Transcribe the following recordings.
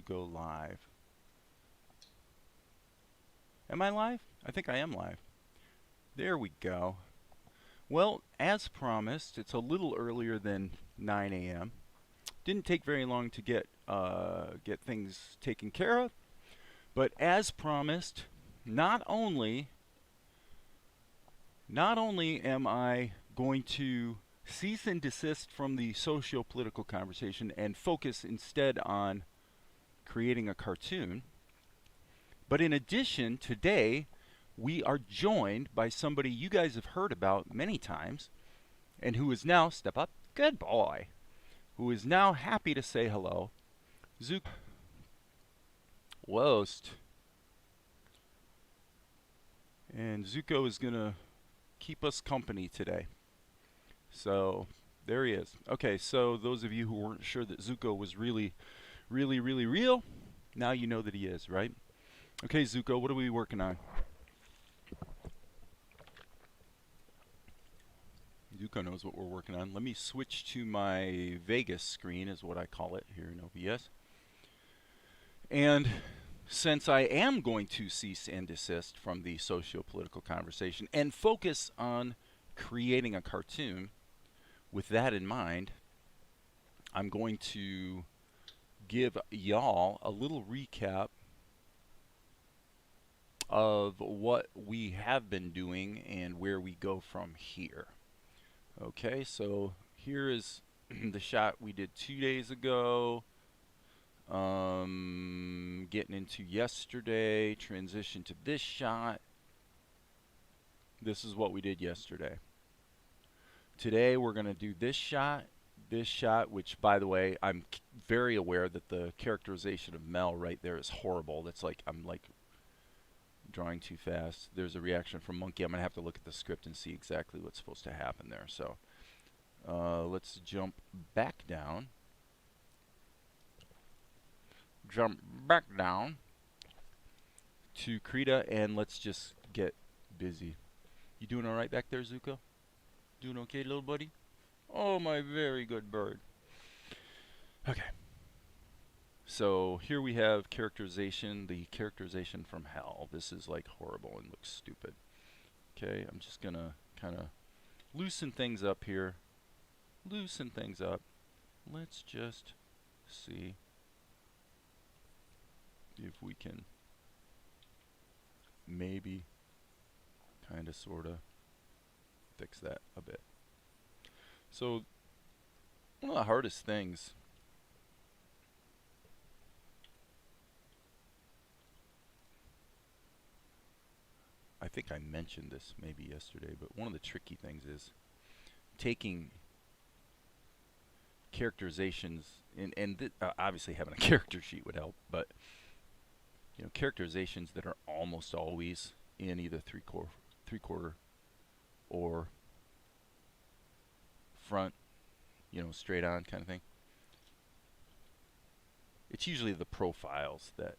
go live. Am I live? I think I am live. There we go. Well, as promised, it's a little earlier than 9 a.m. Didn't take very long to get things taken care of, but as promised, not only am I going to cease and desist from the socio-political conversation and focus instead on creating a cartoon, but in addition, today we are joined by somebody you guys have heard about many times and who is now, step up, good boy, who is now happy to say hello, Zuko Wost. And Zuko is going to keep us company today. So there he is. Okay, so those of you who weren't sure that Zuko was really real, now you know that he is, right? Okay, Zuko, what are we working on? Zuko knows what we're working on. Let me switch to my Vegas screen, is what I call it here in OBS. And since I am going to cease and desist from the socio-political conversation and focus on creating a cartoon, with that in mind, I'm going to give y'all a little recap of what we have been doing and where we go from here. Okay, so here is the shot we did 2 days ago. Getting into yesterday, transition to this shot. This is what we did yesterday. Today we're going to do this shot, which, by the way, I'm very aware that the characterization of Mel right there is horrible. That's like, I'm like drawing too fast. There's a reaction from Monkey. I'm going to have to look at the script and see exactly what's supposed to happen there. So let's jump back down. Jump back down to Krita, and let's just get busy. You doing all right back there, Zuko? Doing okay, little buddy? Oh, my very good bird. Okay. So here we have characterization, the characterization from hell. This is like horrible and looks stupid. Okay, I'm just going to kind of loosen things up here. Loosen things up. Let's just see if we can maybe kind of sort of fix that a bit. So one of the hardest things I think I mentioned this maybe yesterday, but one of the tricky things is taking characterizations and obviously having a character sheet would help, but you know, characterizations that are almost always in either three-quarter or front, you know, straight on kind of thing. It's usually the profiles that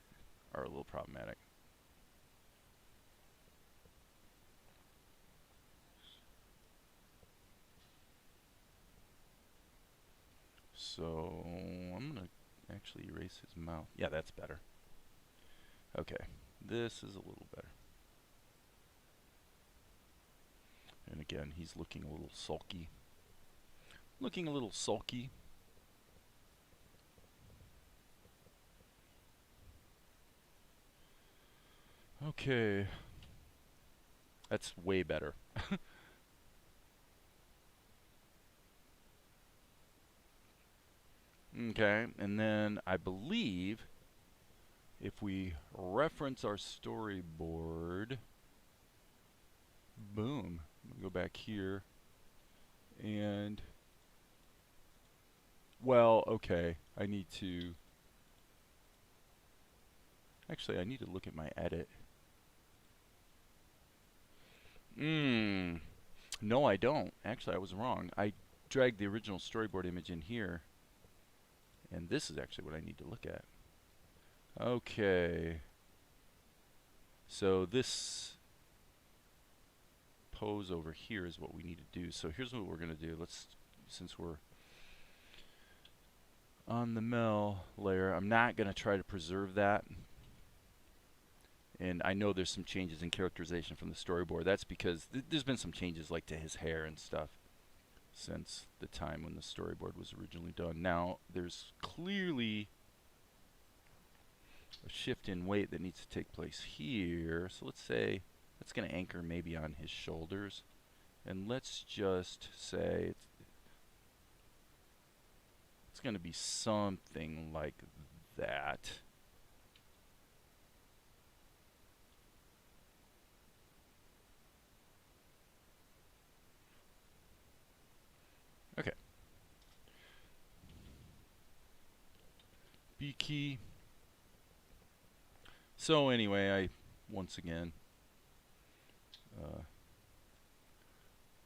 are a little problematic. So I'm going to actually erase his mouth. Yeah, that's better. Okay, this is a little better. And again, he's looking a little sulky. Looking a little sulky. Okay. That's way better. Okay, and then I believe if we reference our storyboard, boom, go back here, and, well, okay, I need to, actually I need to look at my edit. No, I don't. Actually, I was wrong. I dragged the original storyboard image in here, and this is actually what I need to look at. Okay. So this pose over here is what we need to do. So here's what we're going to do. Let's, since we're on the Mel layer. I'm not going to try to preserve that. And I know there's some changes in characterization from the storyboard. That's because there's been some changes like to his hair and stuff since the time when the storyboard was originally done. Now, there's clearly a shift in weight that needs to take place here. So let's say that's going to anchor maybe on his shoulders. And let's just say it's going to be something like that. Okay. B key. So anyway, I once again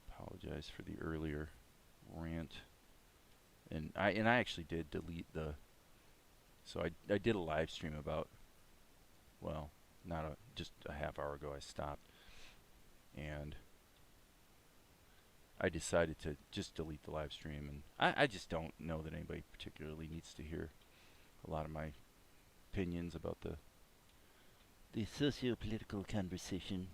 apologize for the earlier rant, and I actually did delete the. So I did a live stream about, well, just a half hour ago I stopped, and I decided to just delete the live stream, and I just don't know that anybody particularly needs to hear a lot of my opinions about the socio-political conversation.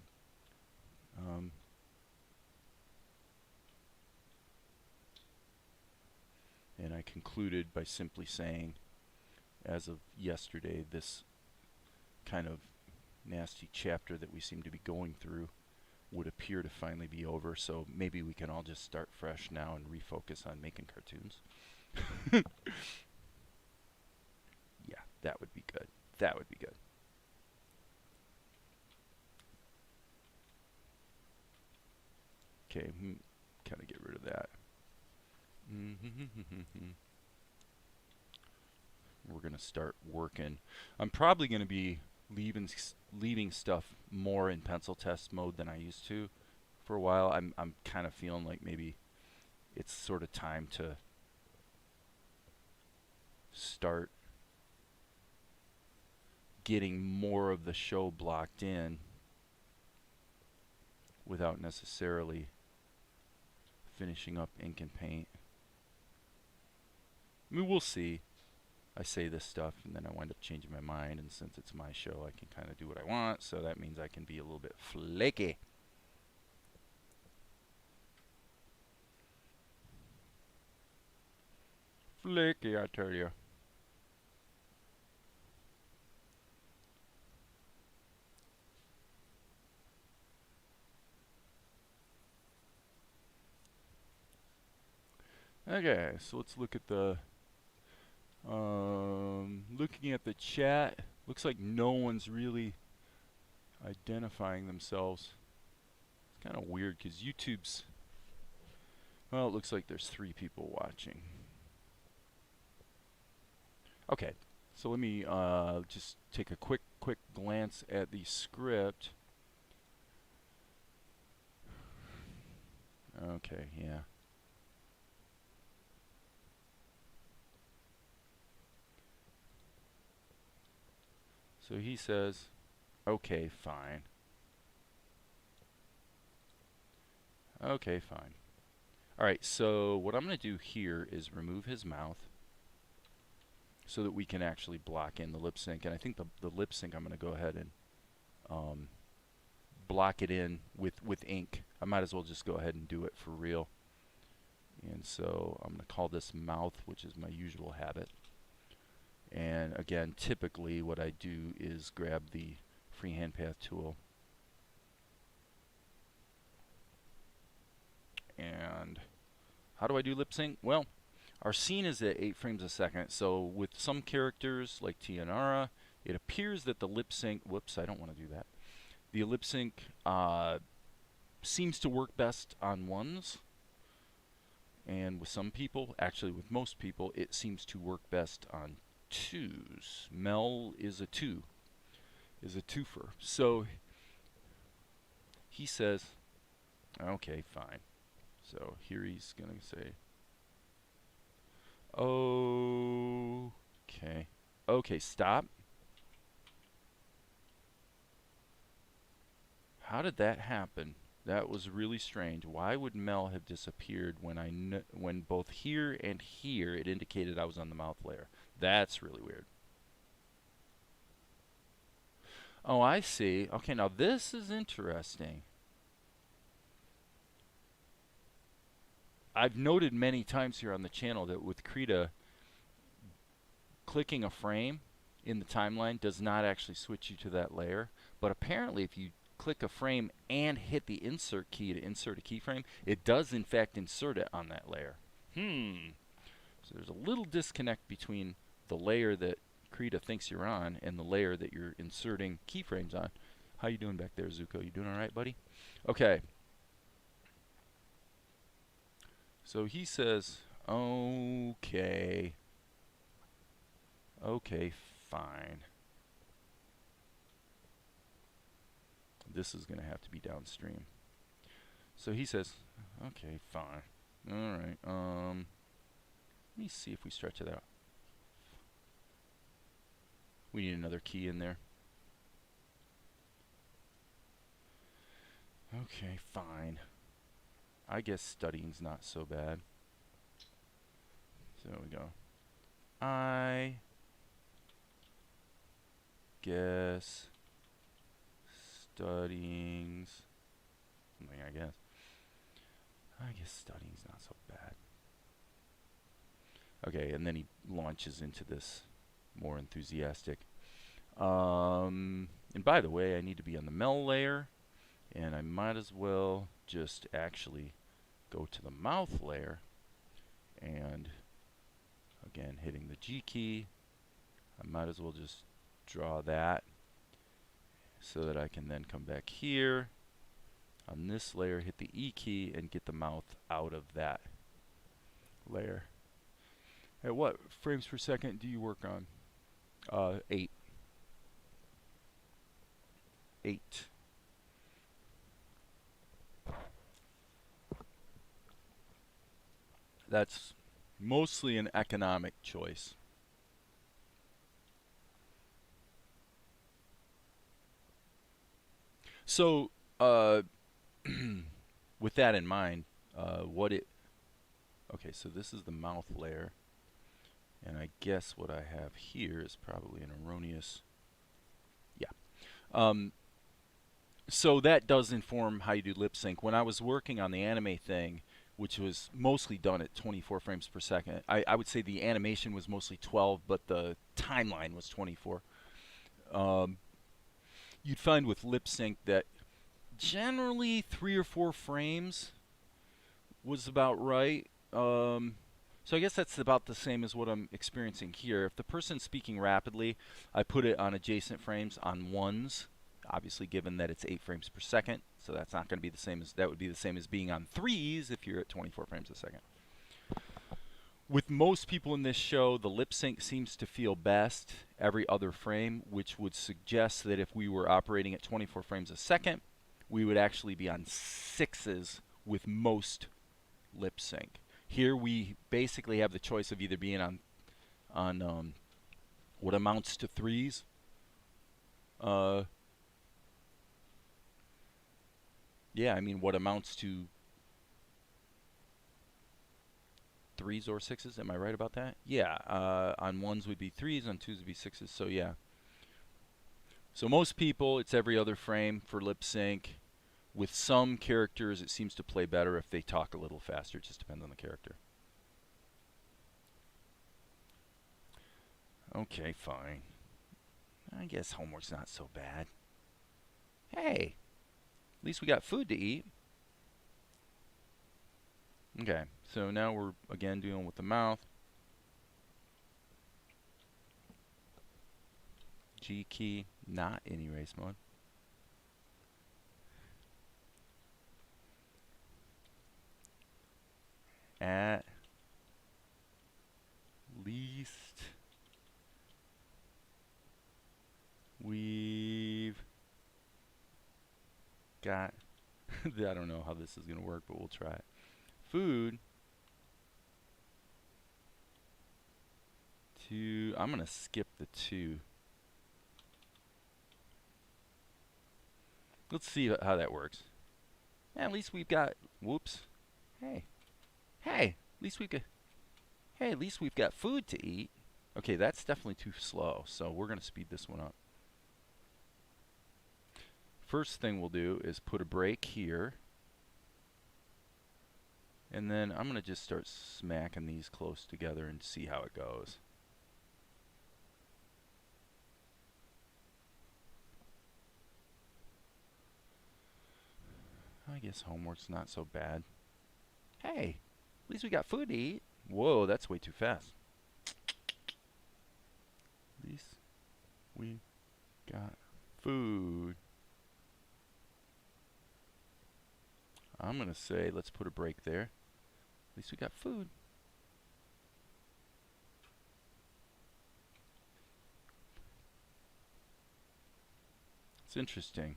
And I concluded by simply saying, as of yesterday, this kind of nasty chapter that we seem to be going through would appear to finally be over, so maybe we can all just start fresh now and refocus on making cartoons. Yeah, that would be good. That would be good. Okay, kind of get rid of that. We're going to start working. I'm probably going to be leaving stuff more in pencil test mode than I used to for a while. I'm kind of feeling like maybe it's sort of time to start getting more of the show blocked in without necessarily finishing up ink and paint. I mean, we'll see. I say this stuff and then I wind up changing my mind, and since it's my show, I can kind of do what I want, so that means I can be a little bit flaky. Flaky, I tell you. Okay, so let's look at the looking at the chat. Looks like no one's really identifying themselves. It's kind of weird because YouTube's, well, it looks like there's 3 people watching. Okay, so let me just take a quick glance at the script. Okay, yeah. So he says, okay, fine. Okay, fine. Alright, so what I'm going to do here is remove his mouth so that we can actually block in the lip sync. And I think the lip sync, I'm going to go ahead and block it in with ink. I might as well just go ahead and do it for real. And so I'm going to call this mouth, which is my usual habit. And again, typically what I do is grab the freehand path tool and how do I do lip sync? Well, our scene is at 8 frames a second, so with some characters like Tianara, it appears that the lip sync, whoops, I don't want to do that. The lip sync seems to work best on ones, and with some people, actually with most people, it seems to work best on 2s. Mel is a 2, is a twofer. So he says, okay, fine. So here he's going to say, okay. Okay, stop. How did that happen? That was really strange. Why would Mel have disappeared when both here and here it indicated I was on the mouth layer? That's really weird. Oh, I see. Okay, now this is interesting. I've noted many times here on the channel that with Krita, clicking a frame in the timeline does not actually switch you to that layer. But apparently if you click a frame and hit the insert key to insert a keyframe, it does in fact insert it on that layer. So there's a little disconnect between the layer that Krita thinks you're on and the layer that you're inserting keyframes on. How you doing back there, Zuko? You doing all right, buddy? Okay. So he says, okay. Okay, fine. This is going to have to be downstream. So he says, okay, fine. All right. Let me see if we stretch it out. We need another key in there. Okay, fine. I guess studying's not so bad. So there we go. I guess studying's something, I guess. I guess studying's not so bad. Okay, and then he launches into this more enthusiastic. And by the way, I need to be on the Mel layer, and I might as well just actually go to the mouth layer, and again, hitting the G key, I might as well just draw that so that I can then come back here on this layer, hit the E key, and get the mouth out of that layer. At what frames per second do you work on? 8. 8. That's mostly an economic choice. So, with that in mind, okay, so this is the mouth layer, and I guess what I have here is probably an erroneous, yeah. So that does inform how you do lip sync. When I was working on the anime thing, which was mostly done at 24 frames per second, I would say the animation was mostly 12, but the timeline was 24. You'd find with lip sync that generally 3 or 4 frames was about right. So I guess that's about the same as what I'm experiencing here. If the person's speaking rapidly, I put it on adjacent frames on ones, obviously given that it's 8 frames per second. So that's not going to be the same as, that would be the same as being on threes if you're at 24 frames a second. With most people in this show, the lip sync seems to feel best every other frame, which would suggest that if we were operating at 24 frames a second, we would actually be on 6s with most lip sync. Here we basically have the choice of either being on what amounts to 3s. Yeah, I mean what amounts to 3s or 6s. Am I right about that? Yeah, on 1s would be 3s, on 2s would be 6s. So yeah. So most people, it's every other frame for lip sync. With some characters, it seems to play better if they talk a little faster. It just depends on the character. Okay, fine. I guess homework's not so bad. Hey, at least we got food to eat. Okay, so now we're again dealing with the mouth. G key, not in erase mode. At least we've got, I don't know how this is going to work, but we'll try it. Food to, I'm going to skip the 2. Let's see how that works. At least we've got, whoops. Hey, hey, at least we got, hey, at least we've got food to eat. Okay, that's definitely too slow, so we're going to speed this one up. First thing we'll do is put a break here. And then I'm going to just start smacking these close together and see how it goes. I guess homework's not so bad. Hey, at least we got food to eat. Whoa, that's way too fast. At least we got food. I'm going to say let's put a break there. At least we got food. It's interesting.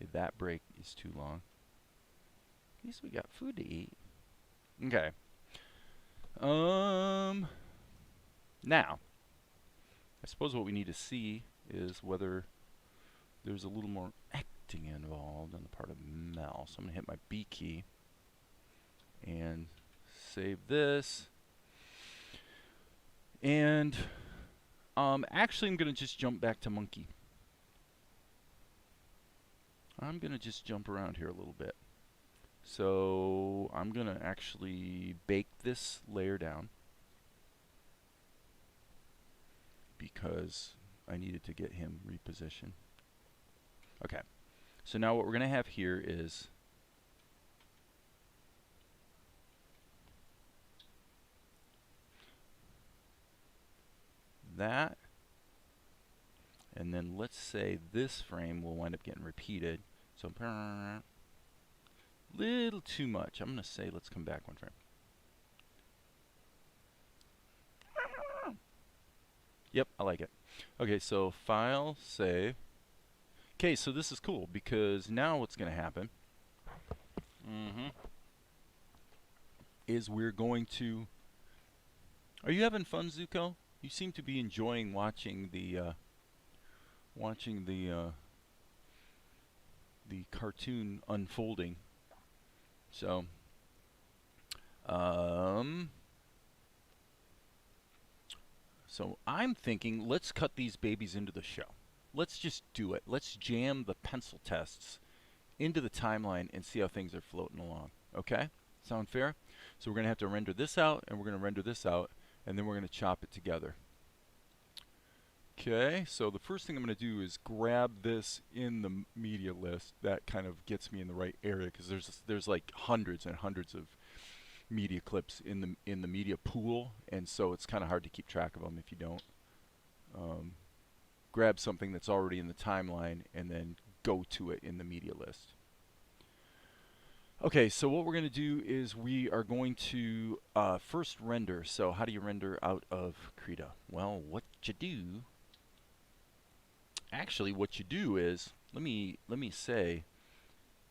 Okay, that break is too long. At least we got food to eat. Okay. Now, I suppose what we need to see is whether there's a little more acting involved on the part of Mel. So I'm going to hit my B key and save this. And actually, I'm going to just jump back to Monkey. I'm going to just jump around here a little bit. So I'm going to actually bake this layer down because I needed to get him repositioned. Okay, so now what we're going to have here is that, and then let's say this frame will wind up getting repeated. So little too much. I'm going to say let's come back one frame. Yep, I like it. Okay, so file, save. Okay, so this is cool because now what's going to happen is we're going to... Are you having fun, Zuko? You seem to be enjoying watching the the cartoon unfolding. So, so I'm thinking, let's cut these babies into the show. Let's just do it. Let's jam the pencil tests into the timeline and see how things are floating along. Okay? Sound fair? So we're going to have to render this out, and we're going to render this out, and then we're going to chop it together. Okay, so the first thing I'm going to do is grab this in the media list. That kind of gets me in the right area because there's like hundreds and hundreds of media clips in the media pool, and so it's kind of hard to keep track of them if you don't grab something that's already in the timeline and then go to it in the media list. Okay, so what we're going to do is we are going to first render. So how do you render out of Krita? Well, what you do, actually what you do is, let me say,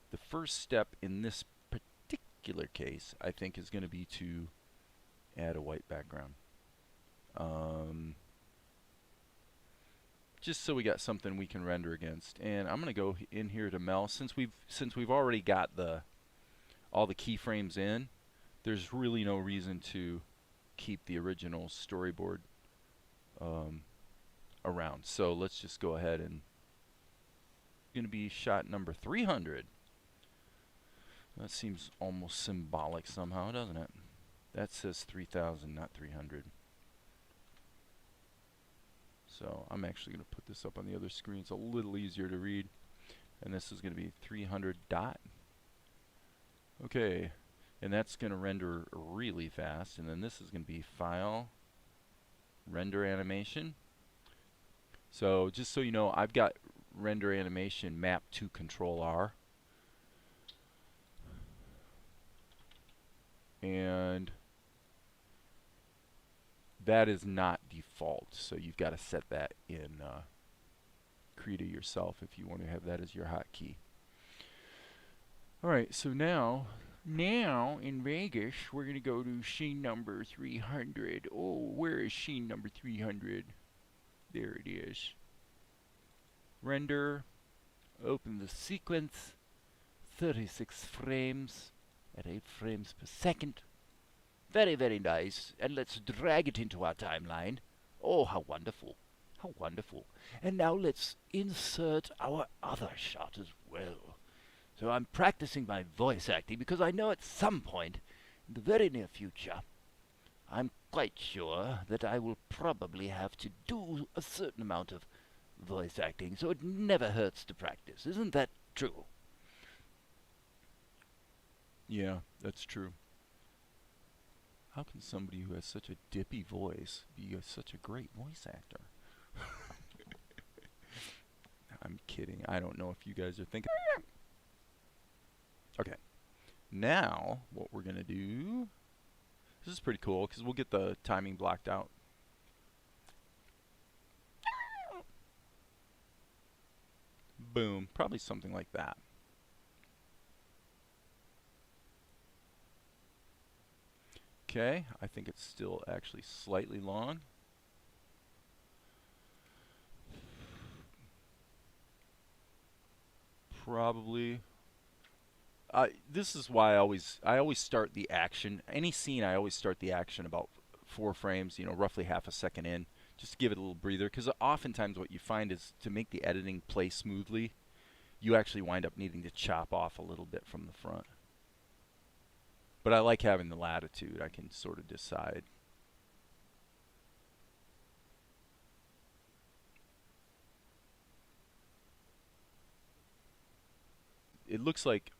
the first step in this particular case, I think, is going to be to add a white background. Just so we got something we can render against. And I'm going to go in here to Mel. Since we've already got all the keyframes in, there's really no reason to keep the original storyboard around. So let's just go ahead and going to be shot number 300. That seems almost symbolic somehow, doesn't it? That says 3,000, not 300. So I'm actually going to put this up on the other screen. It's a little easier to read. And this is going to be 300 dot. Okay, and that's going to render really fast. And then this is going to be File, Render Animation. So just so you know, I've got Render Animation mapped to Control R. And that is not default, so you've got to set that in Krita yourself if you want to have that as your hotkey. Alright, so now in Vegas, we're going to go to scene number 300. Oh, where is scene number 300? There it is. Render, open the sequence, 36 frames at 8 frames per second. Very, very nice. And let's drag it into our timeline. Oh, how wonderful. How wonderful. And now let's insert our other shot as well. So I'm practicing my voice acting because I know at some point in the very near future, I'm quite sure that I will probably have to do a certain amount of voice acting, so it never hurts to practice. Isn't that true? Yeah, that's true. How can somebody who has such a dippy voice be such a great voice actor? I'm kidding. I don't know if you guys are thinking. Okay. Now, what we're going to do, this is pretty cool because we'll get the timing blocked out. Boom. Probably something like that. Okay. I think it's still actually slightly long. Probably. This is why I always start the action. Any scene, I always start the action about 4 frames, roughly half a second in, just to give it a little breather. Because oftentimes what you find is to make the editing play smoothly, you actually wind up needing to chop off a little bit from the front. But I like having the latitude. I can sort of decide. It looks like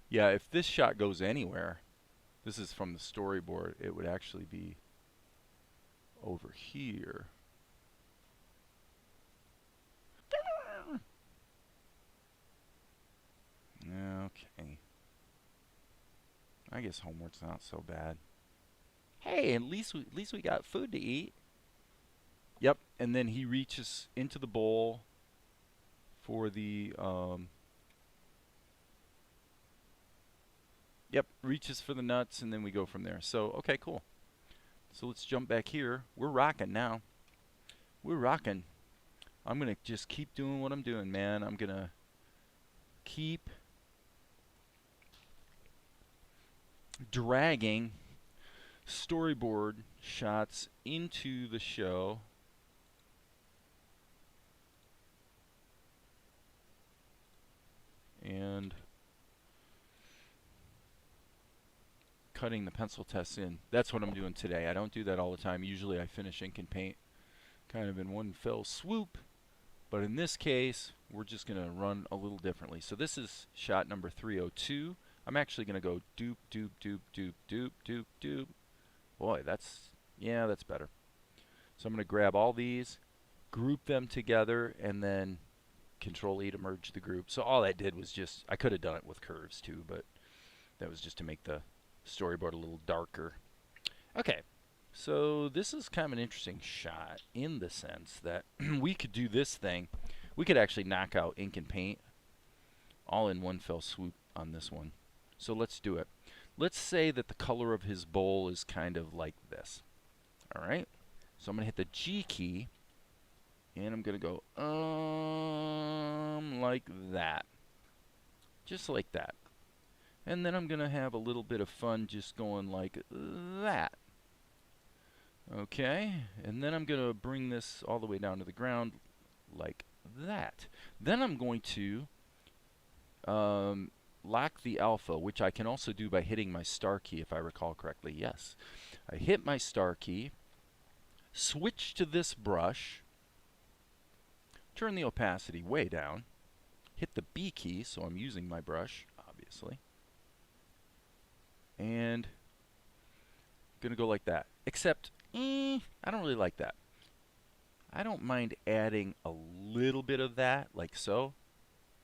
yeah, if this shot goes anywhere, this is from the storyboard, it would actually be over here. Okay. I guess homework's not so bad. Hey, at least we got food to eat. Yep, and then he reaches into the bowl for the yep, reaches for the nuts, and then we go from there. So, okay, cool. So let's jump back here. We're rocking now. We're rocking. I'm going to just keep doing what I'm doing, man. I'm going to keep dragging storyboard shots into the show. And cutting the pencil tests in. That's what I'm doing today. I don't do that all the time. Usually I finish ink and paint kind of in one fell swoop. But in this case, we're just going to run a little differently. So this is shot number 302. I'm actually going to go doop, doop, doop, doop, doop, doop, doop. Boy, that's better. So I'm going to grab all these, group them together, and then Control-E to merge the group. So all I did was just, I could have done it with curves too, but that was just to make the storyboard a little darker. Okay, so this is kind of an interesting shot in the sense that we could do this thing. We could actually knock out ink and paint all in one fell swoop on this one. So let's do it. Let's say that the color of his bowl is kind of like this. All right, so I'm going to hit the G key, and I'm going to go like that. Just like that. And then I'm going to have a little bit of fun just going like that. Okay, and then I'm going to bring this all the way down to the ground like that. Then I'm going to lock the alpha, which I can also do by hitting my star key if I recall correctly. Yes, I hit my star key, switch to this brush, turn the opacity way down, hit the B key, so I'm using my brush, obviously, and I'm going to go like that. Except, I don't really like that. I don't mind adding a little bit of that, like so,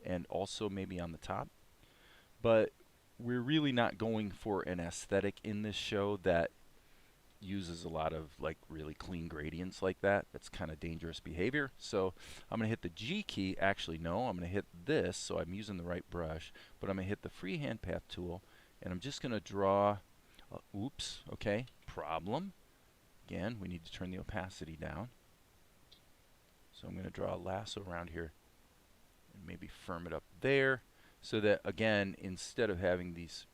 and also maybe on the top. But we're really not going for an aesthetic in this show that uses a lot of like really clean gradients like that. That's kind of dangerous behavior. So I'm going to hit the G key. Actually, no, I'm going to hit this, so I'm using the right brush. But I'm going to hit the freehand path tool, and I'm just going to draw, oops, okay, problem. Again, we need to turn the opacity down. So I'm going to draw a lasso around here and maybe firm it up there so that, again, instead of having these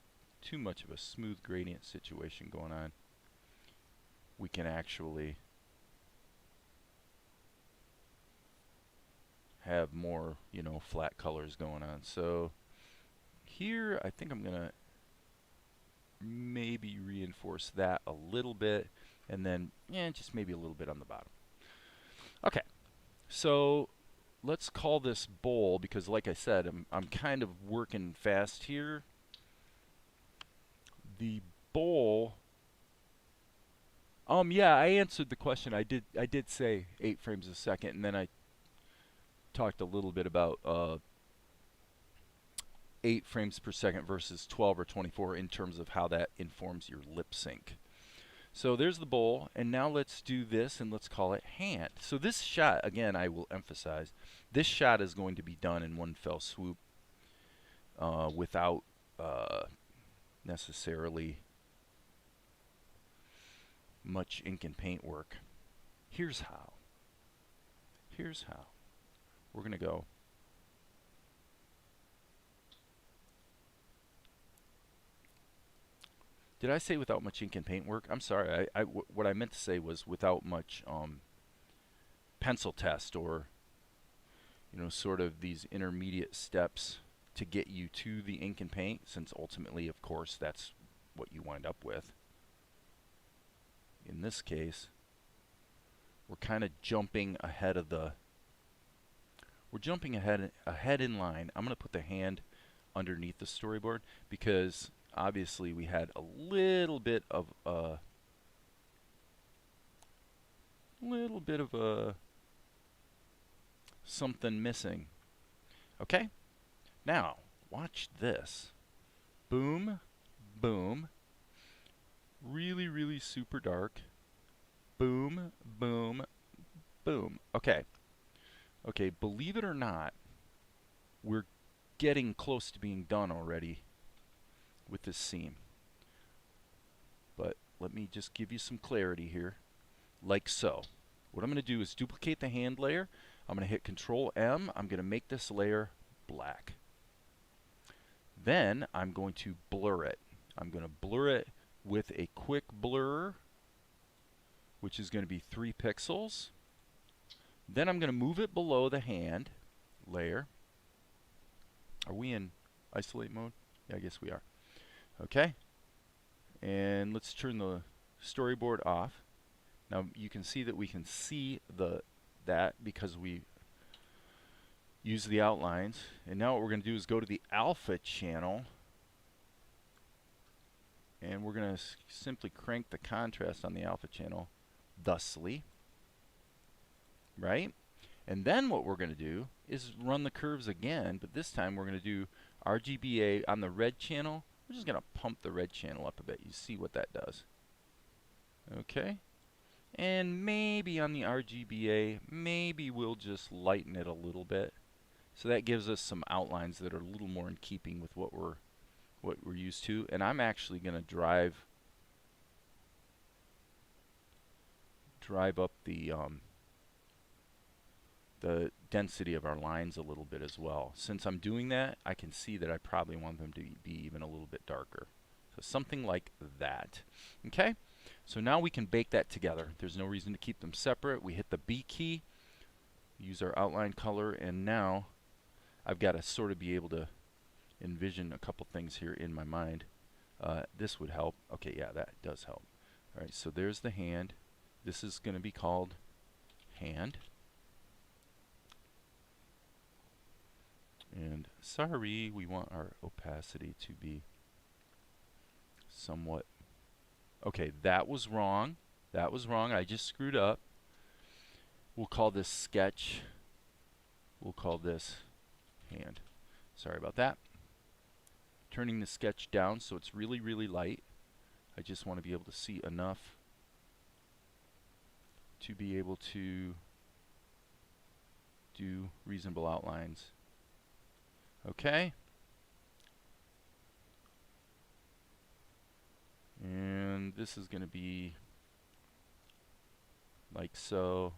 too much of a smooth gradient situation going on, we can actually have more, you know, flat colors going on. So here, I think I'm going to maybe reinforce that a little bit, and then, just maybe a little bit on the bottom. Okay, so let's call this bowl, because like I said, I'm kind of working fast here. The bowl, yeah, I answered the question. I did say 8 frames a second, and then I talked a little bit about 8 frames per second versus 12 or 24 in terms of how that informs your lip sync. So there's the bowl, and now let's do this, and let's call it hand. So this shot, again, I will emphasize, this shot is going to be done in one fell swoop without necessarily much ink and paint work. Here's how. Here's how. We're going to go Did I say without much ink and paint work? I'm sorry. What I meant to say was without much pencil test, or, you know, sort of these intermediate steps to get you to the ink and paint, since ultimately, of course, that's what you wind up with. In this case, we're kind of jumping ahead of the... We're jumping ahead in line. I'm going to put the hand underneath the storyboard because obviously we had a little bit of something missing. Okay? Now, watch this. Boom, boom. Really, really super dark. Boom, boom, boom. Okay. Okay, believe it or not, we're getting close to being done already with this scene. But let me just give you some clarity here, like so. What I'm going to do is duplicate the hand layer. I'm going to hit Control M. I'm going to make this layer black. Then I'm going to blur it. I'm going to blur it with a quick blur, which is going to be 3 pixels. Then I'm going to move it below the hand layer. Are we in isolate mode? Yeah, I guess we are. Okay. And let's turn the storyboard off. Now you can see that we can see that because we use the outlines. And now what we're going to do is go to the alpha channel, and we're going to simply crank the contrast on the alpha channel thusly. Right? And then what we're going to do is run the curves again, but this time we're going to do RGBA on the red channel. We're just going to pump the red channel up a bit. You see what that does. Okay? And maybe on the RGBA, maybe we'll just lighten it a little bit. So that gives us some outlines that are a little more in keeping with what we're used to. And I'm actually going to drive up the density of our lines a little bit as well. Since I'm doing that, I can see that I probably want them to be even a little bit darker. So something like that. Okay? So now we can bake that together. There's no reason to keep them separate. We hit the B key, use our outline color, and now I've got to sort of be able to envision a couple things here in my mind. This would help. Okay, yeah, that does help. All right, so there's the hand. This is going to be called hand. And sorry, we want our opacity to be somewhat... Okay, that was wrong. That was wrong. I just screwed up. We'll call this sketch. We'll call this hand. Sorry about that. Turning the sketch down so it's really, really light. I just want to be able to see enough to be able to do reasonable outlines. Okay. And this is going to be like so.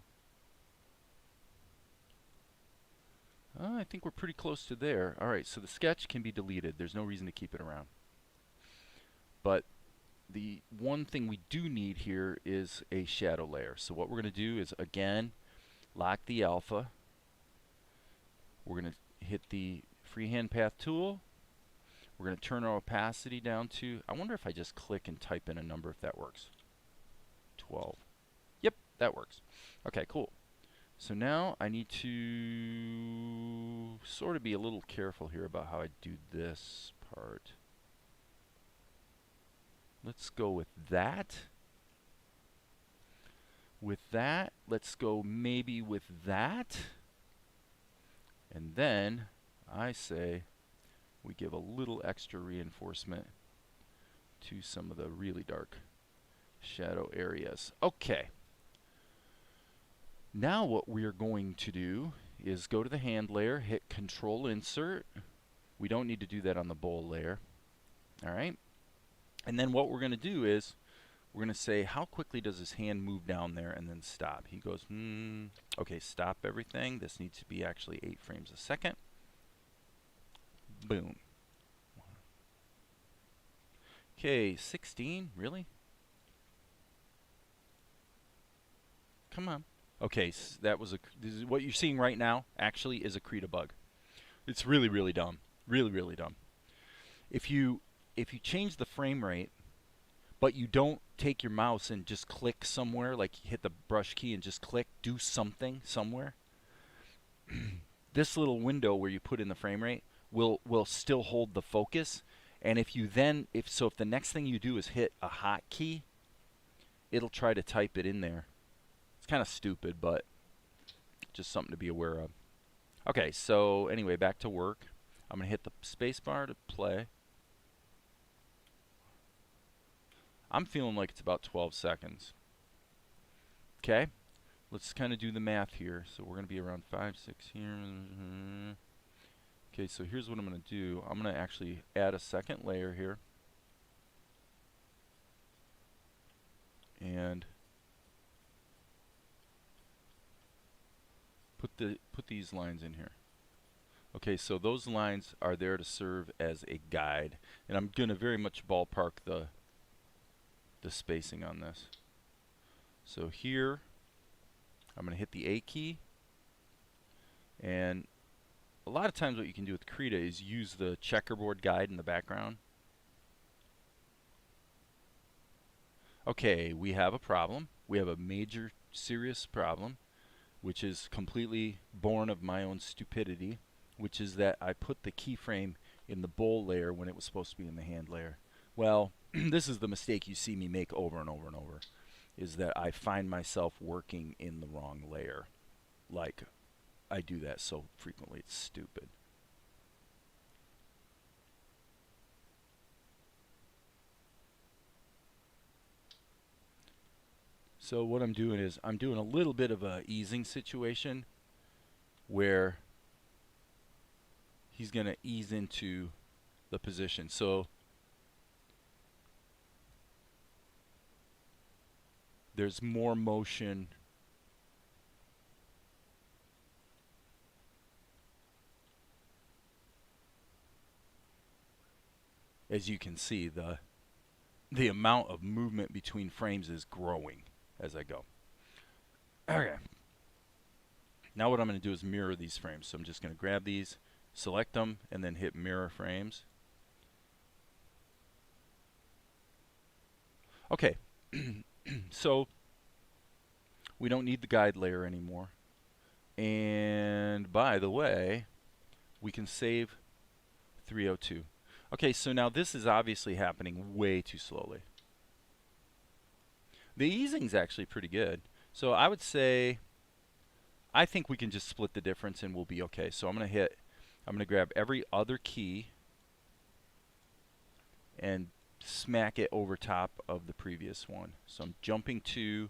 I think we're pretty close to there. Alright, so the sketch can be deleted. There's no reason to keep it around. But the one thing we do need here is a shadow layer. So what we're going to do is, again, lock the alpha. We're going to hit the freehand path tool. We're going to turn our opacity down to, I wonder if I just click and type in a number if that works. 12. Yep, that works. Okay, cool. So now I need to sort of be a little careful here about how I do this part. Let's go with that. With that, let's go maybe with that. And then I say we give a little extra reinforcement to some of the really dark shadow areas. Okay. Now what we're going to do is go to the hand layer, hit Control Insert. We don't need to do that on the bowl layer. Alright. And then what we're going to do is we're going to say, how quickly does his hand move down there, and then stop. He goes, okay, stop everything. This needs to be actually 8 frames a second. Boom. Okay, 16, really? Come on. Okay, so that was this is what you're seeing right now actually is a Krita bug. It's really, really dumb. Really, really dumb. If you change the frame rate, but you don't take your mouse and just click somewhere, like hit the brush key and just click, do something somewhere, this little window where you put in the frame rate will still hold the focus. And if you then, if the next thing you do is hit a hotkey, it'll try to type it in there. It's kind of stupid, but just something to be aware of. Okay, so anyway, back to work. I'm going to hit the space bar to play. I'm feeling like it's about 12 seconds. Okay, let's kind of do the math here. So we're going to be around 5, 6 here. Okay, so here's what I'm going to do. I'm going to actually add a second layer here. And put these lines in here. Okay, so those lines are there to serve as a guide. And I'm going to very much ballpark the spacing on this. So here, I'm going to hit the A key. And a lot of times what you can do with Krita is use the checkerboard guide in the background. Okay, we have a problem. We have a major, serious problem, which is completely born of my own stupidity, which is that I put the keyframe in the bowl layer when it was supposed to be in the hand layer. Well, this is the mistake you see me make over and over and over, is that I find myself working in the wrong layer. Like, I do that so frequently, it's stupid. So what I'm doing is I'm doing a little bit of a easing situation where he's going to ease into the position. So there's more motion as you can see. The amount of movement between frames is growing as I go. Okay. Now what I'm going to do is mirror these frames. So I'm just going to grab these, select them, and then hit mirror frames. Okay. So we don't need the guide layer anymore. And by the way, we can save 302. Okay, so now this is obviously happening way too slowly. The easing's actually pretty good. So I would say, I think we can just split the difference and we'll be okay. So I'm going to grab every other key and smack it over top of the previous one. So I'm jumping 2,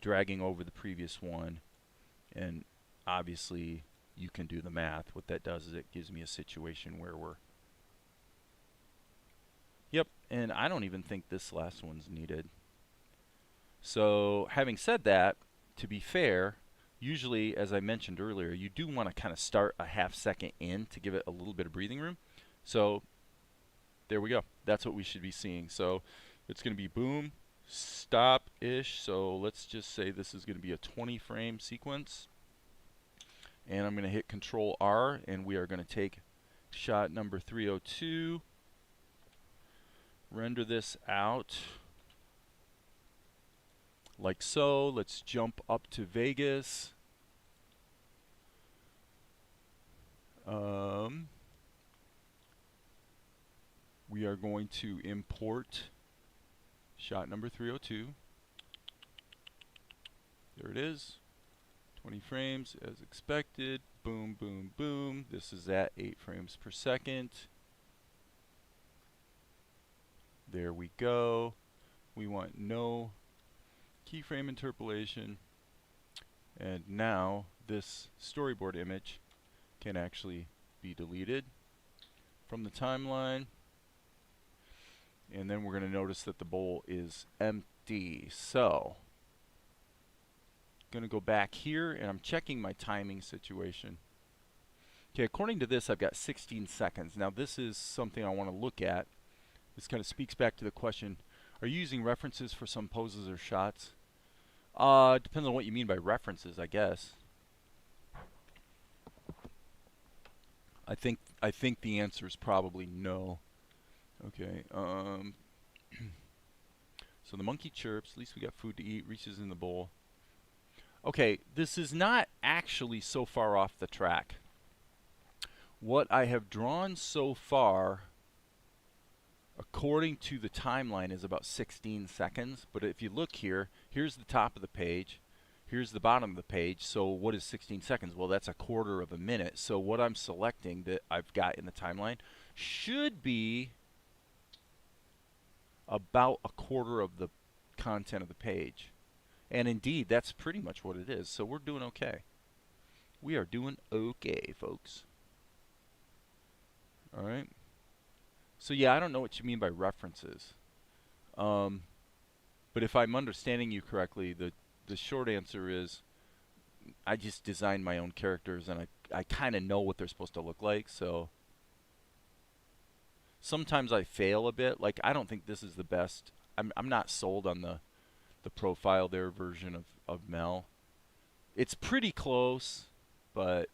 dragging over the previous one, and obviously you can do the math. What that does is it gives me a situation where we're, yep, and I don't even think this last one's needed. So having said that, to be fair, usually, as I mentioned earlier, you do want to kind of start a half second in to give it a little bit of breathing room. So there we go. That's what we should be seeing. So it's going to be boom, stop-ish. So let's just say this is going to be a 20 frame sequence. And I'm going to hit Control R, and we are going to take shot number 302, render this out like so. Let's jump up to Vegas. We are going to import shot number 302. There it is. 20 frames as expected. Boom, boom, boom. This is at 8 frames per second. There we go. We want no keyframe interpolation. And now this storyboard image can actually be deleted from the timeline. And then we're going to notice that the bowl is empty. So going to go back here, and I'm checking my timing situation. Okay, according to this, I've got 16 seconds. Now this is something I want to look at. This kind of speaks back to the question, are you using references for some poses or shots? Depends on what you mean by references, I guess. I think the answer is probably no. Okay, so the monkey chirps, at least we got food to eat, reaches in the bowl. Okay, this is not actually so far off the track. What I have drawn so far, according to the timeline, is about 16 seconds. But if you look here, here's the top of the page, here's the bottom of the page. So what is 16 seconds? Well, that's a quarter of a minute. So what I'm selecting that I've got in the timeline should be about a quarter of the content of the page. And indeed, that's pretty much what it is. So we're doing okay. We are doing okay, folks. All right. So yeah, I don't know what you mean by references. But if I'm understanding you correctly, the short answer is I just designed my own characters, and I kind of know what they're supposed to look like. So sometimes I fail a bit. Like, I don't think this is the best. I'm not sold on the profile there version of Mel. It's pretty close, but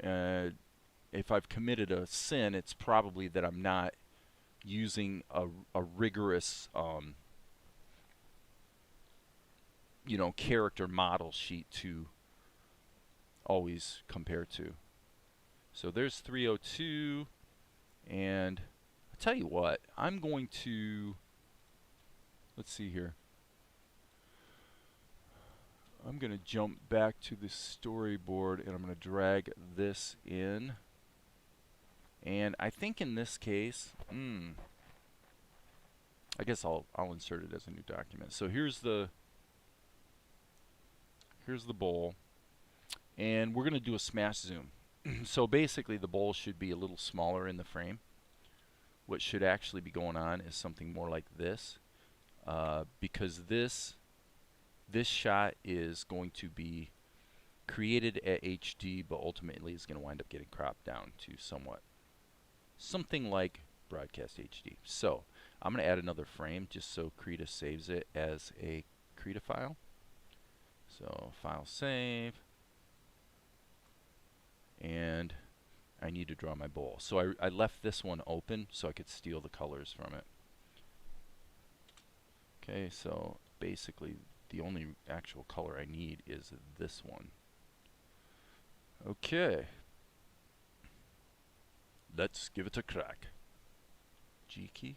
if I've committed a sin, it's probably that I'm not using a rigorous you know, character model sheet to always compare to. So there's 302, and I'll tell you what, I'm going to, let's see here. I'm going to jump back to the storyboard, and I'm going to drag this in. And I think in this case, I guess I'll insert it as a new document. So here's the bowl, and we're going to do a smash zoom. So basically the bowl should be a little smaller in the frame. What should actually be going on is something more like this, because this shot is going to be created at HD, but ultimately is going to wind up getting cropped down to something like broadcast HD. So I'm going to add another frame just so Krita saves it as a Krita file. So file save, and I need to draw my bowl. So I left this one open so I could steal the colors from it. Okay, so basically the only actual color I need is this one. Okay, let's give it a crack. G key.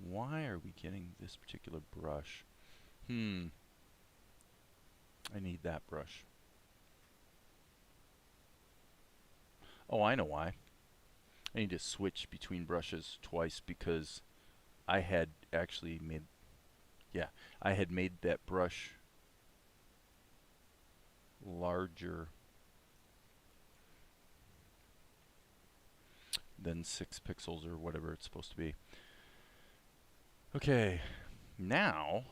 Why are we getting this particular brush? I need that brush. Oh, I know why. I need to switch between brushes twice because I had actually made, yeah, I had made that brush larger than 6 pixels or whatever it's supposed to be. Okay, now,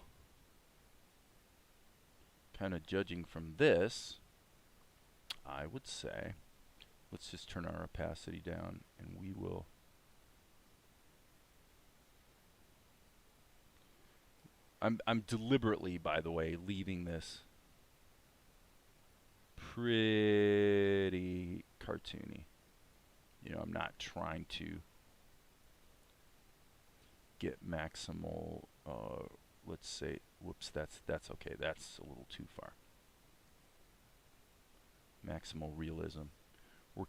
kind of judging from this, I would say, let's just turn our opacity down and we will I'm deliberately, by the way, leaving this pretty cartoony. You know, I'm not trying to get maximal, let's say, whoops, that's okay. That's a little too far. Maximal realism. We're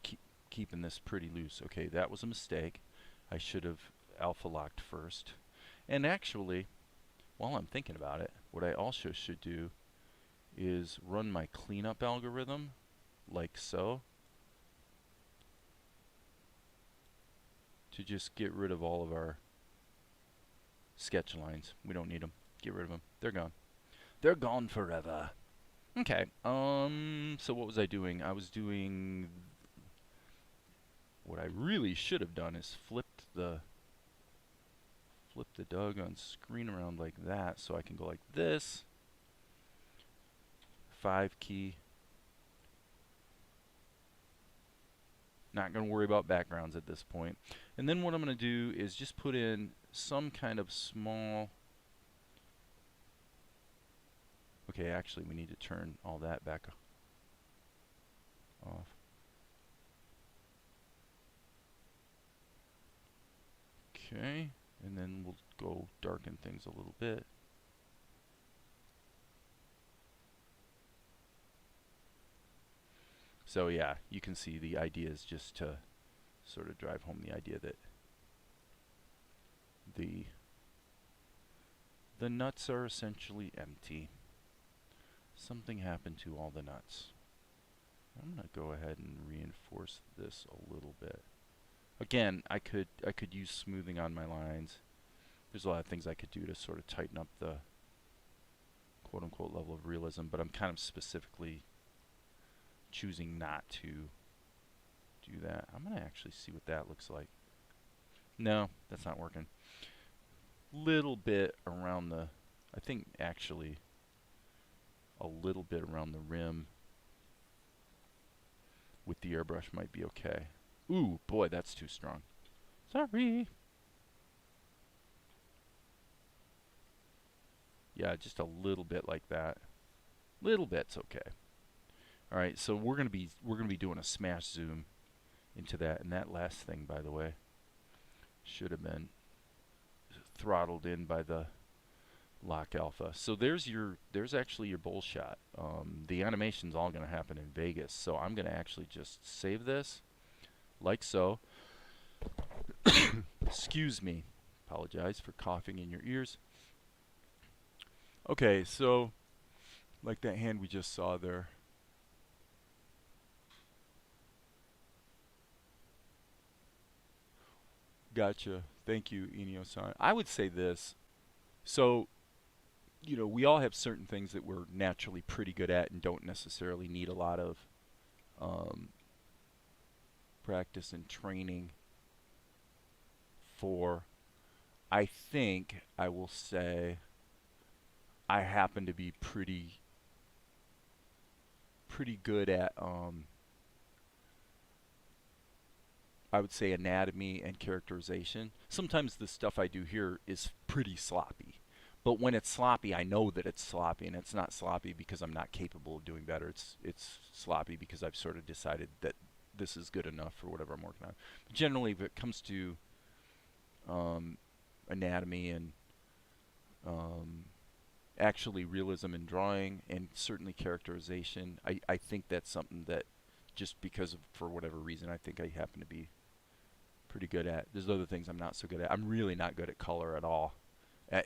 keeping this pretty loose. Okay, that was a mistake. I should have alpha locked first. And actually, while I'm thinking about it, what I also should do is run my cleanup algorithm like so to just get rid of all of our sketch lines. We don't need them. Get rid of them. They're gone. They're gone forever. Okay. So what was I doing? I was doing what I really should have done is flip the doggone screen around like that so I can go like this. 5 key. Not going to worry about backgrounds at this point. And then what I'm going to do is just put in some kind of small... Okay, actually we need to turn all that back off. Okay, and then we'll go darken things a little bit. So yeah, you can see the idea is just to sort of drive home the idea that the nuts are essentially empty. Something happened to all the nuts. I'm going to go ahead and reinforce this a little bit. Again, I could use smoothing on my lines. There's a lot of things I could do to sort of tighten up the quote-unquote level of realism, but I'm kind of specifically choosing not to do that. I'm going to actually see what that looks like. No, that's not working. Little bit around the, I think actually a little bit around the rim with the airbrush might be okay. Ooh, boy, that's too strong. Sorry. Yeah, just a little bit like that. Little bit's okay. All right, so we're gonna be doing a smash zoom into that, and that last thing, by the way, should have been throttled in by the lock alpha. So there's actually your bowl shot. The animation's all gonna happen in Vegas, so I'm gonna actually just save this like so. Excuse me. Apologize for coughing in your ears. Okay, so like that hand we just saw there. Gotcha. Thank you, Inio-san. I would say this. So, you know, we all have certain things that we're naturally pretty good at and don't necessarily need a lot of practice and training for. I think I will say I happen to be pretty good at I would say anatomy and characterization. Sometimes the stuff I do here is pretty sloppy. But when it's sloppy, I know that it's sloppy, and it's not sloppy because I'm not capable of doing better. It's sloppy because I've sort of decided that this is good enough for whatever I'm working on. But generally, if it comes to anatomy and actually realism in drawing and certainly characterization, I think that's something that just because of, for whatever reason, I think I happen to be pretty good at. There's other things I'm not so good at. I'm really not good at color at all,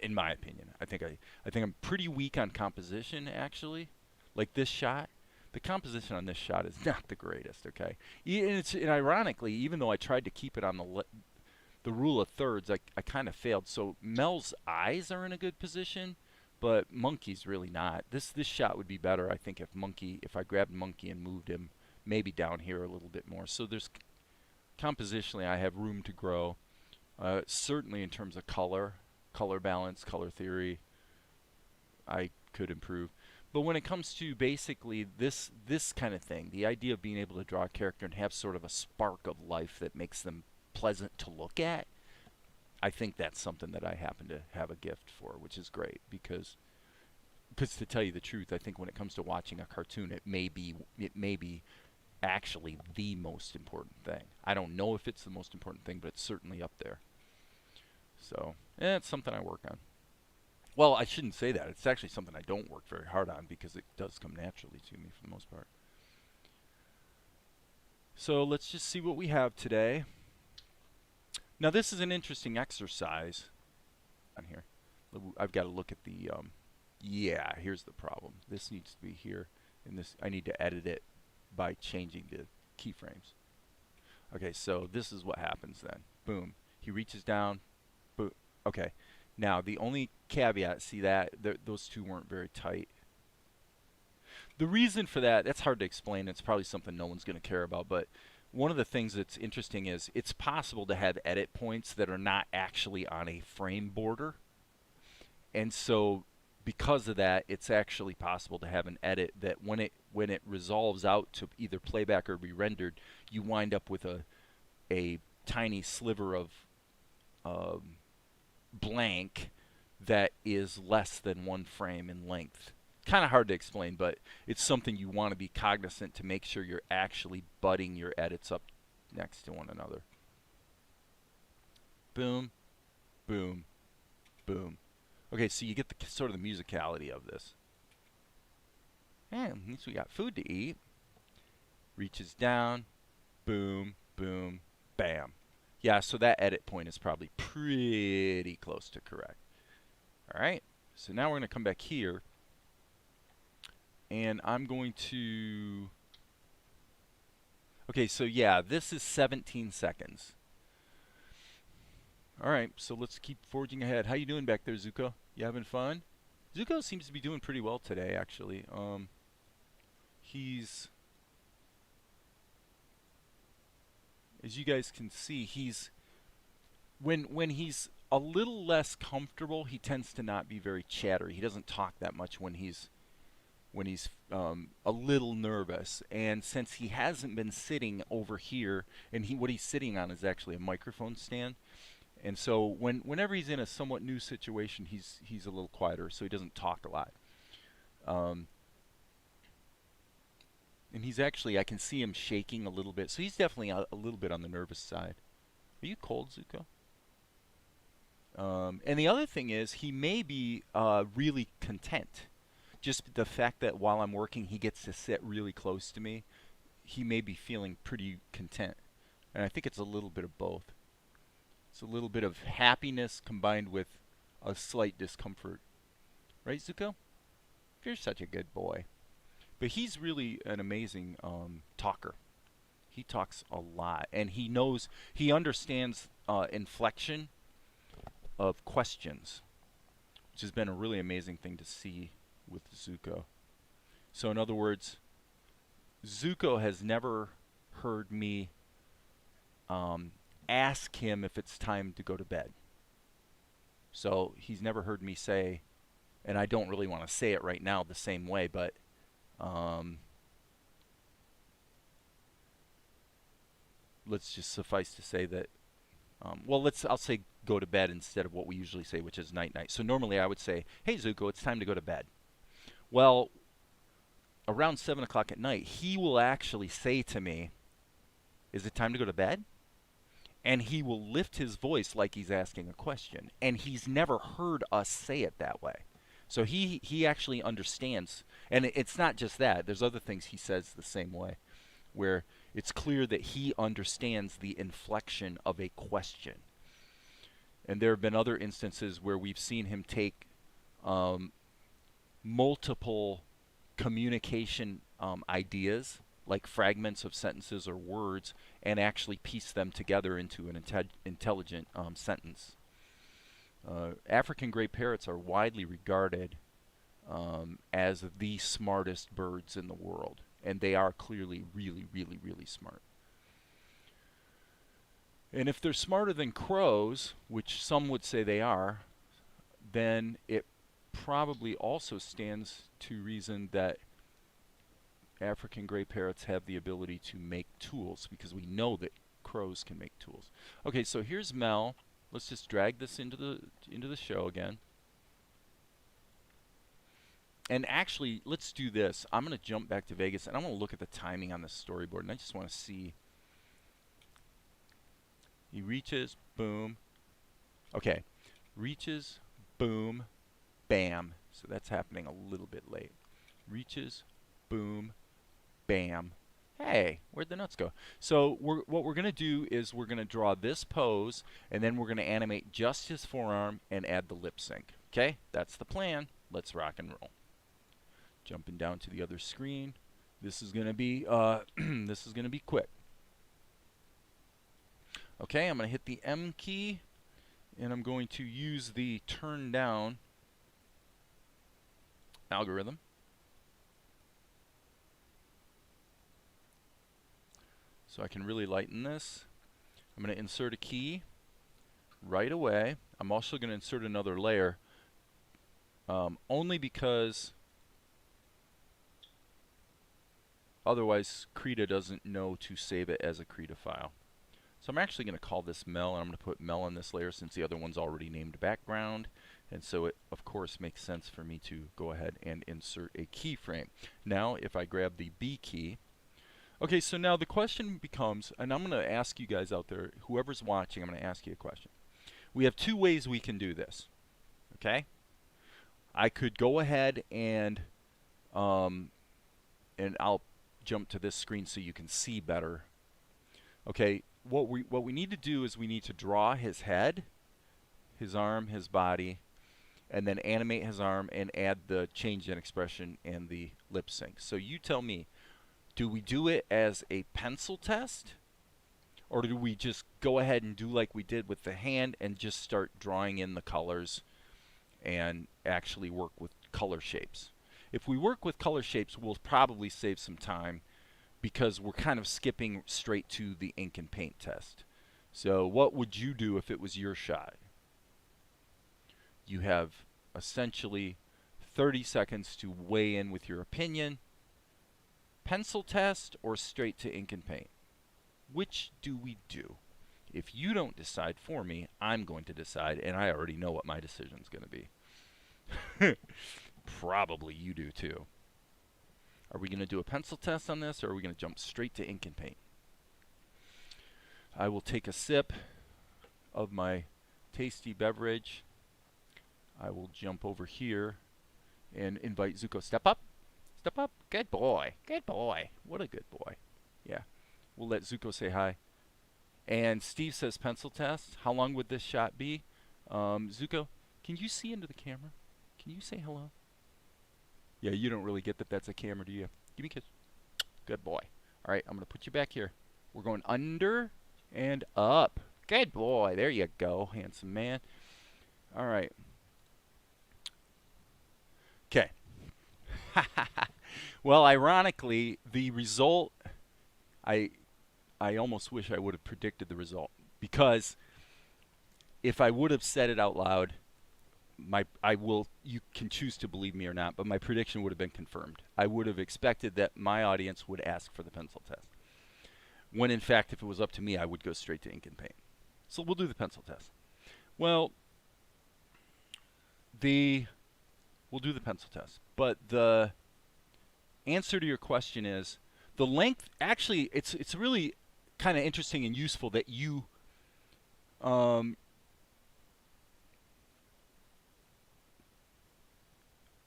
in my opinion. I think I'm pretty weak on composition, actually. Like this shot, the composition on this shot is not the greatest. Okay, and ironically, even though I tried to keep it on the the rule of thirds, I kind of failed. So Mel's eyes are in a good position, but Monkey's really not. This shot would be better, I think, if I grabbed Monkey and moved him maybe down here a little bit more. So there's compositionally, I have room to grow. Certainly in terms of color balance, color theory, I could improve. But when it comes to basically this kind of thing, the idea of being able to draw a character and have sort of a spark of life that makes them pleasant to look at, I think that's something that I happen to have a gift for, which is great because to tell you the truth, I think when it comes to watching a cartoon, it may be actually the most important thing. I don't know if it's the most important thing, but it's certainly up there. So, it's something I work on. Well, I shouldn't say that. It's actually something I don't work very hard on because it does come naturally to me for the most part. So let's just see what we have today. Now this is an interesting exercise on here. I've got to look at the, yeah, here's the problem. This needs to be here, and this, I need to edit it by changing the keyframes. Okay, so this is what happens then. Boom. He reaches down. Boom. Okay. Now, the only caveat, see that, those two weren't very tight. The reason for that, that's hard to explain. It's probably something no one's going to care about, but one of the things that's interesting is it's possible to have edit points that are not actually on a frame border. And so because of that, it's actually possible to have an edit that when it resolves out to either playback or be rendered, you wind up with a tiny sliver of blank that is less than 1 frame in length. Kind of hard to explain, but it's something you want to be cognizant to make sure you're actually butting your edits up next to one another. Boom, boom, boom. Okay, so you get the sort of the musicality of this. And at least we got food to eat. Reaches down, boom, boom, bam. Yeah, so that edit point is probably pretty close to correct. All right, so now we're going to come back here, and I'm going to, okay, so yeah, this is 17 seconds. All right, so let's keep forging ahead. How you doing back there, Zuko? You having fun? Zuko seems to be doing pretty well today, actually. He's, as you guys can see, he's when he's a little less comfortable, he tends to not be very chattery. He doesn't talk that much when he's a little nervous. And since he hasn't been sitting over here, and what he's sitting on is actually a microphone stand, and so whenever he's in a somewhat new situation, he's a little quieter, so he doesn't talk a lot. And he's actually, I can see him shaking a little bit, so he's definitely a little bit on the nervous side. Are you cold, Zuko? And the other thing is, he may be really content. Just the fact that while I'm working, he gets to sit really close to me, he may be feeling pretty content. And I think it's a little bit of both. It's a little bit of happiness combined with a slight discomfort. Right, Zuko? You're such a good boy. But he's really an amazing talker. He talks a lot, and he understands inflection of questions, which has been a really amazing thing to see with Zuko. So in other words, Zuko has never heard me ask him if it's time to go to bed. So he's never heard me say, and I don't really want to say it right now the same way, but let's just suffice to say that, well, I'll say go to bed instead of what we usually say, which is night-night. So normally I would say, hey, Zuko, it's time to go to bed. Well, around 7 o'clock at night, he will actually say to me, is it time to go to bed? And he will lift his voice like he's asking a question. And he's never heard us say it that way. So he actually understands. And it's not just that. There's other things he says the same way, where it's clear that he understands the inflection of a question. And there have been other instances where we've seen him take multiple communication ideas like fragments of sentences or words, and actually piece them together into an intelligent sentence. African gray parrots are widely regarded as the smartest birds in the world, and they are clearly really, really, really smart. And if they're smarter than crows, which some would say they are, then it probably also stands to reason that African gray parrots have the ability to make tools, because we know that crows can make tools. Okay, so here's Mel. Let's just drag this into the show again. And actually, let's do this. I'm going to jump back to Vegas, and I want to look at the timing on this storyboard, and I just want to see. He reaches, boom. Okay, reaches, boom, bam. So that's happening a little bit late. Reaches, boom, bam. Hey, where'd the nuts go? So what we're going to do is we're going to draw this pose, and then we're going to animate just his forearm and add the lip sync. Okay, that's the plan. Let's rock and roll. Jumping down to the other screen. This is going to be this is going to be quick. Okay, I'm going to hit the M key, and I'm going to use the turn down algorithm. So I can really lighten this. I'm going to insert a key right away. I'm also going to insert another layer, only because otherwise Krita doesn't know to save it as a Krita file. So I'm actually going to call this Mel, and I'm going to put Mel on this layer since the other one's already named background. And so it, of course, makes sense for me to go ahead and insert a keyframe. Now, if I grab the B key, okay, so now the question becomes, and I'm going to ask you guys out there, whoever's watching, I'm going to ask you a question. We have two ways we can do this, okay? I could go ahead and I'll jump to this screen so you can see better. Okay, what we need to do is we need to draw his head, his arm, his body, and then animate his arm and add the change in expression and the lip sync. So you tell me, do we do it as a pencil test, or do we just go ahead and do like we did with the hand and just start drawing in the colors and actually work with color shapes? If we work with color shapes, we'll probably save some time, because we're kind of skipping straight to the ink and paint test. So what would you do if it was your shot? You have essentially 30 seconds to weigh in with your opinion. Pencil test or straight to ink and paint? Which do we do? If you don't decide for me, I'm going to decide, and I already know what my decision's going to be. Probably you do too. Are we going to do a pencil test on this, or are we going to jump straight to ink and paint? I will take a sip of my tasty beverage. I will jump over here and invite Zuko. Step up. Step up. Good boy. Good boy. What a good boy. Yeah. We'll let Zuko say hi. And Steve says pencil test. How long would this shot be? Zuko, can you see into the camera? Can you say hello? Yeah, you don't really get that that's a camera, do you? Give me a kiss. Good boy. All right, I'm going to put you back here. We're going under and up. Good boy. There you go, handsome man. All right. Okay. Well, ironically, the result, I almost wish I would have predicted the result, because if I would have said it out loud, you can choose to believe me or not, but my prediction would have been confirmed. I would have expected that my audience would ask for the pencil test, when in fact, if it was up to me, I would go straight to ink and paint. So we'll do the pencil test. Well, we'll do the pencil test, but the answer to your question is the length. Actually, it's really kind of interesting and useful that you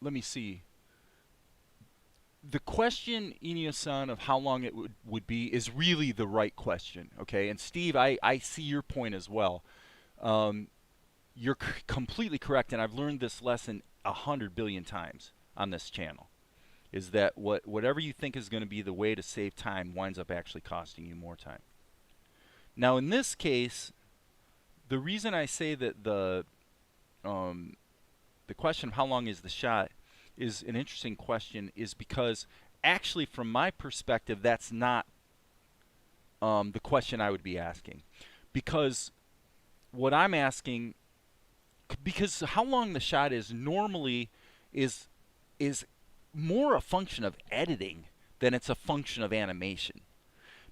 let me see. The question, Inyo-san, of how long it would be is really the right question, okay? And Steve, I see your point as well. You're completely correct, and I've learned this lesson 100 billion times on this channel. is that whatever you think is going to be the way to save time winds up actually costing you more time. Now in this case, the reason I say that the question of how long is the shot is an interesting question is because actually from my perspective that's not the question I would be asking. Because what I'm asking, because how long the shot is normally is more a function of editing than it's a function of animation.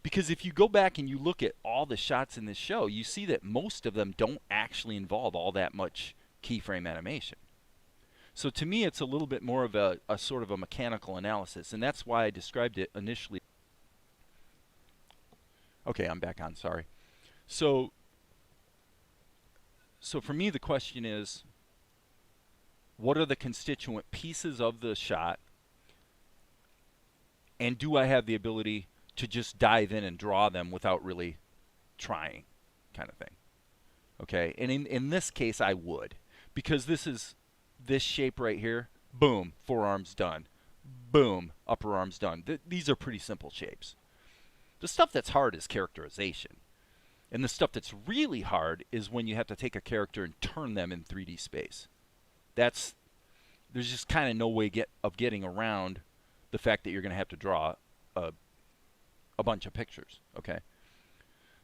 Because if you go back and you look at all the shots in this show, you see that most of them don't actually involve all that much keyframe animation. So to me, it's a little bit more of a sort of a mechanical analysis, and that's why I described it initially. Okay, I'm back on, sorry. So for me, the question is, what are the constituent pieces of the shot, and do I have the ability to just dive in and draw them without really trying, kind of thing. Okay, and in this case, I would, because this shape right here, boom, forearms done. Boom, upper arms done. These are pretty simple shapes. The stuff that's hard is characterization. And the stuff that's really hard is when you have to take a character and turn them in 3D space. There's just kind of no way of getting around the fact that you're going to have to draw a bunch of pictures, okay?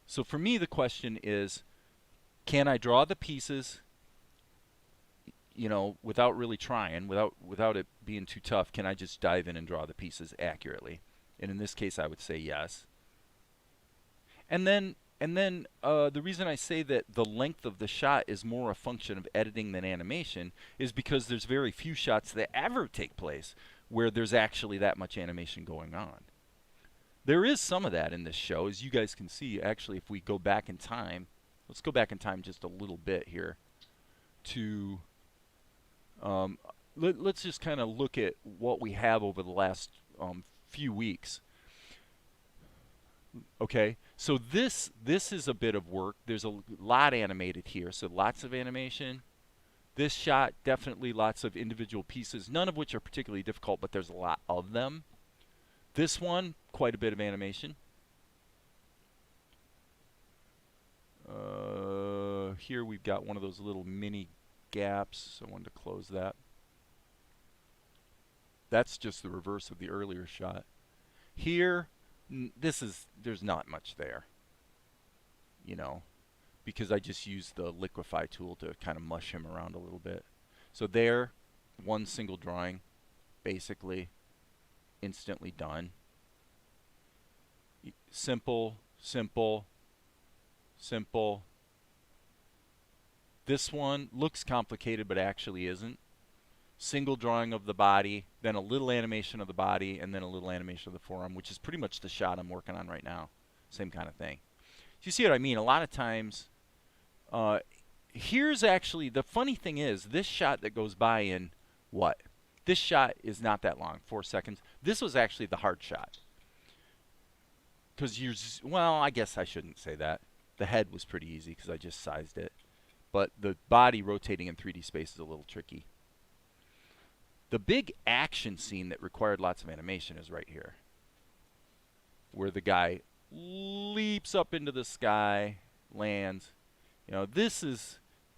So for me, the question is, can I draw the pieces, you know, without really trying, without it being too tough? Can I just dive in and draw the pieces accurately? And in this case, I would say yes. And then the reason I say that the length of the shot is more a function of editing than animation is because there's very few shots that ever take place where there's actually that much animation going on. There is some of that in this show, as you guys can see. Actually, if we go back in time, let's go back in time just a little bit here to let's just kind of look at what we have over the last few weeks. Okay, so this is a bit of work. There's a lot animated here, so lots of animation. This shot, definitely lots of individual pieces, none of which are particularly difficult, but there's a lot of them. This one, quite a bit of animation. Here we've got one of those little mini gaps, so I wanted to close that. That's just the reverse of the earlier shot. Here, there's not much there, you know, because I just used the liquify tool to kind of mush him around a little bit. So there, one single drawing, basically instantly done. Simple, simple, simple. This one looks complicated but actually isn't. Single drawing of the body, then a little animation of the body, and then a little animation of the forearm, which is pretty much the shot I'm working on right now. Same kind of thing. So you see what I mean? A lot of times, here's actually, the funny thing is, this shot that goes by in what? This shot is not that long, 4 seconds. This was actually the hard shot. Because well, I guess I shouldn't say that. The head was pretty easy because I just sized it. But the body rotating in 3D space is a little tricky. The big action scene that required lots of animation is right here, where the guy leaps up into the sky, lands. You know,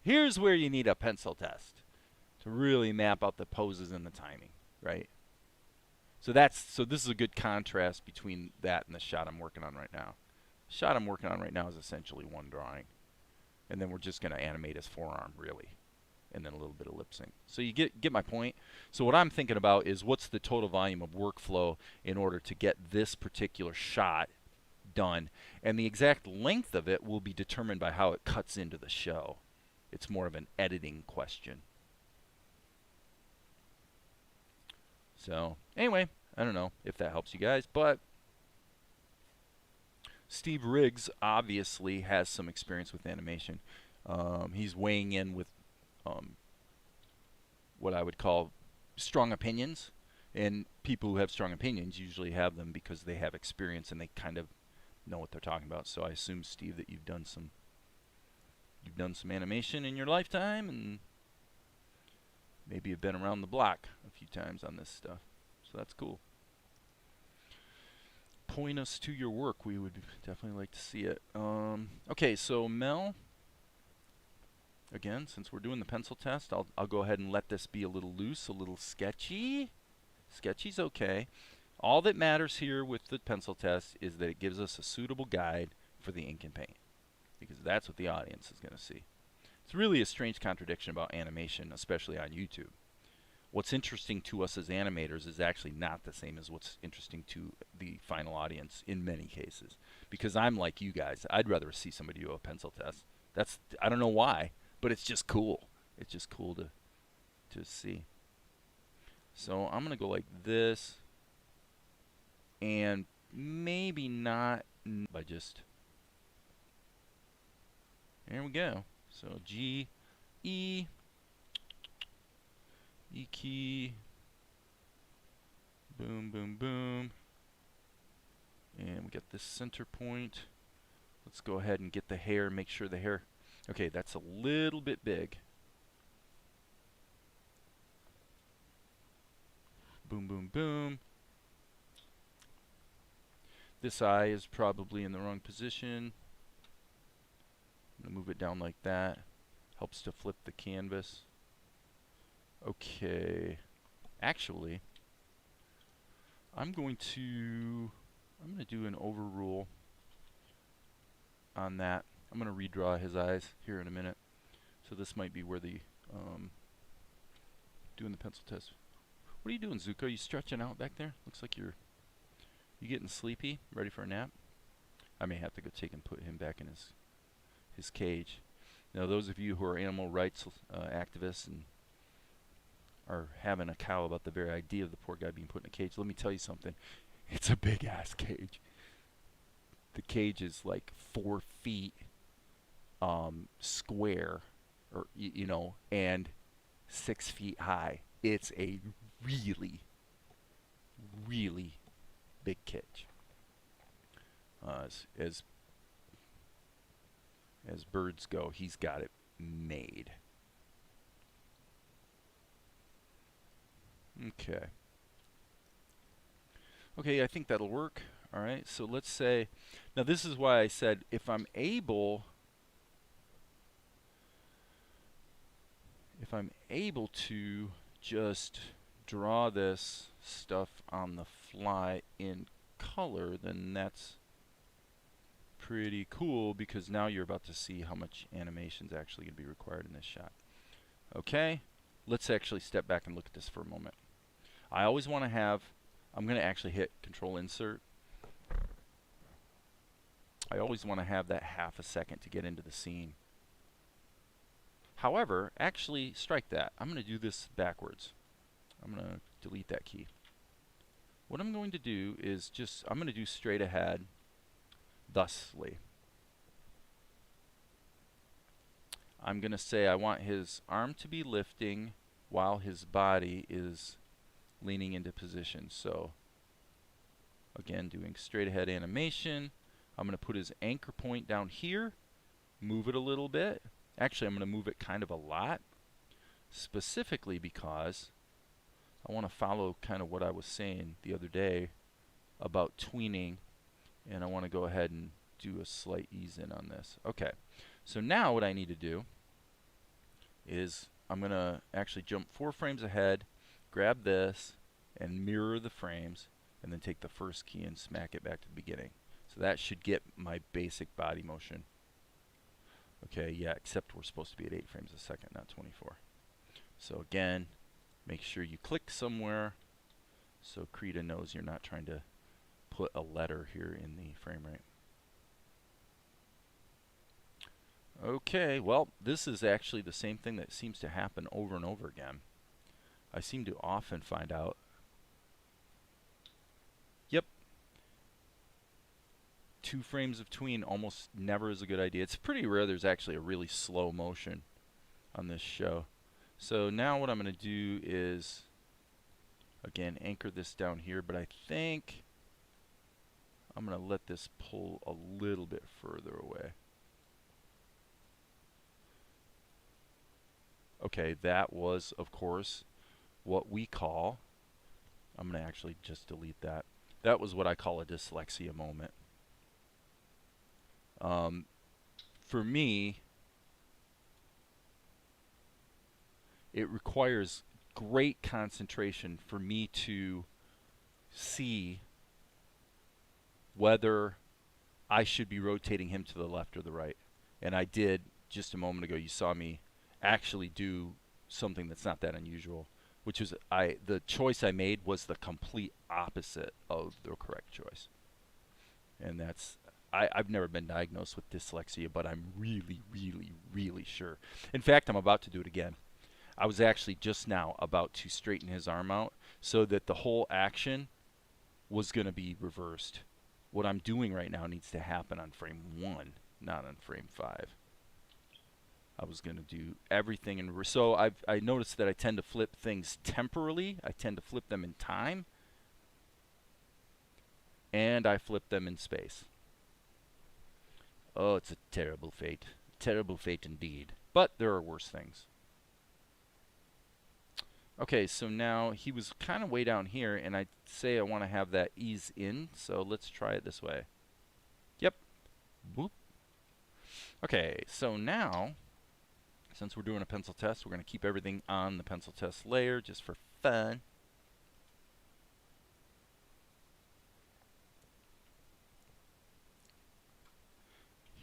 here's where you need a pencil test to really map out the poses and the timing, right? So this is a good contrast between that and the shot I'm working on right now. The shot I'm working on right now is essentially one drawing, and then we're just going to animate his forearm, really, and then a little bit of lip sync. So you get my point? So what I'm thinking about is what's the total volume of workflow in order to get this particular shot done, and the exact length of it will be determined by how it cuts into the show. It's more of an editing question. So anyway, I don't know if that helps you guys, but Steve Riggs obviously has some experience with animation. He's weighing in with what I would call strong opinions, and people who have strong opinions usually have them because they have experience and they kind of know what they're talking about. So I assume, Steve, that you've done some animation in your lifetime, and maybe you've been around the block a few times on this stuff. So that's cool. Point us to your work. We would definitely like to see it. Okay, so Mel, again, since we're doing the pencil test, I'll go ahead and let this be a little loose, a little sketchy. Sketchy's okay. All that matters here with the pencil test is that it gives us a suitable guide for the ink and paint, because that's what the audience is going to see. It's really a strange contradiction about animation, especially on YouTube. What's interesting to us as animators is actually not the same as what's interesting to the final audience in many cases. Because I'm like you guys, I'd rather see somebody do a pencil test. I don't know why, but it's just cool. It's just cool to see. So I'm going to go like this, and maybe not by just, there we go. So G, E, E key, boom, boom, boom. And we got this center point. Let's go ahead and get the hair, make sure the hair, okay, that's a little bit big. Boom, boom, boom. This eye is probably in the wrong position. I'm going to move it down like that. Helps to flip the canvas. Okay. Actually, I'm going to do an overrule on that. I'm going to redraw his eyes here in a minute. So this might be where the doing the pencil test. What are you doing, Zuko? Are you stretching out back there? Looks like you're getting sleepy, ready for a nap. I may have to go take and put him back in his cage. Now, those of you who are animal rights activists and are having a cow about the very idea of the poor guy being put in a cage, let me tell you something. It's a big ass cage. The cage is like 4 feet square, or you know, and 6 feet high. It's a really, really big cage. As birds go, he's got it made. Okay. Okay, I think that'll work. All right, so let's say, now this is why I said if I'm able to just draw this stuff on the fly in color, then that's pretty cool, because now you're about to see how much animation is actually going to be required in this shot. Okay, let's actually step back and look at this for a moment. I always want to have, I'm going to actually hit Control Insert. I always want to have that half a second to get into the scene. However, actually strike that. I'm going to do this backwards. I'm going to delete that key. What I'm going to do is just, I'm going to do straight ahead, thusly. I'm going to say I want his arm to be lifting while his body is leaning into position. So, again, doing straight ahead animation. I'm going to put his anchor point down here, move it a little bit. Actually, I'm going to move it kind of a lot, specifically because I want to follow kind of what I was saying the other day about tweening, and I want to go ahead and do a slight ease in on this. Okay, so now what I need to do is I'm going to actually jump 4 frames ahead, grab this, and mirror the frames, and then take the first key and smack it back to the beginning. So that should get my basic body motion. Okay, yeah, except we're supposed to be at 8 frames a second, not 24. So again, make sure you click somewhere so Krita knows you're not trying to put a letter here in the frame rate. Okay, well, this is actually the same thing that seems to happen over and over again. I seem to often find out, yep, 2 frames of tween almost never is a good idea. It's pretty rare there's actually a really slow motion on this show. So now what I'm going to do is, again, anchor this down here, but I think I'm going to let this pull a little bit further away. Okay, that was, of course, what we call I'm going to actually just delete that. That was what I call a dyslexia moment. For me, it requires great concentration for me to see whether I should be rotating him to the left or the right. And I did just a moment ago. You saw me actually do something that's not that unusual, which is the choice I made was the complete opposite of the correct choice. And that's I've never been diagnosed with dyslexia, but I'm really, really, really sure. In fact, I'm about to do it again. I was actually just now about to straighten his arm out so that the whole action was going to be reversed. What I'm doing right now needs to happen on frame 1, not on frame 5. I was going to do everything in so I noticed that I tend to flip things temporally. I tend to flip them in time, and I flip them in space. Oh, it's a terrible fate. Terrible fate indeed. But there are worse things. Okay, so now he was kind of way down here, and I say I want to have that ease in, so let's try it this way. Yep. Boop. Okay, so now, since we're doing a pencil test, we're going to keep everything on the pencil test layer just for fun.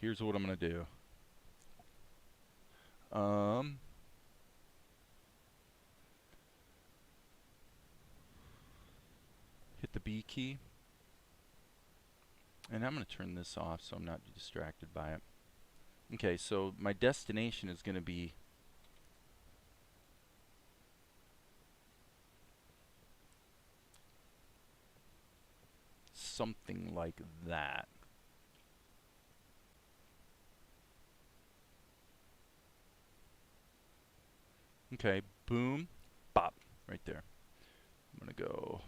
Here's what I'm going to do. Hit the B key. And I'm going to turn this off so I'm not distracted by it. Okay, so my destination is going to be something like that. Okay, boom, bop, right there. I'm going to go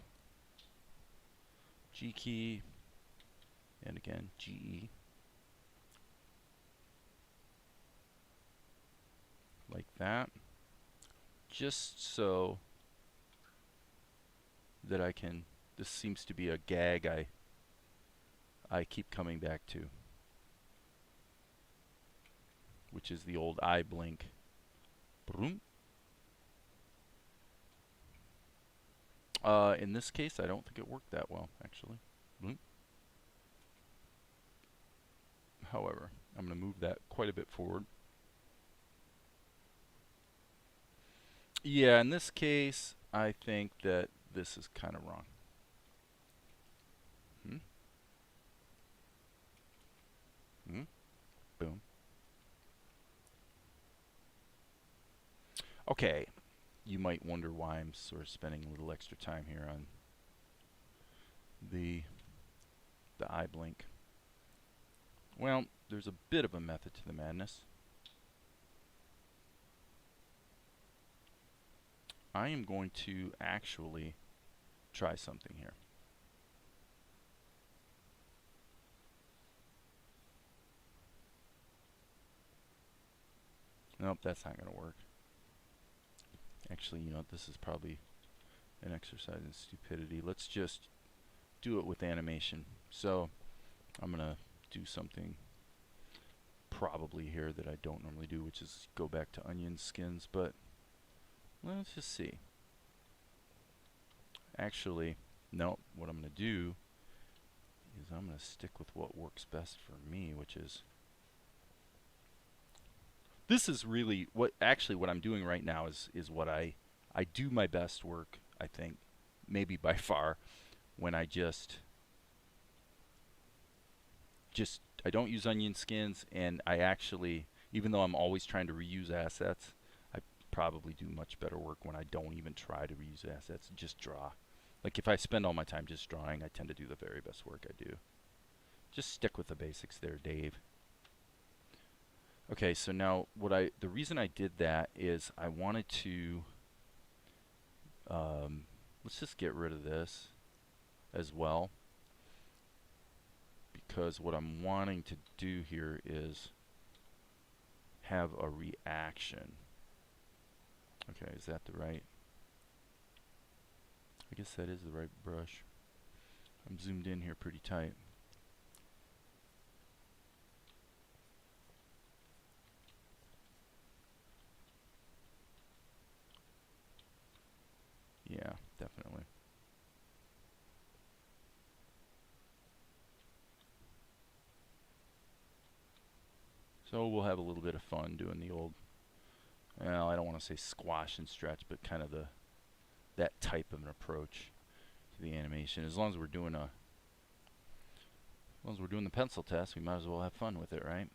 G key, and again, GE. Like that. Just so that I can, this seems to be a gag I keep coming back to, which is the old eye blink. Boom. In this case, I don't think it worked that well, actually. Boom. However, I'm going to move that quite a bit forward. Yeah, in this case, I think that this is kind of wrong. Boom. Okay, you might wonder why I'm sort of spending a little extra time here on the eye blink. Well, there's a bit of a method to the madness. I am going to actually try something here. Nope, that's not going to work. Actually, you know, this is probably an exercise in stupidity. Let's just do it with animation. So I'm going to do something probably here that I don't normally do, which is go back to onion skins, but let's just see. Actually, no, what I'm going to do is I'm going to stick with what works best for me, which is this is really what I'm doing right now is what I do my best work, I think, maybe by far, when I just I don't use onion skins, and I actually, even though I'm always trying to reuse assets, I probably do much better work when I don't even try to reuse assets, just draw. Like if I spend all my time just drawing, I tend to do the very best work I do. Just stick with the basics there, Dave. Okay, so now the reason I did that is I wanted to, let's just get rid of this as well, because what I'm wanting to do here is have a reaction. Okay, is that the right? I guess that is the right brush. I'm zoomed in here pretty tight. Yeah, definitely. So we'll have a little bit of fun doing the old, well, I don't want to say squash and stretch, but kind of that type of an approach to the animation. As long as we're doing the pencil test, we might as well have fun with it, right?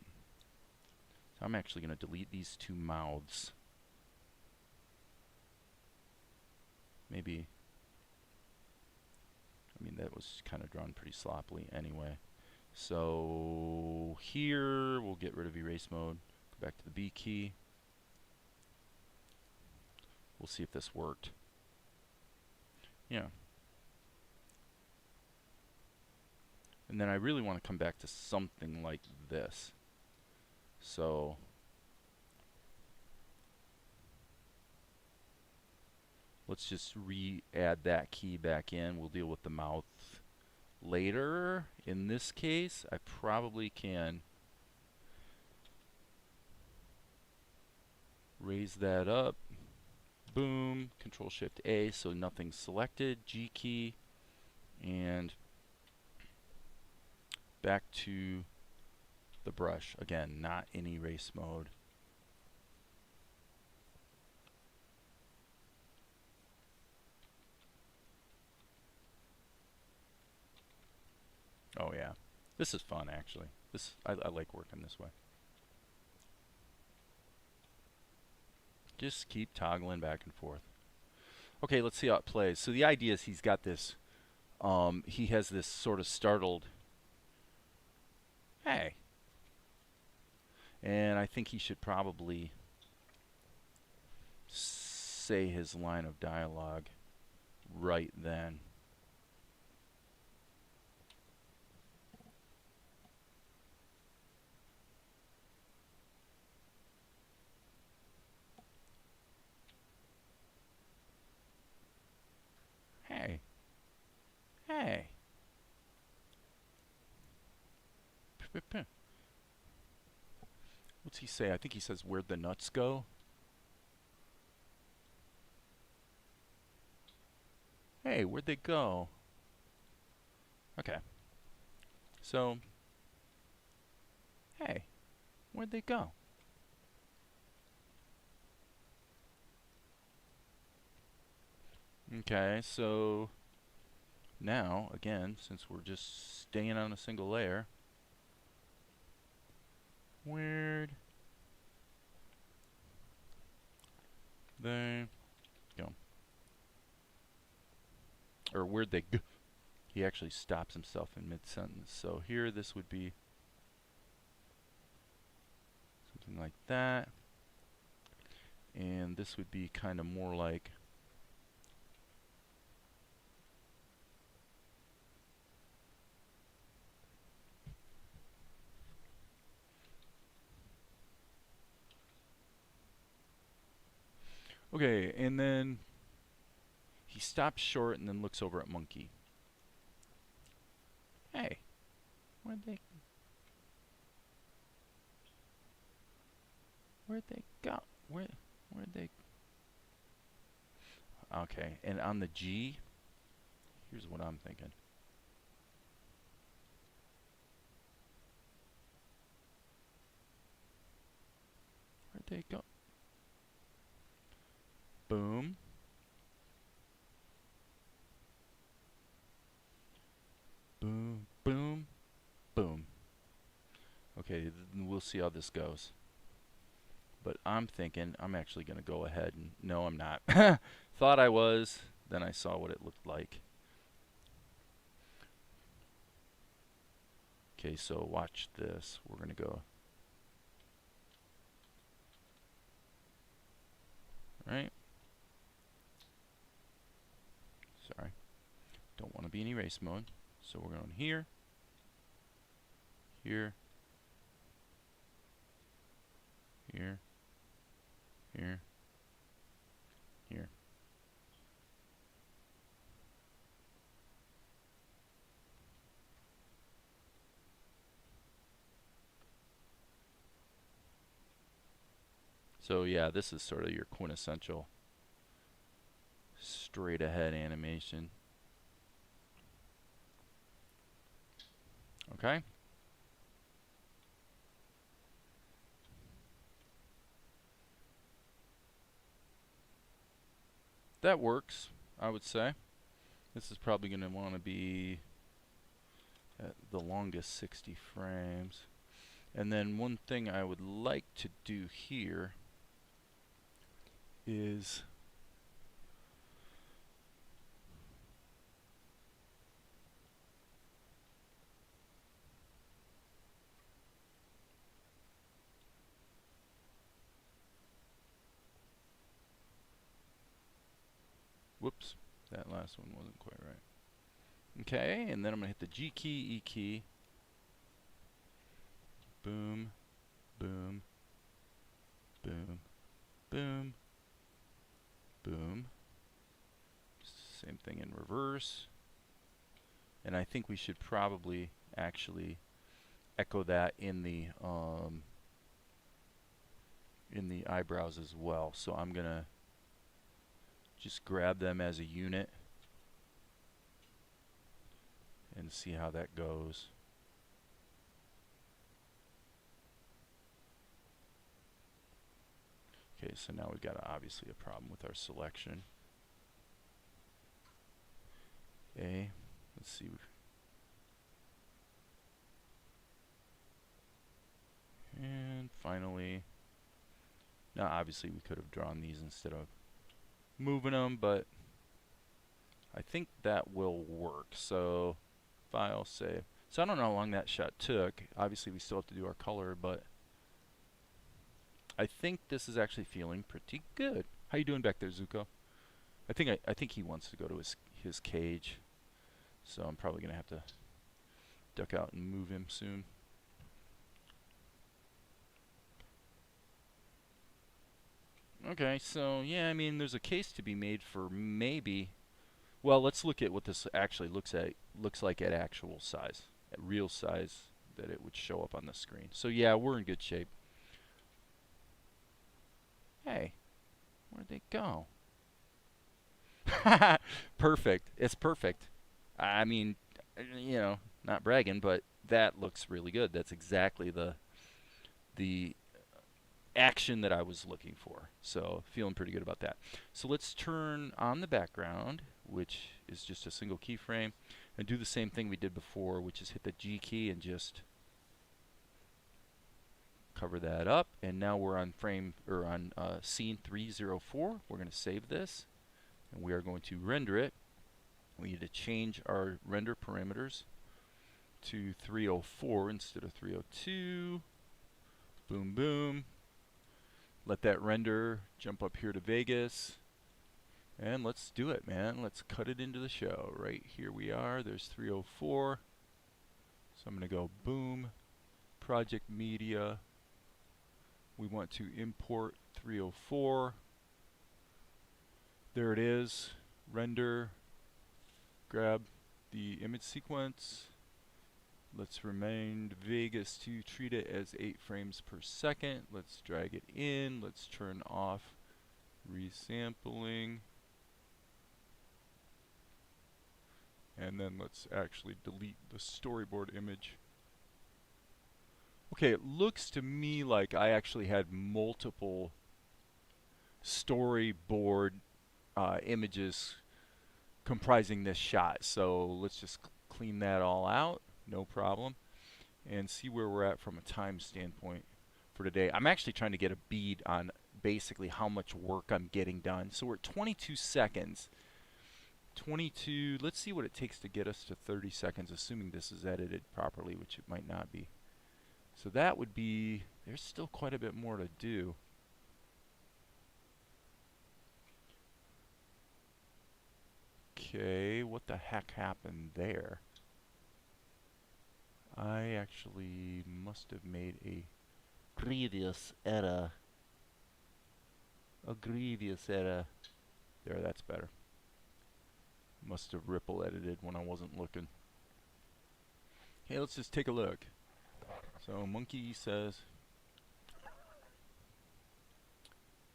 So I'm actually going to delete these two mouths. Maybe, I mean, that was kind of drawn pretty sloppily anyway. So here, we'll get rid of erase mode. Go back to the B key. We'll see if this worked. Yeah. And then I really want to come back to something like this. So let's just re-add that key back in. We'll deal with the mouth later. In this case, I probably can raise that up. Boom. Control Shift A, so nothing's selected. G key. And back to the brush. Again, not in erase mode. Oh yeah, this is fun actually. I like working this way. Just keep toggling back and forth. Okay, let's see how it plays. So the idea is he's got this, he has this sort of startled, hey. And I think he should probably say his line of dialogue right then. Hey. Hey. What's he say? I think he says, "Where'd the nuts go?" Hey, where'd they go? Okay. So, hey, where'd they go? Okay, so now, again, since we're just staying on a single layer, where'd they go? Or where'd they go? He actually stops himself in mid-sentence. So here, this would be something like that. And this would be kind of more like, okay, and then he stops short and then looks over at Monkey. Hey, where'd they go? Where'd they? Okay, and on the G, here's what I'm thinking. Where'd they go? Boom. Boom, boom, boom. Okay, we'll see how this goes. But I'm thinking I'm actually going to go ahead and... No, I'm not. Thought I was. Then I saw what it looked like. Okay, so watch this. We're going to go... Right? Sorry. Don't want to be in erase mode. So we're going here. Here. Here. Here. Here. So yeah, this is sort of your quintessential straight ahead animation. Okay? That works, I would say. This is probably going to want to be at the longest 60 frames. And then one thing I would like to do here is whoops, that last one wasn't quite right. Okay, and then I'm going to hit the G key, E key. Boom, boom, boom, boom, boom. Same thing in reverse. And I think we should probably actually echo that in the eyebrows as well. So I'm going to just grab them as a unit and see how that goes. Okay, so now we've got obviously a problem with our selection. Okay, let's see. And finally, now obviously we could have drawn these instead of moving them, but I think that will work. So file, save. So I don't know how long that shot took. Obviously we still have to do our color, but I think this is actually feeling pretty good. How you doing back there, Zuko? I think he wants to go to his cage. So I'm probably gonna have to duck out and move him soon. Okay, so yeah, I mean there's a case to be made for maybe. Well, let's look at what this actually looks like at actual size, at real size that it would show up on the screen. So yeah, we're in good shape. Hey, where'd they go? Perfect. It's perfect. I mean, you know, not bragging, but that looks really good. That's exactly the action that I was looking for. So feeling pretty good about that. So let's turn on the background, which is just a single keyframe, and do the same thing we did before, which is hit the G key and just cover that up. And now we're on scene 304. We're going to save this, and we are going to render it. We need to change our render parameters to 304 instead of 302. Boom, boom. Let that render jump up here to Vegas. And let's do it, man. Let's cut it into the show. Right here we are. There's 304. So I'm going to go boom, project media. We want to import 304. There it is. Render. Grab the image sequence. Let's remind Vegas to treat it as 8 frames per second. Let's drag it in. Let's turn off resampling. And then let's actually delete the storyboard image. Okay, it looks to me like I actually had multiple storyboard images comprising this shot. So let's just clean that all out. No problem. And see where we're at from a time standpoint for today. I'm actually trying to get a bead on basically how much work I'm getting done. So we're at 22 seconds. 22, let's see what it takes to get us to 30 seconds, assuming this is edited properly, which it might not be. So that would be, there's still quite a bit more to do. Okay, what the heck happened there? I actually must have made a grievous error. A grievous error. There, that's better. Must have ripple edited when I wasn't looking. Okay, let's just take a look. So Monkey says,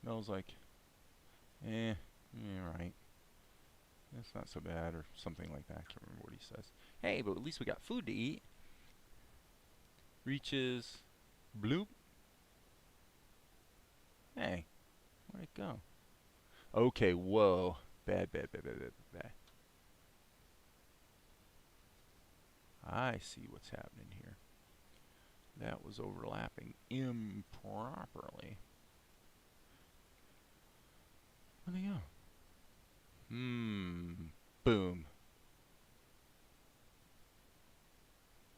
Mel's like, eh, right. That's not so bad, or something like that. I can't remember what he says. Hey, but at least we got food to eat. Reaches, bloop. Hey, where'd it go? Okay, whoa. Bad, bad, bad, bad, bad, bad. I see what's happening here. That was overlapping improperly. Where'd they go? Boom.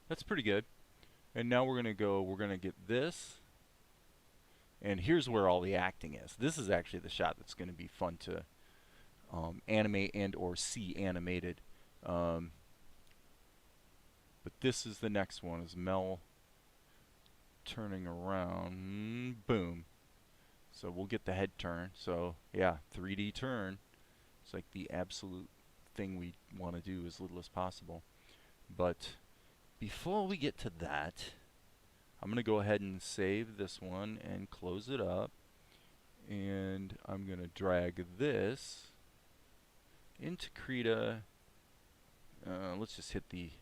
That's pretty good. And now we're gonna get this. And here's where all the acting is. This is actually the shot that's gonna be fun to animate and or see animated. But this is the next one, is Mel turning around. Boom. So we'll get the head turn. So yeah, 3D turn. It's like the absolute thing we want to do as little as possible. But before we get to that, I'm going to go ahead and save this one and close it up. And I'm going to drag this into Krita. Let's just hit the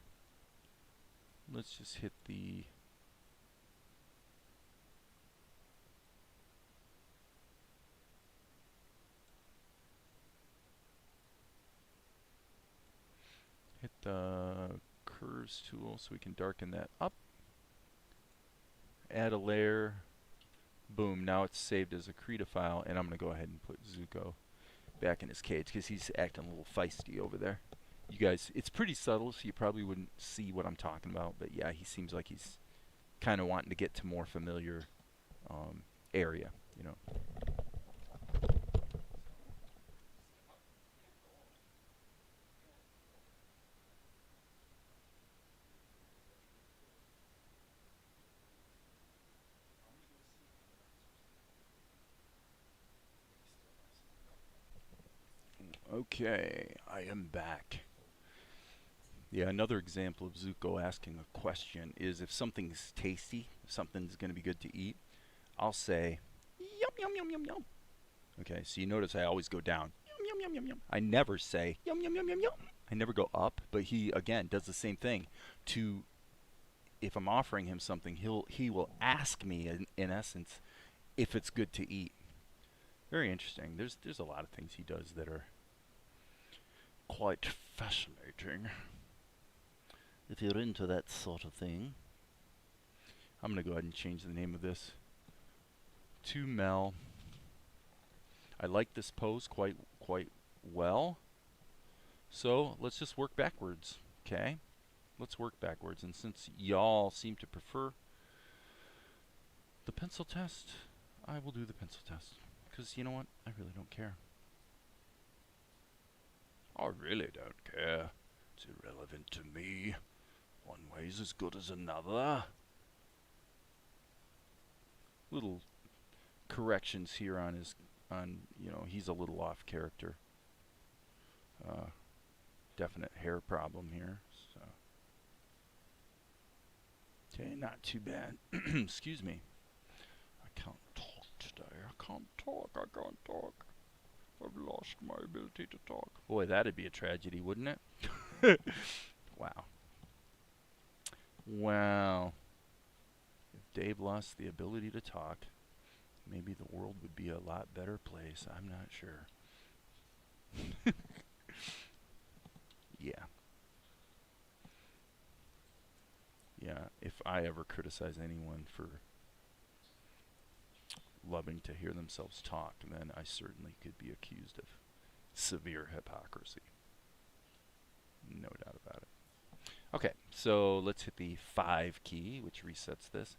curves tool so we can darken that up. Add a layer. Boom, now it's saved as a Krita file, and I'm going to go ahead and put Zuko back in his cage because he's acting a little feisty over there. You guys, it's pretty subtle, so you probably wouldn't see what I'm talking about, but yeah, he seems like he's kind of wanting to get to more familiar area, you know. Okay, I am back. Yeah, another example of Zuko asking a question is if something's tasty, if something's going to be good to eat, I'll say, yum, yum, yum, yum, yum. Okay, so you notice I always go down. Yum, yum, yum, yum, yum. I never say, yum, yum, yum, yum, yum. I never go up, but he, again, does the same thing. If I'm offering him something, he will ask me, in essence, if it's good to eat. Very interesting. There's a lot of things he does that are quite fascinating. If you're into that sort of thing. I'm going to go ahead and change the name of this to Mel. I like this pose quite well. So let's just work backwards, okay? Let's work backwards. And since y'all seem to prefer the pencil test, I will do the pencil test. Because you know what? I really don't care. I really don't care. It's irrelevant to me. One way's as good as another. Little corrections here on you know, he's a little off character. Definite hair problem here. So. Okay, not too bad. Excuse me. I can't talk today. I can't talk. I've lost my ability to talk. Boy, that'd be a tragedy, wouldn't it? Wow. Wow. If Dave lost the ability to talk, maybe the world would be a lot better place. I'm not sure. Yeah. Yeah, if I ever criticize anyone for loving to hear themselves talk, then I certainly could be accused of severe hypocrisy. No doubt about it. Okay, so let's hit the 5 key, which resets this.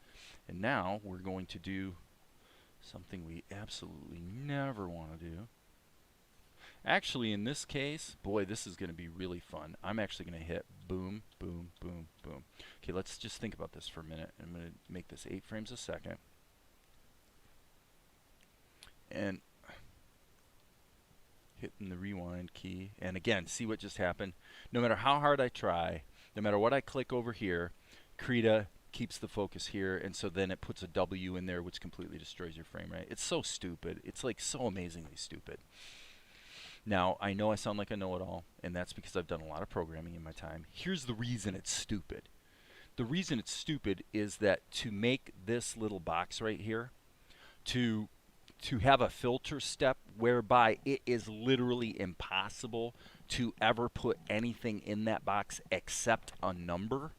And now we're going to do something we absolutely never want to do. Actually, in this case, boy, this is going to be really fun. I'm actually going to hit boom, boom, boom, boom. Okay, let's just think about this for a minute. I'm going to make this 8 frames a second. And hitting the rewind key. And again, see what just happened? No matter how hard I try, no matter what I click over here, Krita keeps the focus here, and so then it puts a W in there, which completely destroys your frame rate. It's so stupid. It's like so amazingly stupid. Now, I know I sound like a know-it-all, and that's because I've done a lot of programming in my time. Here's the reason it's stupid. The reason it's stupid is that to make this little box right here, to have a filter step whereby it is literally impossible to ever put anything in that box except a number,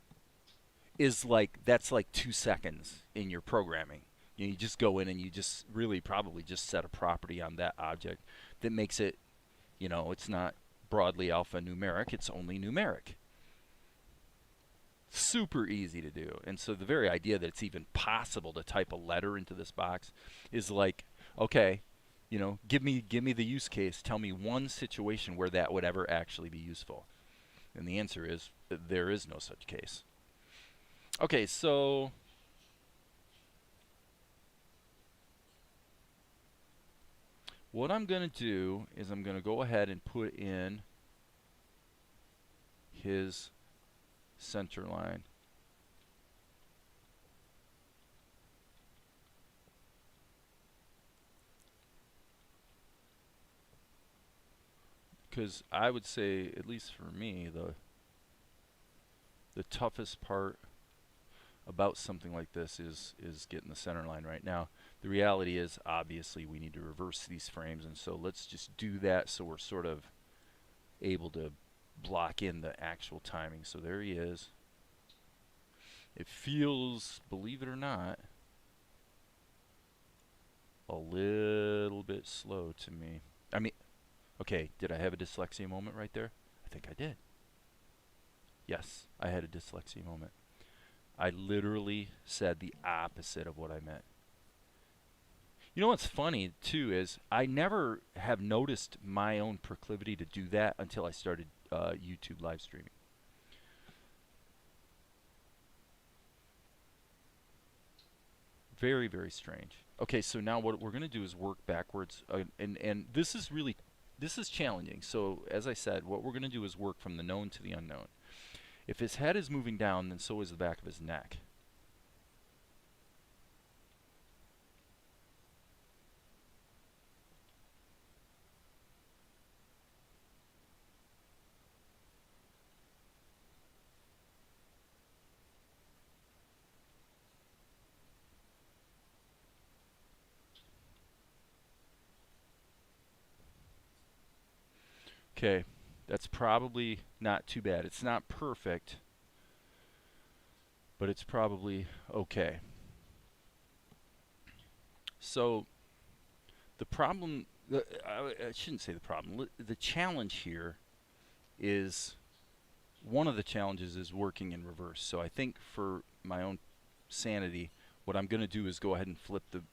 is like, that's like 2 seconds in your programming. You just go in and you just really probably just set a property on that object that makes it, you know, it's not broadly alphanumeric, it's only numeric. Super easy to do. And so the very idea that it's even possible to type a letter into this box is like, okay, you know, give me the use case. Tell me one situation where that would ever actually be useful. And the answer is there is no such case. Okay, so what I'm going to do is I'm going to go ahead and put in his center line. Because I would say, at least for me, the toughest part about something like this is getting the center line right. Now, the reality is, obviously, we need to reverse these frames, and so let's just do that so we're sort of able to block in the actual timing. So there he is. It feels, believe it or not, a little bit slow to me. I mean, okay, did I have a dyslexia moment right there? I think I did. Yes, I had a dyslexia moment. I literally said the opposite of what I meant. You know what's funny, too, is I never have noticed my own proclivity to do that until I started YouTube live streaming. Very, very strange. Okay, so now what we're going to do is work backwards, and this is challenging. So as I said, what we're going to do is work from the known to the unknown. If his head is moving down, then so is the back of his neck. Okay, that's probably not too bad. It's not perfect, but it's probably okay. So the problem, I shouldn't say the problem, the challenge here is, one of the challenges is working in reverse. So I think for my own sanity, what I'm going to do is go ahead and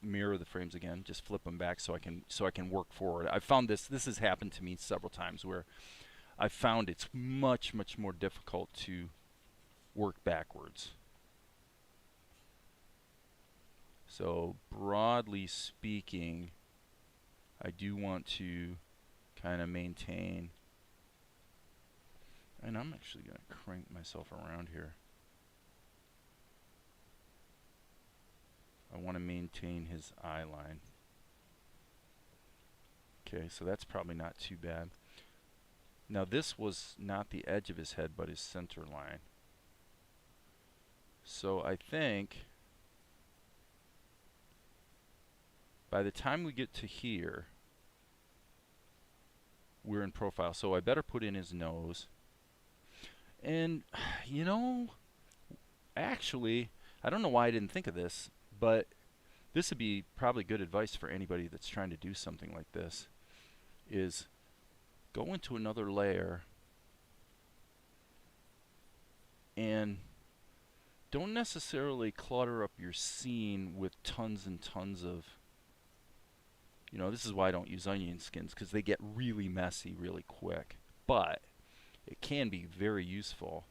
mirror the frames again, just flip them back so I can work forward. I found this has happened to me several times where I found it's much more difficult to work backwards. So broadly speaking, I do want to kind of maintain, and I'm actually going to crank myself around here. I want to maintain his eye line. Okay, so that's probably not too bad. Now this was not the edge of his head, but his center line. So I think by the time we get to here, we're in profile. So I better put in his nose. And, you know, actually, I don't know why I didn't think of this, but this would be probably good advice for anybody that's trying to do something like this, is go into another layer and don't necessarily clutter up your scene with tons and tons of, you know, this is why I don't use onion skins, because they get really messy really quick. But it can be very useful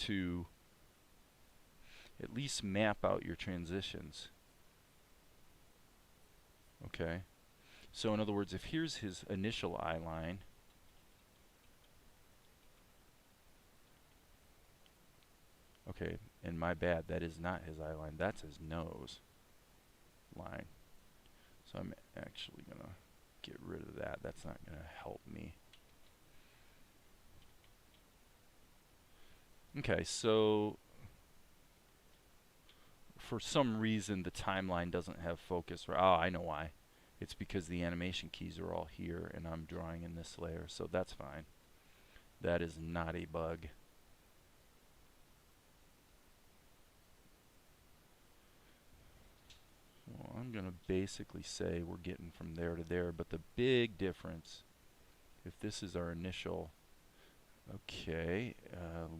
to at least map out your transitions. Okay, so in other words, if here's his initial eye line, Okay, and my bad, that is not his eye line, that's his nose line. So I'm actually gonna get rid of that. That's not gonna help me. Okay, so for some reason the timeline doesn't have focus. Oh, I know why. It's because the animation keys are all here and I'm drawing in this layer, so that's fine. That is not a bug. Well, I'm going to basically say we're getting from there to there, but the big difference, if this is our initial, okay,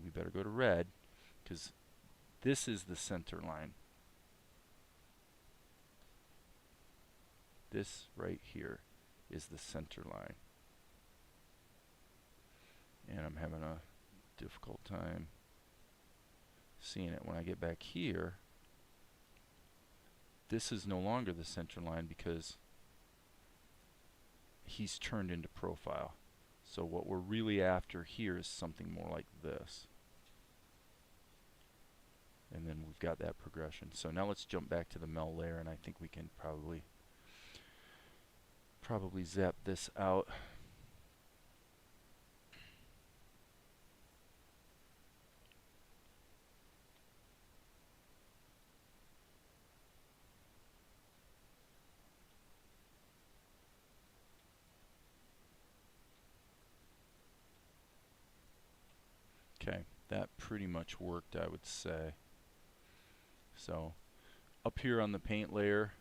we better go to red, because this is the center line. This right here is the center line. And I'm having a difficult time seeing it when I get back here. This is no longer the center line because he's turned into profile. So what we're really after here is something more like this. And then we've got that progression. So now let's jump back to the mel layer, and I think we can probably zap this out. Okay, that pretty much worked, I would say. So up here on the paint layer,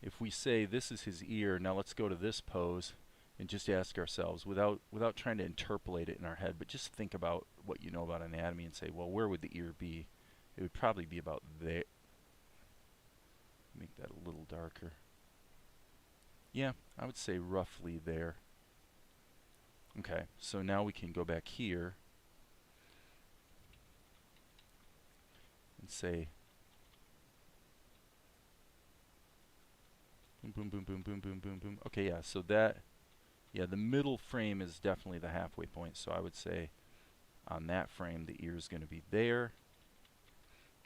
if we say this is his ear, now let's go to this pose and just ask ourselves, without trying to interpolate it in our head, but just think about what you know about anatomy and say, well, where would the ear be? It would probably be about there. Make that a little darker. Yeah, I would say roughly there. Okay, so now we can go back here and say boom, boom, boom, boom, boom, boom, boom, boom. Okay, yeah, so that, yeah, the middle frame is definitely the halfway point. So I would say on that frame, the ear is going to be there.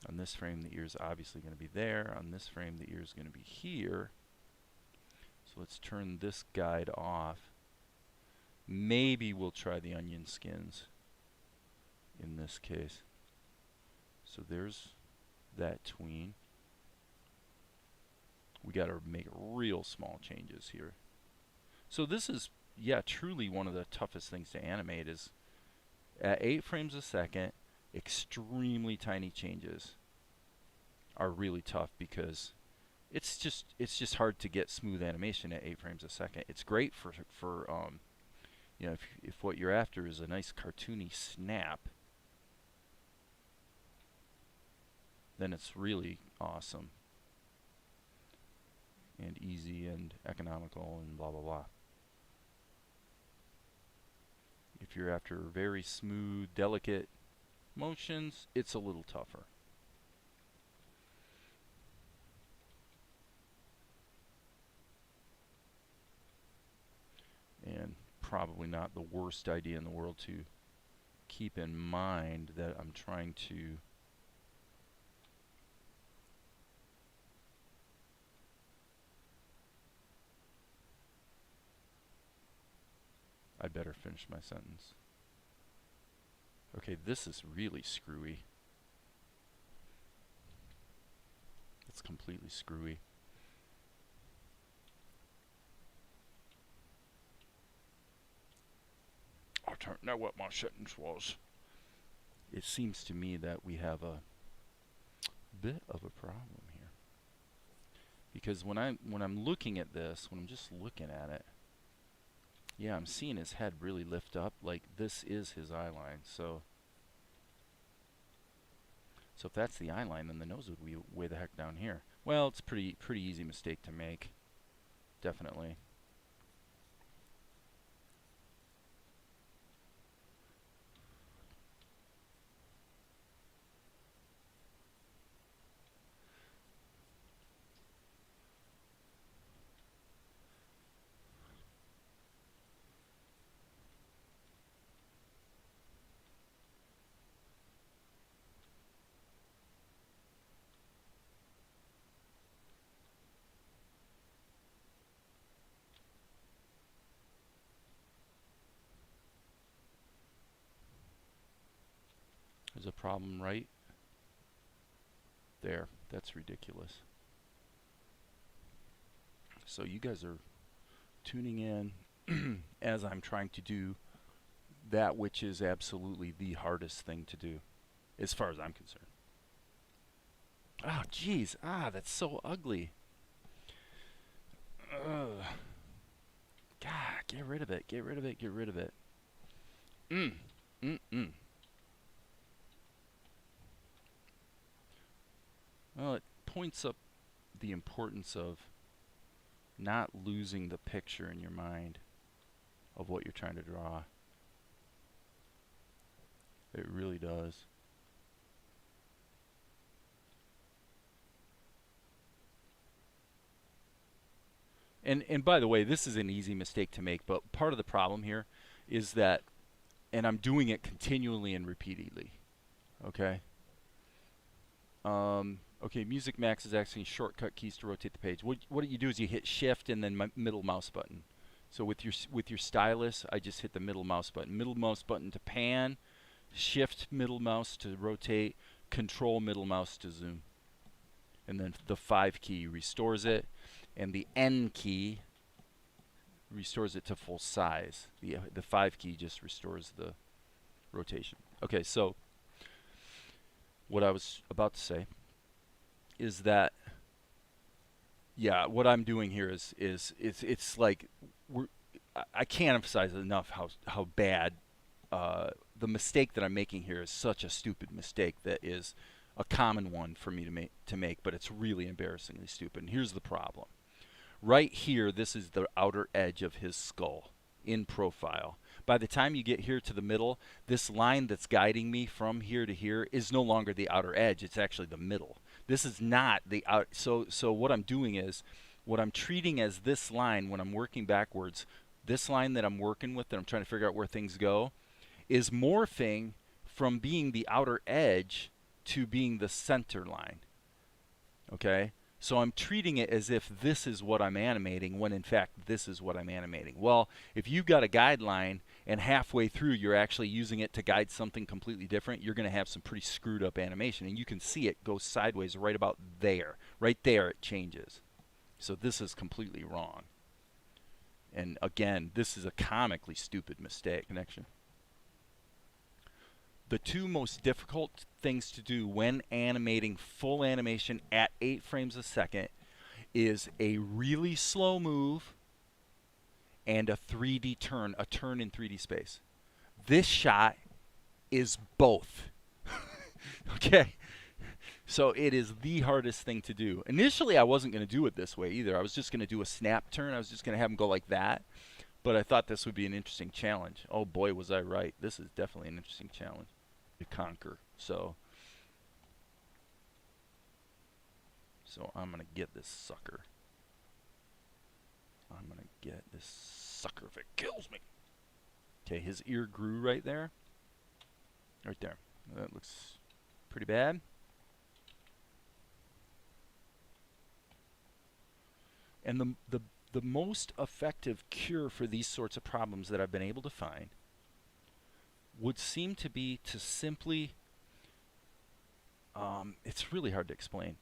On this frame, the ear is obviously going to be there. On this frame, the ear is going to be here. So let's turn this guide off. Maybe we'll try the onion skins in this case. So there's that tween. We got to make real small changes here. So this is, yeah, truly one of the toughest things to animate is at 8 frames a second, extremely tiny changes are really tough because it's just hard to get smooth animation at 8 frames a second. It's great for you know, if what you're after is a nice cartoony snap, then it's really awesome and easy and economical and blah blah blah. If you're after very smooth, delicate motions, it's a little tougher. And probably not the worst idea in the world to keep in mind that I'm trying to I better finish my sentence. Okay, this is really screwy. It's completely screwy. I don't know what my sentence was. It seems to me that we have a bit of a problem here. Because when I'm looking at this, when I'm just looking at it, yeah, I'm seeing his head really lift up, like this is his eye line. So if that's the eye line, then the nose would be way the heck down here. Well, it's pretty easy mistake to make. Definitely. There's a problem right there. That's ridiculous. So you guys are tuning in as I'm trying to do that which is absolutely the hardest thing to do, as far as I'm concerned. Oh, jeez. That's so ugly. Ugh. God, get rid of it. Get rid of it. Get rid of it. Well, it points up the importance of not losing the picture in your mind of what you're trying to draw. It really does. And by the way, this is an easy mistake to make, but part of the problem here is that, and I'm doing it continually and repeatedly, okay? Okay, Music Max is actually shortcut keys to rotate the page. What you do is you hit Shift and then middle mouse button. So with your stylus, I just hit the middle mouse button. Middle mouse button to pan, Shift middle mouse to rotate, Control middle mouse to zoom. And then the 5 key restores it, and the N key restores it to full size. The 5 key just restores the rotation. Okay, so what I was about to say is that, yeah, what I'm doing here is it's like I can't emphasize enough how bad the mistake that I'm making here is such a stupid mistake that is a common one for me to make, but it's really embarrassingly stupid. And here's the problem. Right here, this is the outer edge of his skull in profile. By the time you get here to the middle, this line that's guiding me from here to here is no longer the outer edge. It's actually the middle. This is not the out. So what I'm doing is, what I'm treating as this line when I'm working backwards, this line that I'm working with, that I'm trying to figure out where things go, is morphing from being the outer edge to being the center line. Okay? So I'm treating it as if this is what I'm animating, when in fact this is what I'm animating. Well, if you've got a guideline and halfway through you're actually using it to guide something completely different, you're going to have some pretty screwed up animation. And you can see it go sideways right about there. Right there it changes. So this is completely wrong. And again, this is a comically stupid mistake. Connection. The two most difficult things to do when animating full animation at 8 frames a second is a really slow move and a 3D turn, a turn in 3D space. This shot is both. Okay? So it is the hardest thing to do. Initially, I wasn't going to do it this way either. I was just going to do a snap turn. I was just going to have them go like that. But I thought this would be an interesting challenge. Oh boy, was I right. This is definitely an interesting challenge to conquer. So I'm gonna get this sucker. I'm gonna get this sucker if it kills me. Okay, his ear grew right there. Right there. That looks pretty bad. And the most effective cure for these sorts of problems that I've been able to find would seem to be to simply, it's really hard to explain.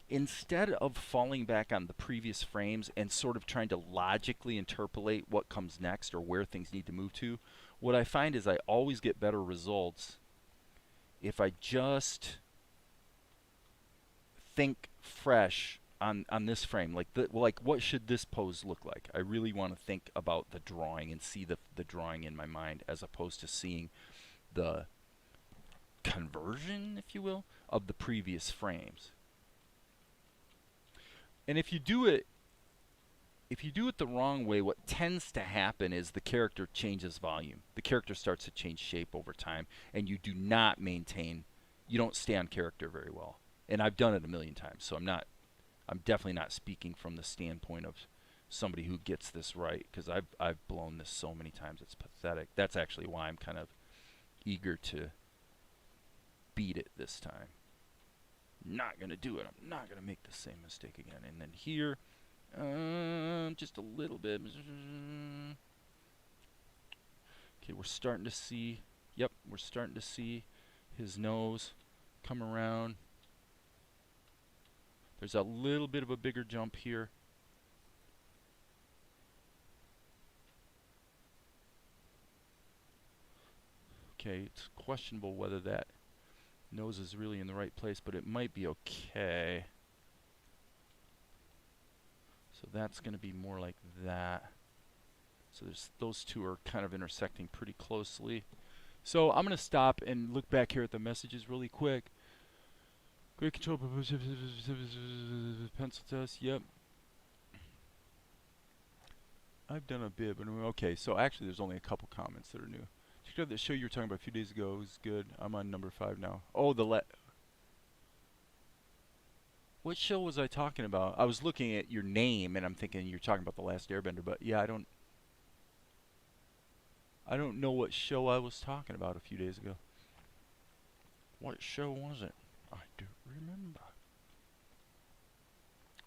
Instead of falling back on the previous frames and sort of trying to logically interpolate what comes next or where things need to move to, what I find is I always get better results if I just think fresh on this frame. Like what should this pose look like? I really want to think about the drawing and see the drawing in my mind, as opposed to seeing the conversion, if you will, of the previous frames. And if you do it the wrong way, what tends to happen is the character changes volume. The character starts to change shape over time, and you do not maintain, you don't stay on character very well. And I've done it a million times, so I'm definitely not speaking from the standpoint of somebody who gets this right, because I've blown this so many times, it's pathetic. That's actually why I'm kind of eager to beat it this time. Not gonna do it. I'm not gonna make the same mistake again. And then here, just a little bit. Okay, we're starting to see. Yep, we're starting to see his nose, come around. There's a little bit of a bigger jump here. Okay, it's questionable whether that nose is really in the right place, but it might be okay. So that's going to be more like that. So those two are kind of intersecting pretty closely. So I'm going to stop and look back here at the messages really quick. Great control, pencil test, yep. I've done a bit, but okay, so actually there's only a couple comments that are new. Check out the show you were talking about a few days ago. It was good. I'm on number 5 now. Oh, what show was I talking about? I was looking at your name and I'm thinking you're talking about The Last Airbender, but yeah, I don't know what show I was talking about a few days ago. What show was it? I don't remember.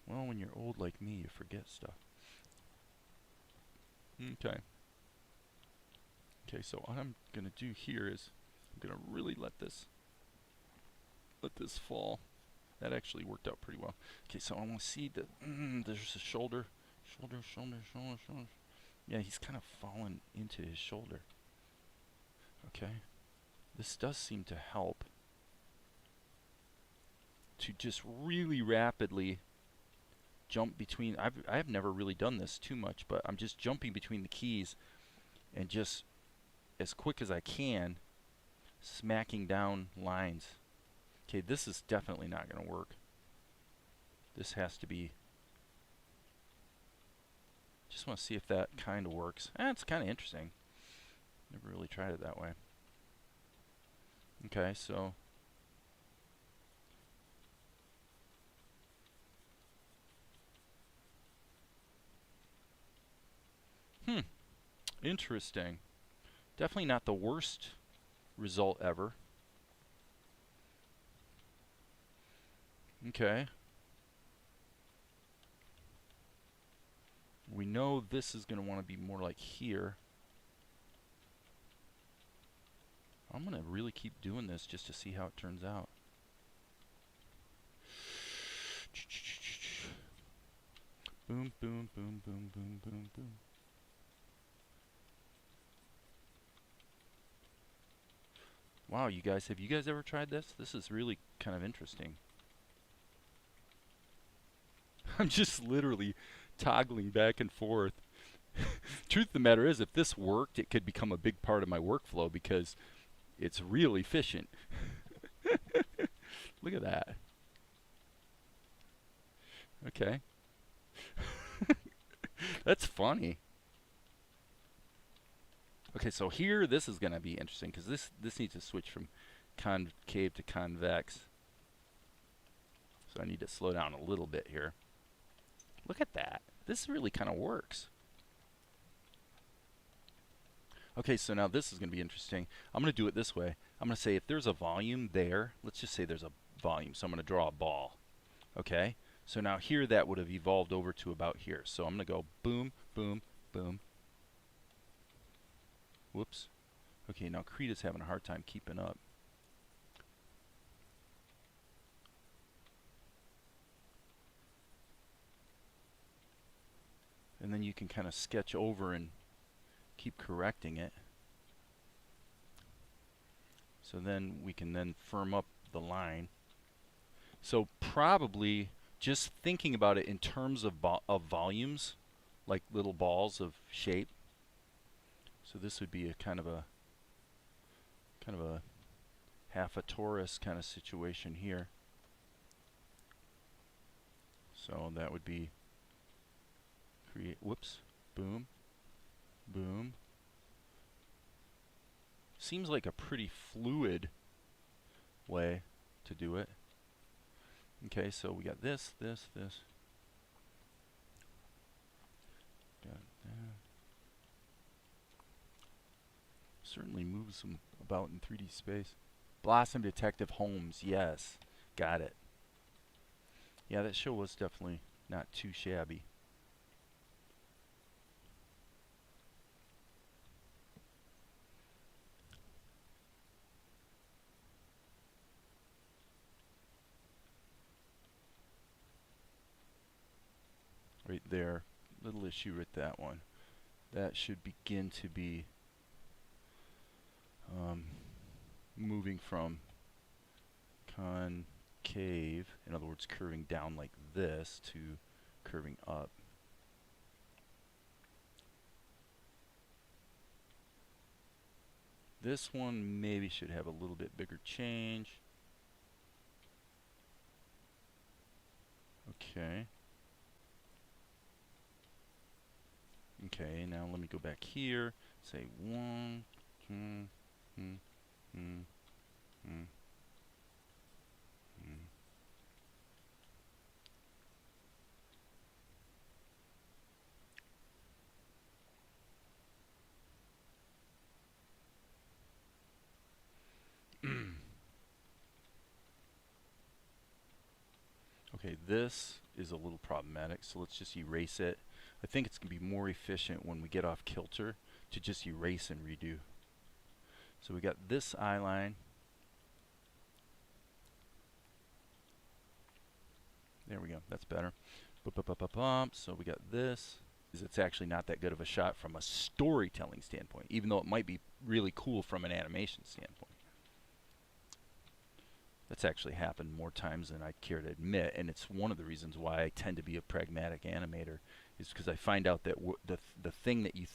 Well, when you're old like me, you forget stuff. Okay. Okay, so what I'm gonna do here is I'm gonna really let this fall. That actually worked out pretty well. Okay, so I want to see that there's a shoulder. Shoulder. Yeah, he's kind of fallen into his shoulder. Okay. This does seem to help to just really rapidly jump between. I've never really done this too much, but I'm just jumping between the keys and just as quick as I can smacking down lines. Okay, this is definitely not going to work. This has to be. Just want to see if that kind of works. It's kind of interesting. Never really tried it that way. Okay, so interesting. Definitely not the worst result ever. Okay. We know this is going to want to be more like here. I'm going to really keep doing this just to see how it turns out. Boom, boom, boom, boom, boom, boom, boom. Wow, you guys, have you guys ever tried this? This is really kind of interesting. I'm just literally toggling back and forth. Truth of the matter is, if this worked, it could become a big part of my workflow because it's real efficient. Look at that. Okay. That's funny. Okay, so here, this is going to be interesting because this needs to switch from concave to convex. So I need to slow down a little bit here. Look at that. This really kind of works. Okay, so now this is going to be interesting. I'm going to do it this way. I'm going to say if there's a volume there, let's just say there's a volume. So I'm going to draw a ball. Okay? So now here that would have evolved over to about here. So I'm going to go boom, boom, boom. Whoops. Okay, now Krita's having a hard time keeping up. And then you can kind of sketch over and keep correcting it. So then we can then firm up the line. So probably just thinking about it in terms of volumes, like little balls of shape. So this would be a kind of a half a torus kind of situation here. So that would be create, whoops, boom, boom. Seems like a pretty fluid way to do it. Okay, so we got this. Got that. Certainly moves them about in 3D space. Blossom Detective Holmes, yes, got it. Yeah, that show was definitely not too shabby. there. Little issue with that one. That should begin to be moving from concave, in other words curving down like this, to curving up. This one maybe should have a little bit bigger change. Okay. Okay, now let me go back here. Say 1, 2, 3. Okay, this is a little problematic, so let's just erase it. I think it's going to be more efficient when we get off kilter to just erase and redo. So we got this eye line. There we go, that's better. So we got this. It's actually not that good of a shot from a storytelling standpoint, even though it might be really cool from an animation standpoint. That's actually happened more times than I care to admit, and it's one of the reasons why I tend to be a pragmatic animator, is because I find out that the thing that you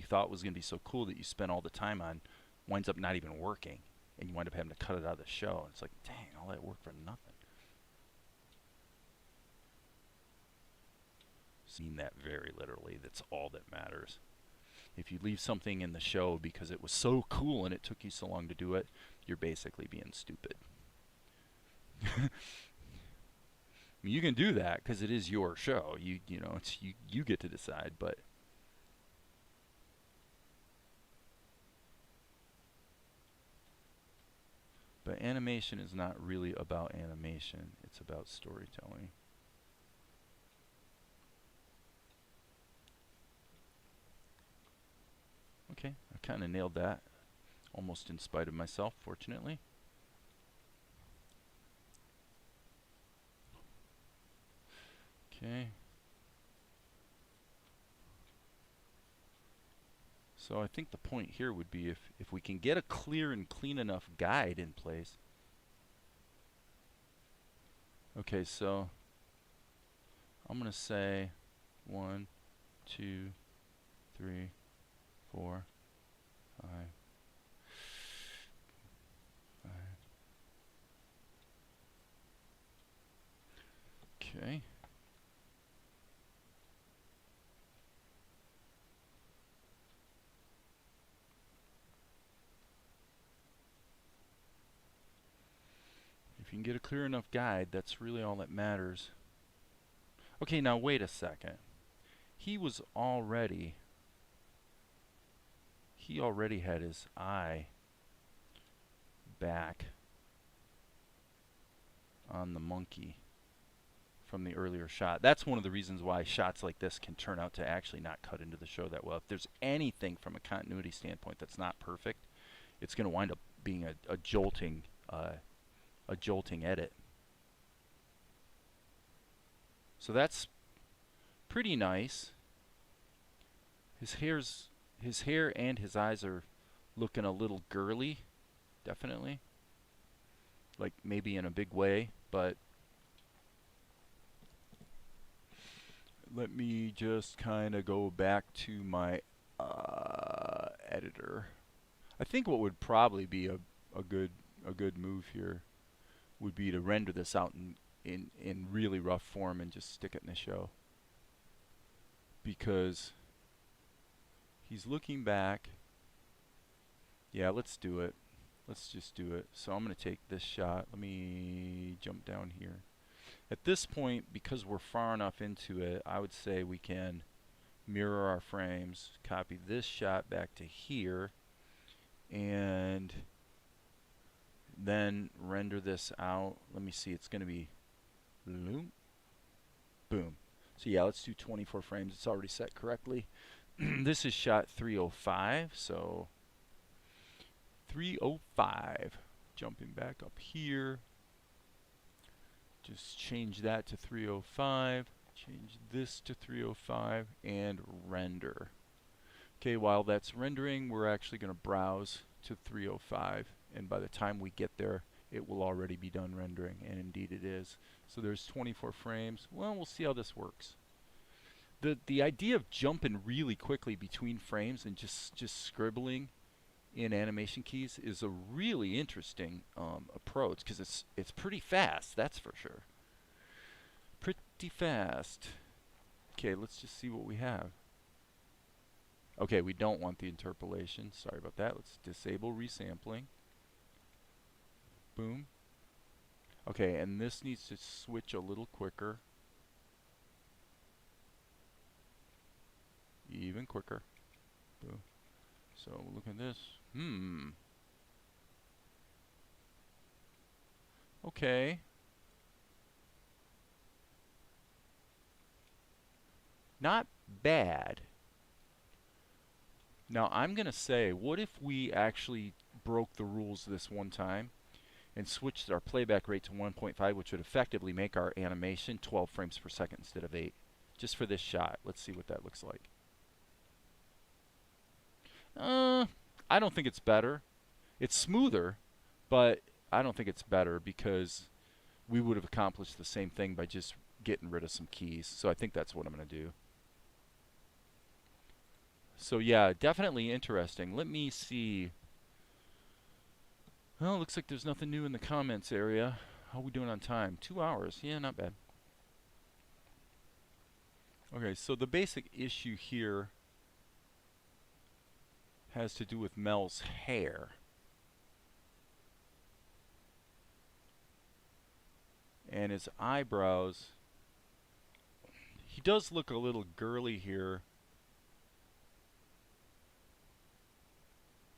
thought was going to be so cool that you spent all the time on winds up not even working, and you wind up having to cut it out of the show. And it's like, dang, all that work for nothing. Seen that very literally. That's all that matters. If you leave something in the show because it was so cool and it took you so long to do it, you're basically being stupid. You can do that because it is your show. You know, it's you get to decide, but animation is not really about animation. It's about storytelling. Okay, I kind of nailed that, almost in spite of myself, fortunately. Okay. So I think the point here would be if we can get a clear and clean enough guide in place. Okay, so I'm going to say 1, 2, 3, 4, 5, 5. Okay. If you can get a clear enough guide, that's really all that matters. Okay, now wait a second. He already had his eye back on the monkey from the earlier shot. That's one of the reasons why shots like this can turn out to actually not cut into the show that well. If there's anything from a continuity standpoint that's not perfect, it's going to wind up being a jolting edit. So that's pretty nice. His hair and his eyes are looking a little girly, definitely. Like maybe in a big way, but let me just kind of go back to my editor. I think what would probably be a good move here would be to render this out in really rough form and just stick it in the show, because he's looking back. Yeah, let's do it. Let's just do it. So I'm going to take this shot. Let me jump down here. At this point, because we're far enough into it, I would say we can mirror our frames, copy this shot back to here, and then render this out. Let me see, it's going to be boom. So yeah, let's do 24 frames. It's already set correctly. This is shot 305, so 305. Jumping back up here. Just change that to 305. change this to 305 and render. Okay, while that's rendering, we're actually going to browse to 305, and by the time we get there, it will already be done rendering, and indeed it is. So there's 24 frames. Well, we'll see how this works. The idea of jumping really quickly between frames and just scribbling in animation keys is a really interesting approach, because it's pretty fast, that's for sure. Pretty fast. Okay, let's just see what we have. Okay, we don't want the interpolation. Sorry about that. Let's disable resampling. Boom. Okay, and this needs to switch a little quicker. Even quicker. Boom. So look at this. Okay. Not bad. Now I'm going to say, what if we actually broke the rules this one time and switched our playback rate to 1.5, which would effectively make our animation 12 frames per second instead of 8. Just for this shot. Let's see what that looks like. I don't think it's better. It's smoother, but I don't think it's better, because we would have accomplished the same thing by just getting rid of some keys. So I think that's what I'm going to do. So yeah, definitely interesting. Let me see. Well, looks like there's nothing new in the comments area. How are we doing on time? 2 hours. Yeah, not bad. Okay, so the basic issue here has to do with Mel's hair. And his eyebrows. He does look a little girly here.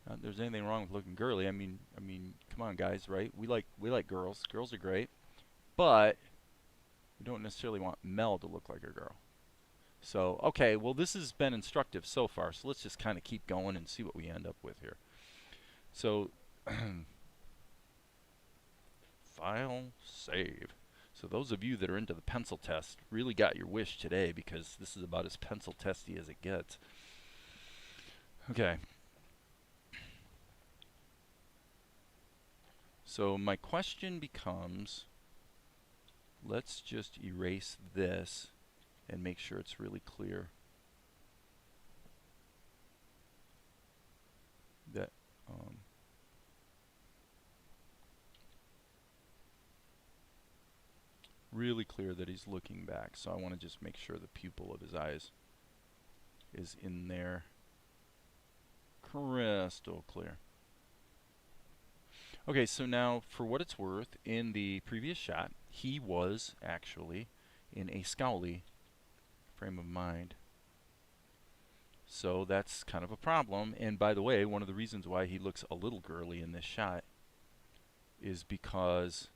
Not that there's anything wrong with looking girly. I mean, come on, guys, right? We like girls. Girls are great, but we don't necessarily want Mel to look like a girl. So, okay, well, this has been instructive so far. So let's just kind of keep going and see what we end up with here. So, file, save. So those of you that are into the pencil test really got your wish today, because this is about as pencil testy as it gets. Okay. So my question becomes, let's just erase this and make sure it's really clear that really clear that he's looking back. So I want to just make sure the pupil of his eyes is in there crystal clear. Okay, so now for what it's worth, in the previous shot, he was actually in a scowly frame of mind. So that's kind of a problem. And by the way, one of the reasons why he looks a little girly in this shot is because,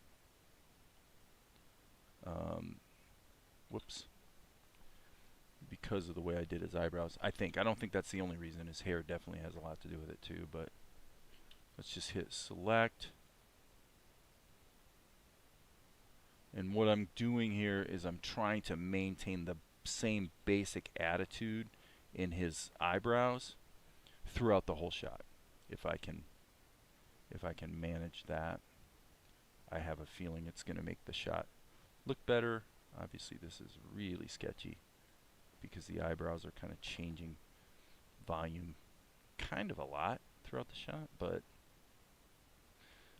whoops, because of the way I did his eyebrows. I don't think that's the only reason. His hair definitely has a lot to do with it too, but let's just hit select. And what I'm doing here is I'm trying to maintain the same basic attitude in his eyebrows throughout the whole shot. If I can manage that, I have a feeling it's going to make the shot look better. Obviously this is really sketchy because the eyebrows are kind of changing volume kind of a lot throughout the shot, but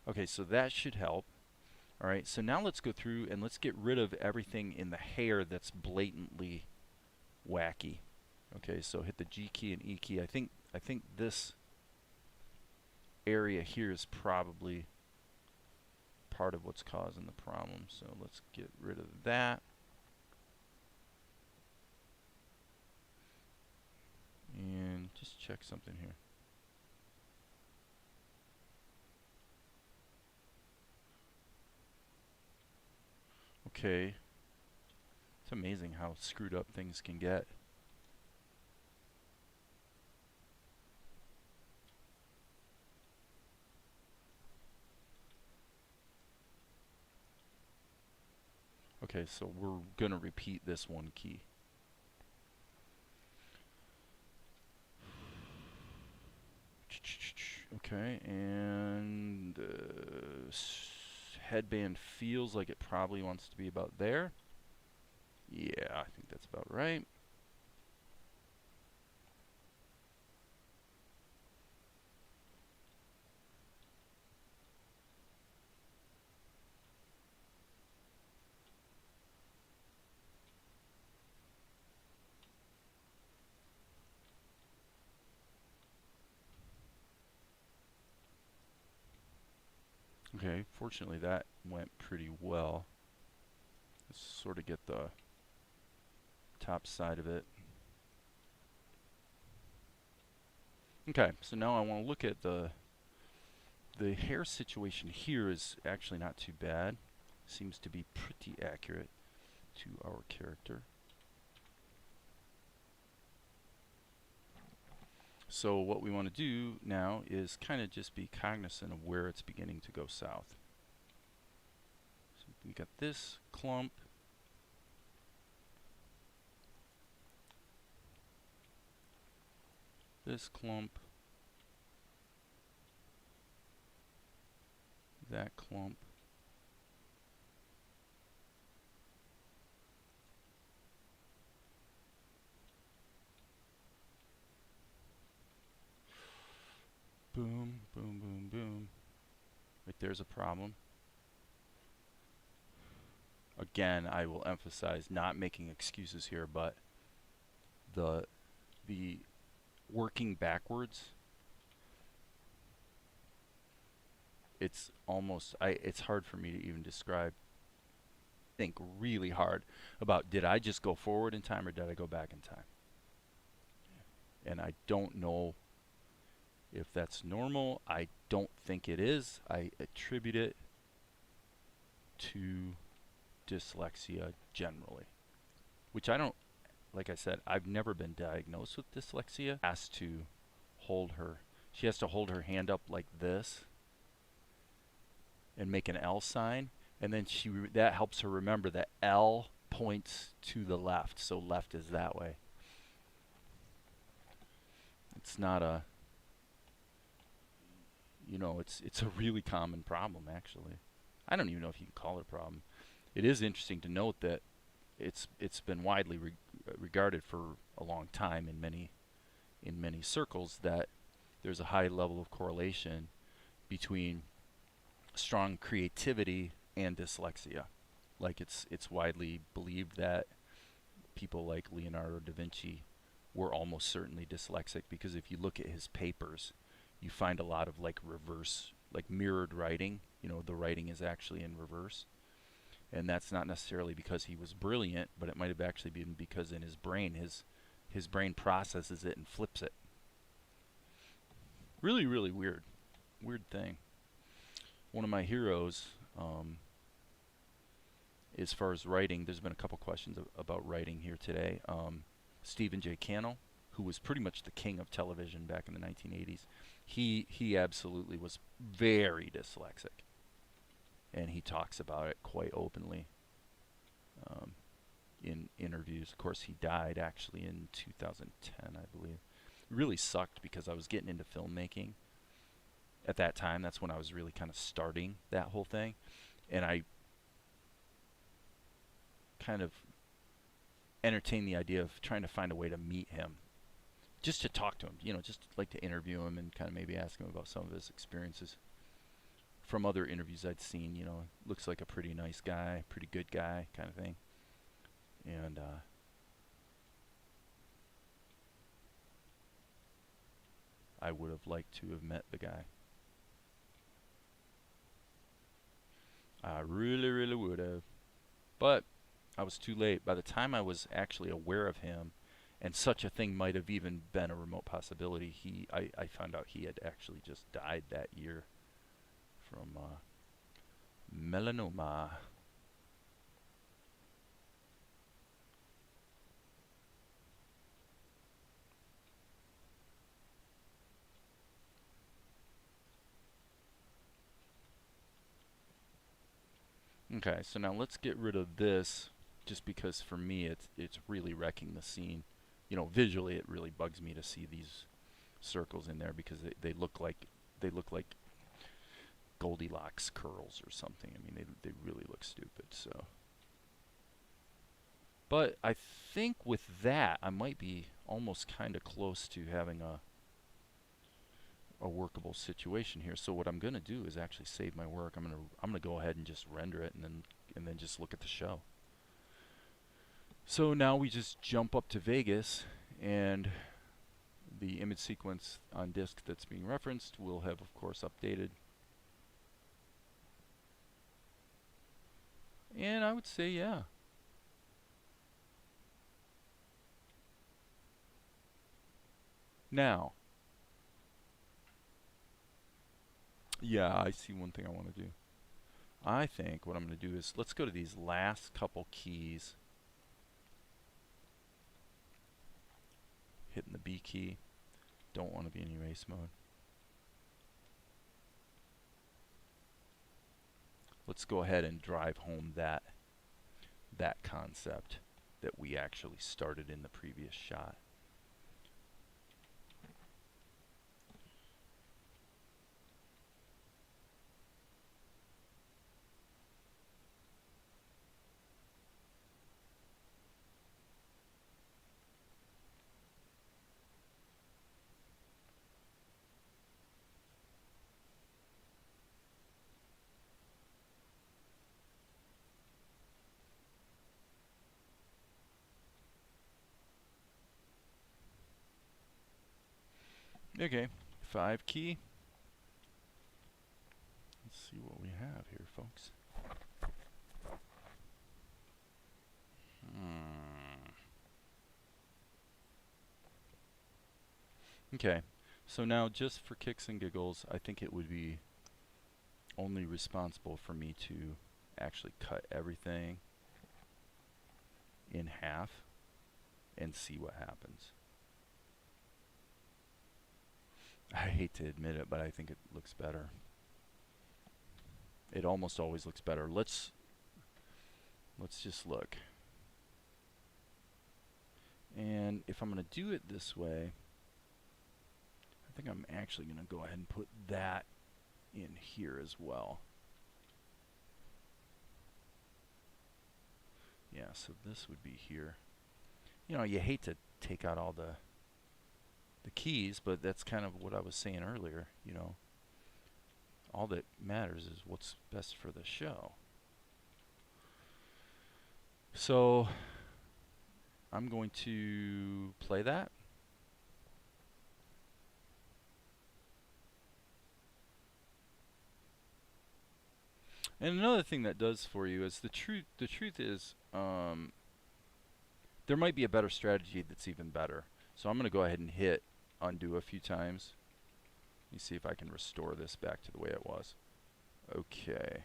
okay, so that should help. Alright, so now let's go through and let's get rid of everything in the hair that's blatantly wacky. Okay, so hit the G key and E key. I think this area here is probably part of what's causing the problem. So let's get rid of that. And just check something here. Okay. It's amazing how screwed up things can get. Okay, so we're going to repeat this one key. Okay, and headband feels like it probably wants to be about there. Yeah, I think that's about right. Okay, fortunately that went pretty well. Let's sort of get the top side of it. Okay, so now I want to look at the hair situation here is actually not too bad. Seems to be pretty accurate to our character. So what we want to do now is kind of just be cognizant of where it's beginning to go south. So we got this clump. This clump. That clump. Boom, boom, boom, boom. Right there's a problem. Again, I will emphasize not making excuses here, but the working backwards, it's almost it's hard for me to even describe. Think really hard about, did I just go forward in time or did I go back in time? And I don't know if that's normal. I don't think it is. I attribute it to dyslexia generally, which I don't, like I said, I've never been diagnosed with dyslexia. She has to hold her hand up like this and make an L sign, and then that helps her remember that L points to the left, so left is that way. It's not a, it's a really common problem actually. I don't even know if you can call it a problem. It is interesting to note that it's been widely regarded for a long time in many circles that there's a high level of correlation between strong creativity and dyslexia. Like it's widely believed that people like Leonardo da Vinci were almost certainly dyslexic, because if you look at his papers, you find a lot of like reverse, like mirrored writing. The writing is actually in reverse. And that's not necessarily because he was brilliant, but it might have actually been because in his brain, his brain processes it and flips it. Really, really weird thing. One of my heroes, as far as writing, there's been a couple questions about writing here today. Stephen J. Cannell, who was pretty much the king of television back in the 1980s, he absolutely was very dyslexic, and he talks about it quite openly in interviews. Of course, he died actually in 2010, I believe. It really sucked because I was getting into filmmaking at that time. That's when I was really kind of starting that whole thing, and I kind of entertained the idea of trying to find a way to meet him, just to talk to him, just like to interview him and kind of maybe ask him about some of his experiences from other interviews I'd seen. Looks like a pretty nice guy, pretty good guy kind of thing. And I would have liked to have met the guy. I really, really would have. But I was too late. By the time I was actually aware of him, and such a thing might have even been a remote possibility, I found out he had actually just died that year from melanoma. Okay, Okay, so now let's get rid of this, just because for me it's really wrecking the scene. You know, visually it really bugs me to see these circles in there because they look like Goldilocks curls or something. I mean, they really look stupid. So, but I think with that I might be almost kind of close to having a workable situation here. So what I'm gonna do is actually save my work. I'm gonna go ahead and just render it and then just look at the show. So now we just jump up to Vegas, and the image sequence on disk that's being referenced will have, of course, updated. And I would say, yeah. Now, yeah, I see one thing I want to do. I think what I'm going to do is, let's go to these last couple keys. Hitting the B key. Don't want to be in erase mode. Let's go ahead and drive home that concept that we actually started in the previous shot. Okay, 5 key. Let's see what we have here, folks. Okay, so now just for kicks and giggles, I think it would be only responsible for me to actually cut everything in half and see what happens. I hate to admit it, but I think it looks better. It almost always looks better. Let's just look. And if I'm going to do it this way, I think I'm actually going to go ahead and put that in here as well. Yeah, so this would be here. You know, you hate to take out all the keys, but that's kind of what I was saying earlier, you know. All that matters is what's best for the show. So I'm going to play that. And another thing that does for you is the truth is there might be a better strategy that's even better. So I'm going to go ahead and hit undo a few times. Let me see if I can restore this back to the way it was. Okay.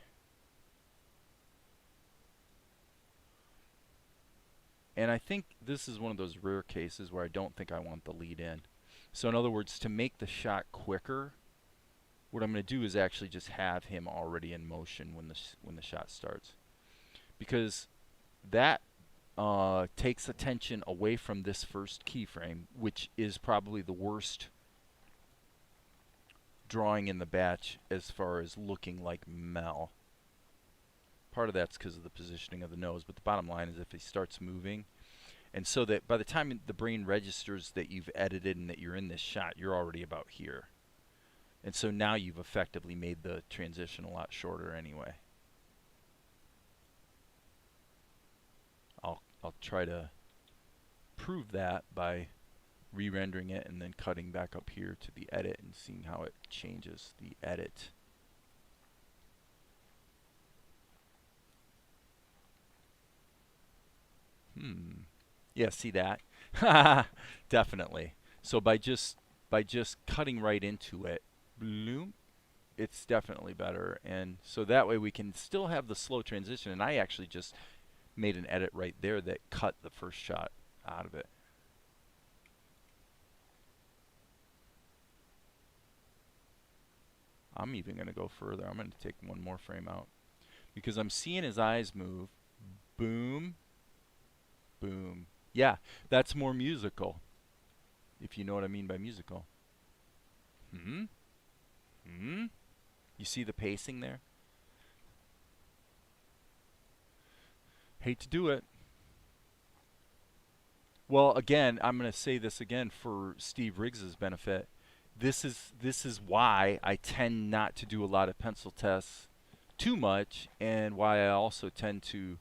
And I think this is one of those rare cases where I don't think I want the lead in. So in other words, to make the shot quicker, what I'm going to do is actually just have him already in motion when the shot starts. Because that takes attention away from this first keyframe, which is probably the worst drawing in the batch as far as looking like Mel. Part of that's because of the positioning of the nose, but the bottom line is if he starts moving, and so that by the time the brain registers that you've edited and that you're in this shot, you're already about here. And so now you've effectively made the transition a lot shorter anyway. I'll try to prove that by re-rendering it and then cutting back up here to the edit and seeing how it changes the edit. Yeah, see that? Definitely. So by just cutting right into it, bloom, it's definitely better. And so that way we can still have the slow transition. And I actually just made an edit right there that cut the first shot out of it. I'm even going to go further. I'm going to take one more frame out. because I'm seeing his eyes move. Boom, boom. Yeah, that's more musical, if you know what I mean by musical. Hmm? Hmm? You see the pacing there? Hate to do it. Well, again, I'm going to say this again for Steve Riggs's benefit. This is why I tend not to do a lot of pencil tests too much, and why I also tend to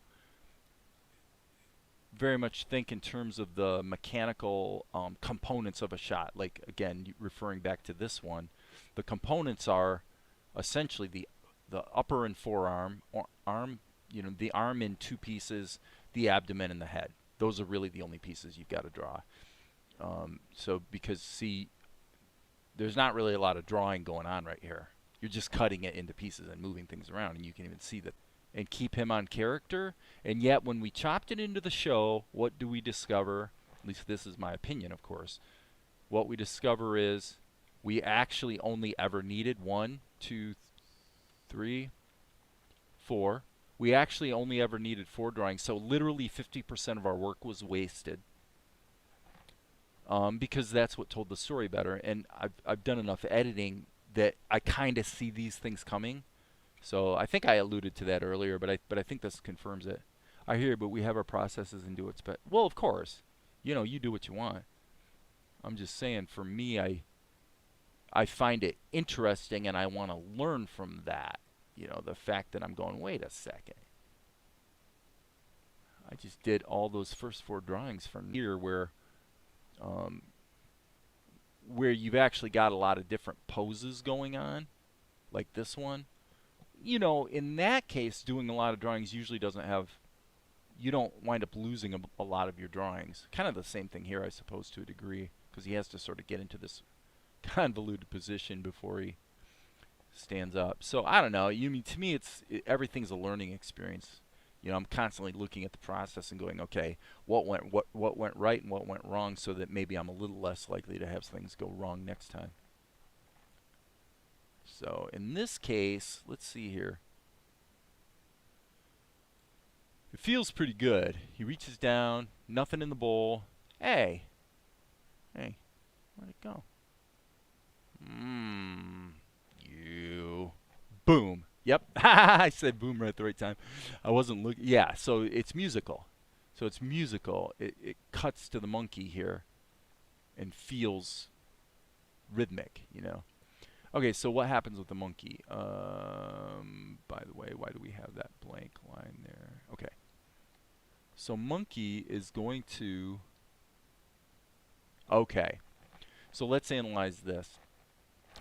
very much think in terms of the mechanical components of a shot. Like, again, referring back to this one, the components are essentially the upper and forearm, or arm, the arm in two pieces, the abdomen and the head. Those are really the only pieces you've got to draw. So because, see, there's not really a lot of drawing going on right here. You're just cutting it into pieces and moving things around, and you can even see that. And keep him on character. And yet, when we chopped it into the show, what do we discover? At least this is my opinion, of course. What we discover is we actually only ever needed 1, 2, 3, 4. We actually only ever needed 4 drawings. So literally 50% of our work was wasted. Because that's what told the story better. And I've done enough editing that I kind of see these things coming. So I think I alluded to that earlier, but I think this confirms it. I hear, but we have our processes and do what's best. Well, of course, you do what you want. I'm just saying, for me, I find it interesting, and I want to learn from that. The fact that I'm going, wait a second. I just did all those first 4 drawings from here where you've actually got a lot of different poses going on, like this one. In that case, doing a lot of drawings usually doesn't have, you don't wind up losing a lot of your drawings. Kind of the same thing here, I suppose, to a degree, because he has to sort of get into this convoluted position before he stands up. So I don't know. To me, everything's a learning experience. I'm constantly looking at the process and going, okay, what went right and what went wrong, so that maybe I'm a little less likely to have things go wrong next time. So in this case, let's see here. It feels pretty good. He reaches down, nothing in the bowl. Hey, where'd it go? You. Boom. Yep. I said boom right at the right time. I wasn't looking. Yeah, so it's musical. It cuts to the monkey here and feels rhythmic, Okay, so what happens with the monkey? By the way, why do we have that blank line there? Okay. So monkey is going to... Okay. So let's analyze this.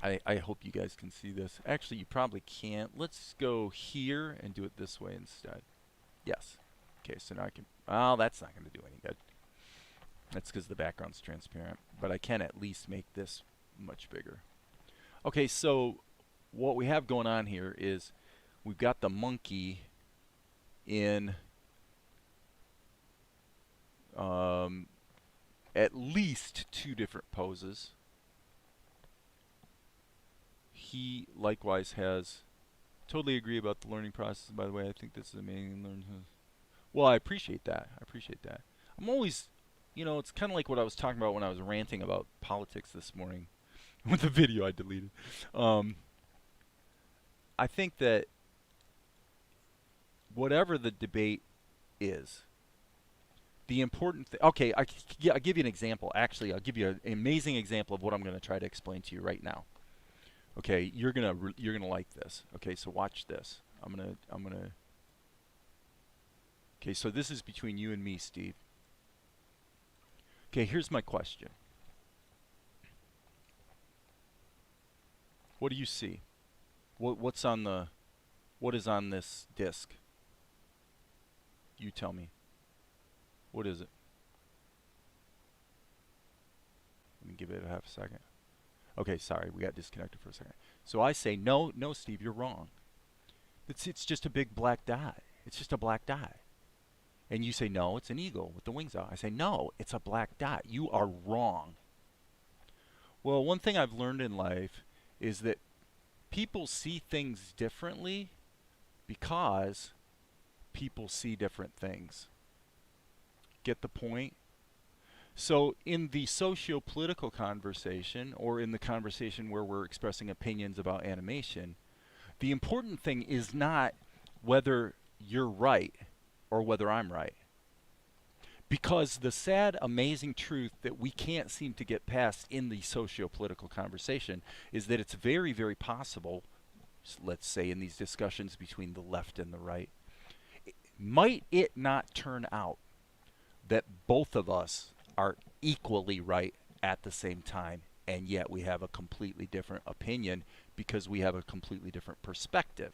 I hope you guys can see this. Actually, you probably can't. Let's go here and do it this way instead. Yes. Okay, so now I can... Oh, that's not going to do any good. That's because the background's transparent. But I can at least make this much bigger. Okay, so what we have going on here is we've got the monkey in at least 2 different poses. He likewise has... Totally agree about the learning process, by the way. I think this is amazing. Well, I appreciate that. I'm always, it's kind of like what I was talking about when I was ranting about politics this morning with the video I deleted. I think that whatever the debate is, the important thing... Okay, I'll give you an example. Actually, I'll give you an amazing example of what I'm going to try to explain to you right now. Okay, you're gonna like this. Okay, so watch this. I'm gonna. Okay, so this is between you and me, Steve. Okay, here's my question. What do you see? What is on this disc? You tell me. What is it? Let me give it a half a second. Okay, sorry, we got disconnected for a second. So I say, no, Steve, you're wrong. It's just a big black dot. It's just a black dot. And you say, no, it's an eagle with the wings out. I say, no, it's a black dot. You are wrong. Well, one thing I've learned in life is that people see things differently because people see different things. Get the point? So in the socio-political conversation, or in the conversation where we're expressing opinions about animation, the important thing is not whether you're right or whether I'm right. Because the sad, amazing truth that we can't seem to get past in the socio-political conversation is that it's very, very possible, let's say in these discussions between the left and the right, might it not turn out that both of us are equally right at the same time, and yet we have a completely different opinion because we have a completely different perspective?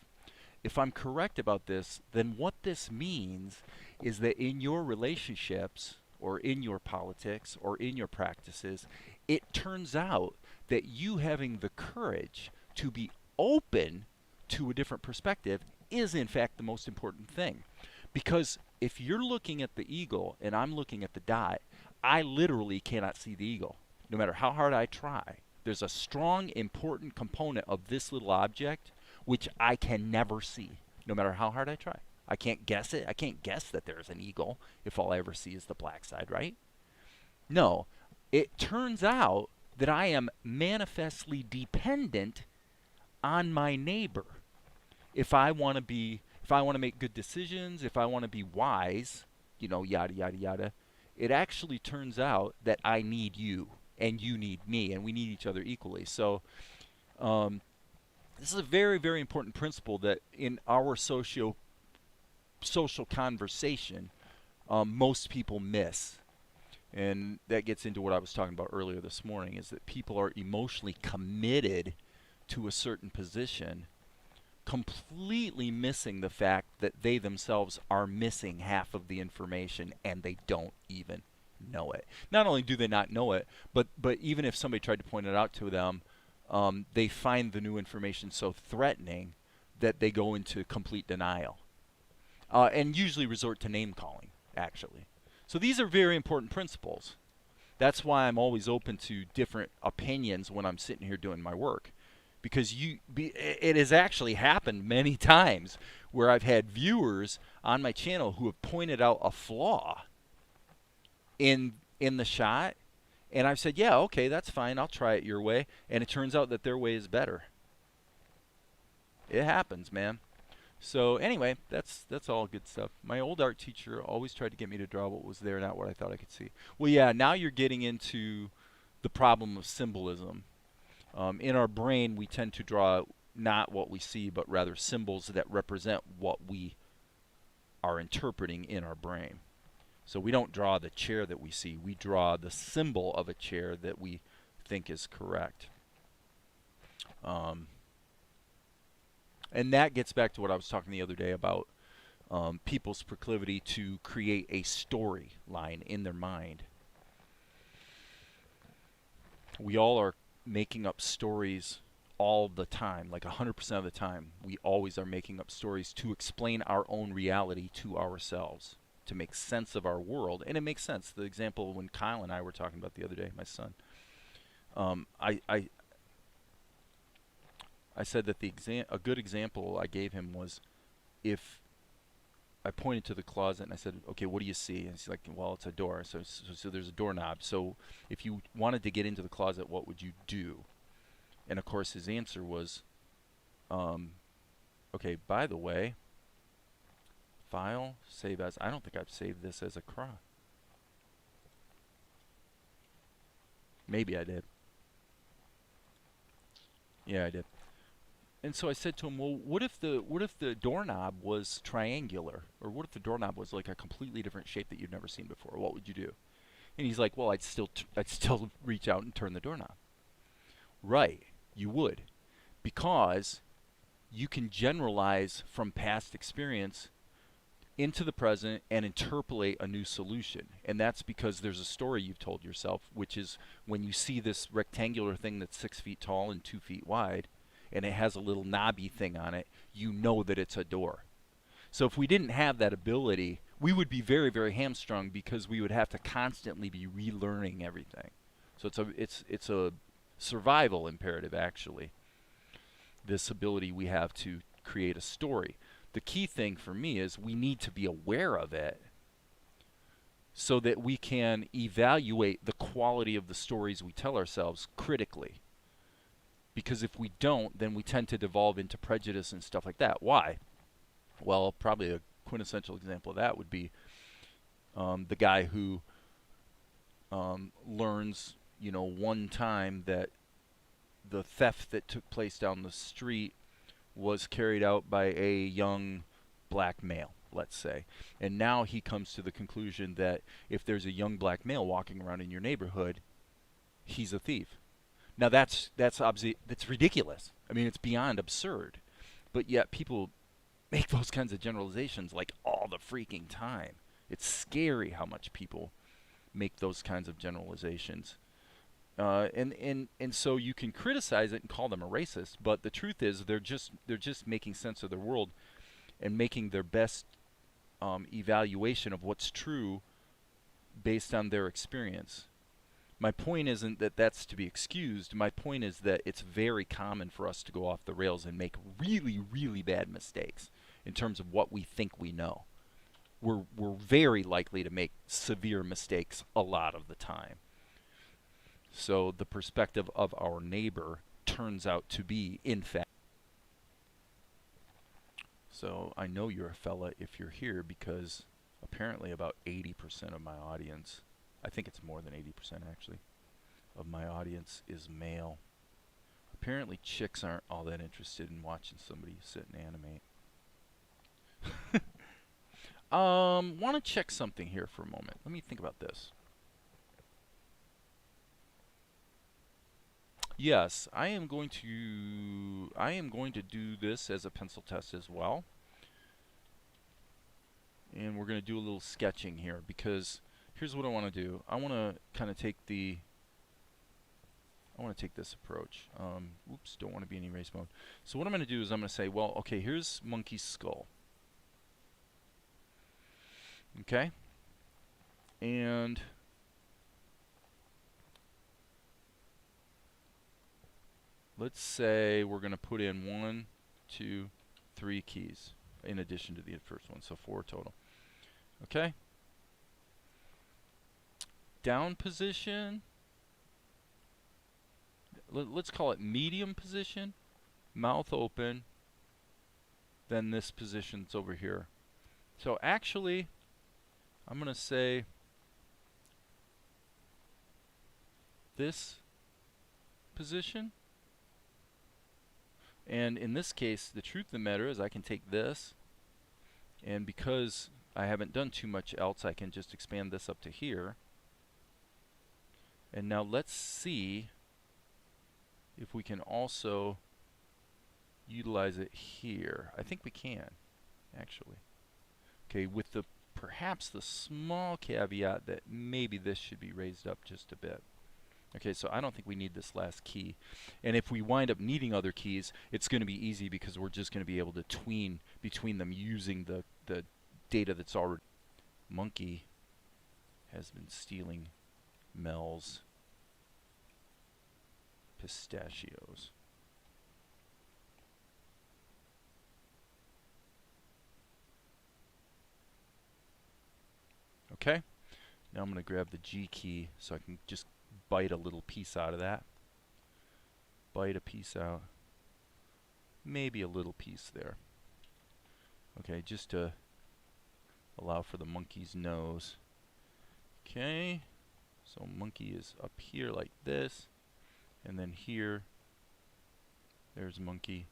If I'm correct about this, then what this means is that in your relationships, or in your politics, or in your practices, it turns out that you having the courage to be open to a different perspective is in fact the most important thing. Because if you're looking at the eagle and I'm looking at the dot, I literally cannot see the eagle, no matter how hard I try. There's a strong, important component of this little object which I can never see, no matter how hard I try. I can't guess it. I can't guess that there's an eagle if all I ever see is the black side, right? No, it turns out that I am manifestly dependent on my neighbor. If I want to make good decisions, if I want to be wise, you know, yada, yada, yada, it actually turns out that I need you and you need me, and we need each other equally. So this is a very, very important principle that in our social conversation, most people miss. And that gets into what I was talking about earlier this morning, is that people are emotionally committed to a certain position, completely missing the fact that they themselves are missing half of the information and they don't even know it. Not only do they not know it, but even if somebody tried to point it out to them, they find the new information so threatening that they go into complete denial. And usually resort to name calling, actually. So these are very important principles. That's why I'm always open to different opinions when I'm sitting here doing my work. Because it has actually happened many times where I've had viewers on my channel who have pointed out a flaw in the shot, and I've said, yeah, okay, that's fine, I'll try it your way, and it turns out that their way is better. It happens, man. So anyway, that's all good stuff. My old art teacher always tried to get me to draw what was there, not what I thought I could see. Well, yeah, now you're getting into the problem of symbolism. In our brain, we tend to draw not what we see, but rather symbols that represent what we are interpreting in our brain. So we don't draw the chair that we see. We draw the symbol of a chair that we think is correct. And that gets back to what I was talking the other day about people's proclivity to create a storyline in their mind. We all are making up stories all the time, like 100% of the time. We always are making up stories to explain our own reality to ourselves, to make sense of our world. And it makes sense. The example when Kyle and I were talking about the other day, my son, I said that a good example I gave him was if I pointed to the closet and I said, okay, what do you see? And he's like, well, it's a door. So there's a doorknob. So if you wanted to get into the closet, what would you do? And of course his answer was, okay, by the way, file, save as. I don't think I've saved this as a croc. Maybe I did. Yeah, I did. And so I said to him, well, what if the doorknob was triangular? Or what if the doorknob was like a completely different shape that you've never seen before? What would you do? And he's like, well, I'd still reach out and turn the doorknob. Right, you would. Because you can generalize from past experience into the present and interpolate a new solution. And that's because there's a story you've told yourself, which is when you see this rectangular thing that's 6 feet tall and 2 feet wide, and it has a little knobby thing on it, you know that it's a door. So if we didn't have that ability, we would be very, very hamstrung because we would have to constantly be relearning everything. So it's a survival imperative, actually, this ability we have to create a story. The key thing for me is we need to be aware of it so that we can evaluate the quality of the stories we tell ourselves critically. Because if we don't, then we tend to devolve into prejudice and stuff like that. Why? Well, probably a quintessential example of that would be the guy who learns, one time that the theft that took place down the street was carried out by a young black male, let's say. And now he comes to the conclusion that if there's a young black male walking around in your neighborhood, he's a thief. Now that's obviously that's ridiculous. I mean, it's beyond absurd. But yet people make those kinds of generalizations like all the freaking time. It's scary how much people make those kinds of generalizations. And so you can criticize it and call them a racist, but the truth is they're just making sense of their world and making their best evaluation of what's true based on their experience. My point isn't that that's to be excused. My point is that it's very common for us to go off the rails and make really, really bad mistakes in terms of what we think we know. We're very likely to make severe mistakes a lot of the time. So the perspective of our neighbor turns out to be, in fact. So I know you're a fella if you're here because apparently about 80% of my audience, I think it's more than 80% actually, of my audience is male. Apparently chicks aren't all that interested in watching somebody sit and animate. Want to check something here for a moment. Let me think about this. Yes, I am going to do this as a pencil test as well. And we're going to do a little sketching here because here's what I want to do. I want to kind of take this approach. Oops, don't want to be in erase mode. So what I'm going to do is I'm going to say, well, okay, here's monkey's skull. Okay? And let's say we're going to put in 1, 2, 3 keys in addition to the first one, so 4 total. Okay? Down position. Let's call it medium position. Mouth open. Then this position's over here. So actually, I'm going to say this position. And in this case, the truth of the matter is I can take this, and because I haven't done too much else, I can just expand this up to here. And now let's see if we can also utilize it here. I think we can, actually. Okay, with the perhaps the small caveat that maybe this should be raised up just a bit. Okay, so I don't think we need this last key. And if we wind up needing other keys, it's going to be easy because we're just going to be able to tween between them using the data that's already. Monkey has been stealing Mel's pistachios. Okay, now I'm going to grab the G key so I can just bite a little piece out of that. Bite a piece out. Maybe a little piece there. Okay, just to allow for the monkey's nose. Okay, so monkey is up here like this, and then here, there's monkey.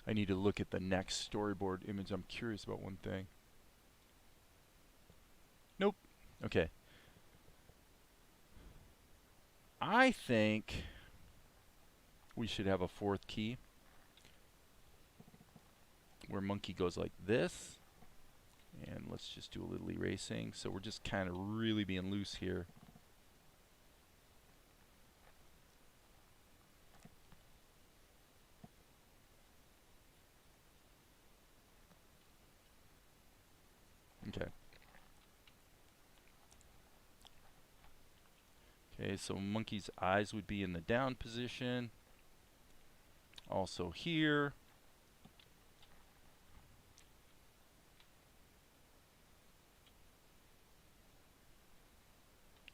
I need to look at the next storyboard image. I'm curious about one thing. Nope. Okay. I think we should have a 4th key where monkey goes like this. And let's just do a little erasing. So we're just kind of really being loose here. Okay. Okay, so monkey's eyes would be in the down position. also here.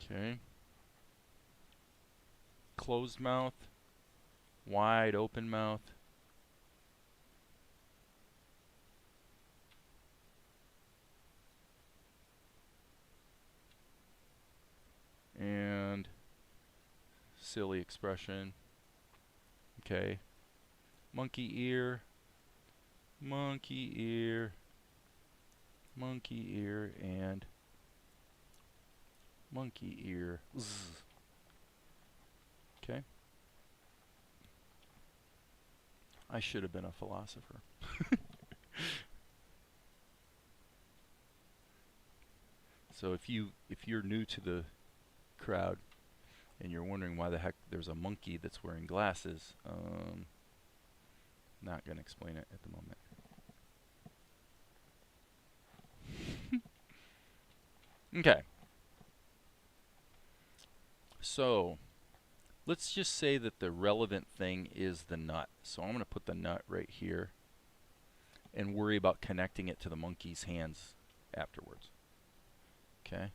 Okay. Closed mouth, wide open mouth. And silly expression. Okay. Monkey ear, monkey ear, monkey ear, and monkey ear. Zzz. Okay. I should have been a philosopher. So if you're new to the crowd and you're wondering why the heck there's a monkey that's wearing glasses, not gonna explain it at the moment. Okay. So let's just say that the relevant thing is the nut. So I'm going to put the nut right here and worry about connecting it to the monkey's hands afterwards. Okay.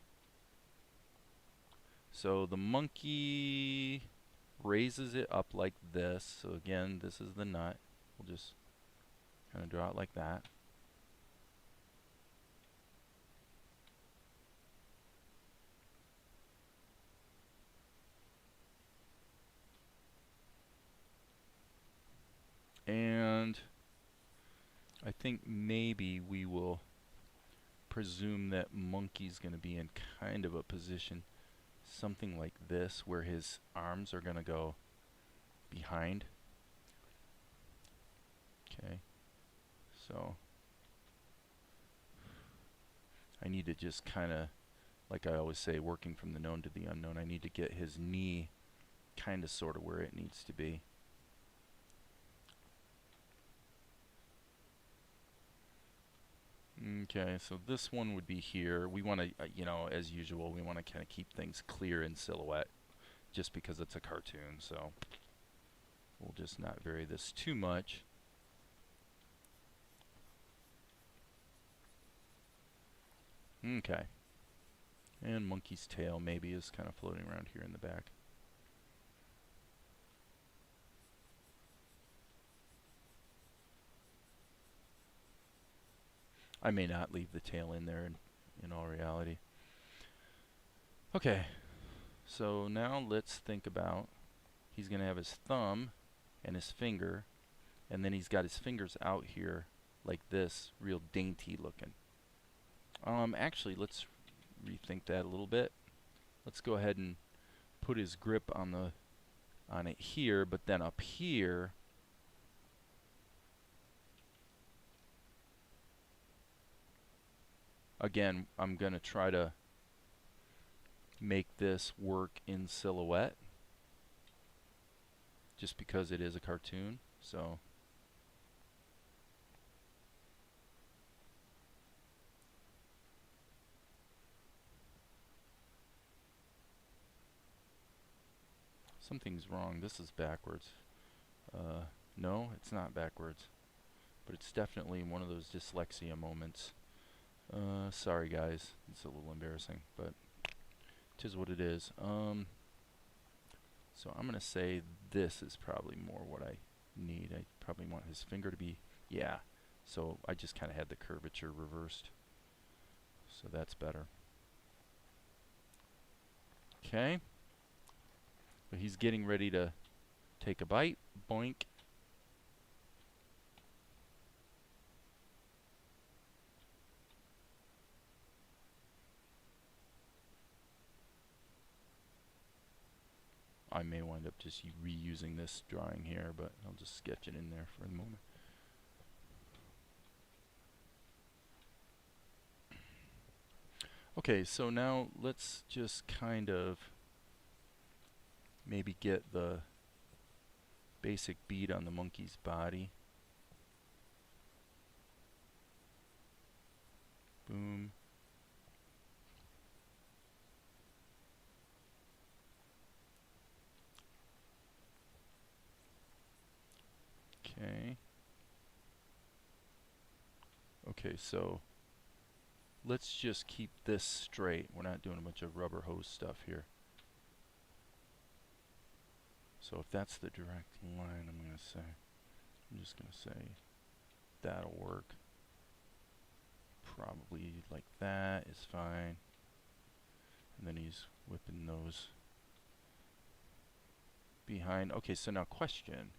So the monkey raises it up like this. So again, this is the nut. We'll just kind of draw it like that. And I think maybe we will presume that monkey's going to be in kind of a position something like this, where his arms are going to go behind. Okay. So I need to just kind of, like I always say, working from the known to the unknown, I need to get his knee kind of sort of where it needs to be. Okay, so this one would be here. We want to, you know, as usual, we want to kind of keep things clear in silhouette just because it's a cartoon, so we'll just not vary this too much. Okay. And monkey's tail maybe is kind of floating around here in the back. I may not leave the tail in there in all reality. Okay, so now let's think about, he's going to have his thumb and his finger, and then he's got his fingers out here like this, real dainty looking. Actually, let's rethink that a little bit. Let's go ahead and put his grip on it here, but then up here, again, I'm going to try to make this work in silhouette just because it is a cartoon. So something's wrong. This is backwards. No, it's not backwards, but it's definitely one of those dyslexia moments. Sorry guys, it's a little embarrassing, but 'tis what it is. So I'm gonna say this is probably more what I need. I probably want his finger to be, yeah. So I just kind of had the curvature reversed. So that's better. Okay. So he's getting ready to take a bite. Boink. I may wind up just reusing this drawing here, but I'll just sketch it in there for the moment. Okay, so now let's just kind of maybe get the basic beat on the monkey's body. Boom. Okay, so let's just keep this straight. We're not doing a bunch of rubber hose stuff here. So if that's the direct line, I'm just going to say that'll work. Probably like that is fine. And then he's whipping those behind. Okay, so now question.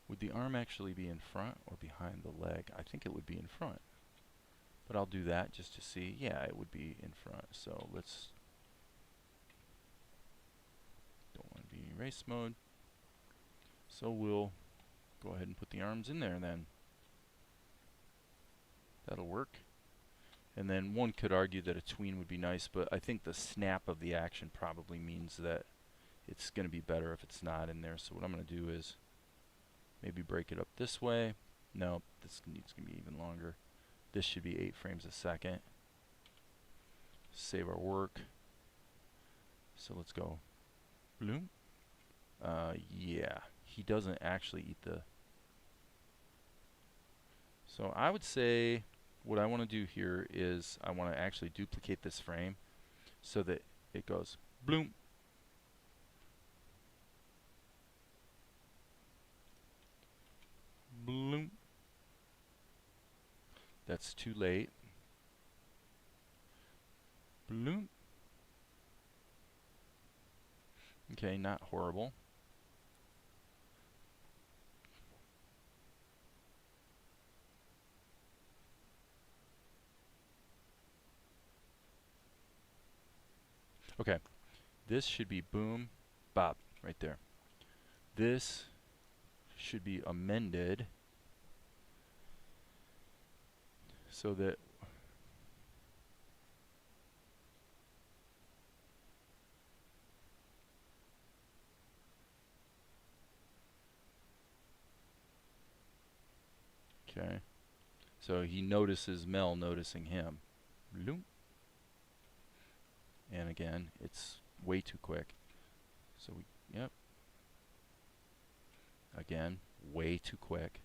Would the arm actually be in front or behind the leg? I think it would be in front. But I'll do that just to see. Yeah, it would be in front. So let's... Don't want to be in race mode. So we'll go ahead and put the arms in there then. That'll work. And then one could argue that a tween would be nice, but I think the snap of the action probably means that it's going to be better if it's not in there. So what I'm going to do is maybe break it up this way. No, this needs to be even longer. This should be 8 frames a second. Save our work. So let's go. Bloom. Yeah, he doesn't actually eat the... So I would say what I want to do here is I want to actually duplicate this frame so that it goes bloom. Bloom. That's too late. Bloom. Okay, not horrible. Okay, this should be boom, bop, right there. This should be amended so that okay. So he notices Mel noticing him. Bloom. And again, it's way too quick. So we, yep. Again, way too quick.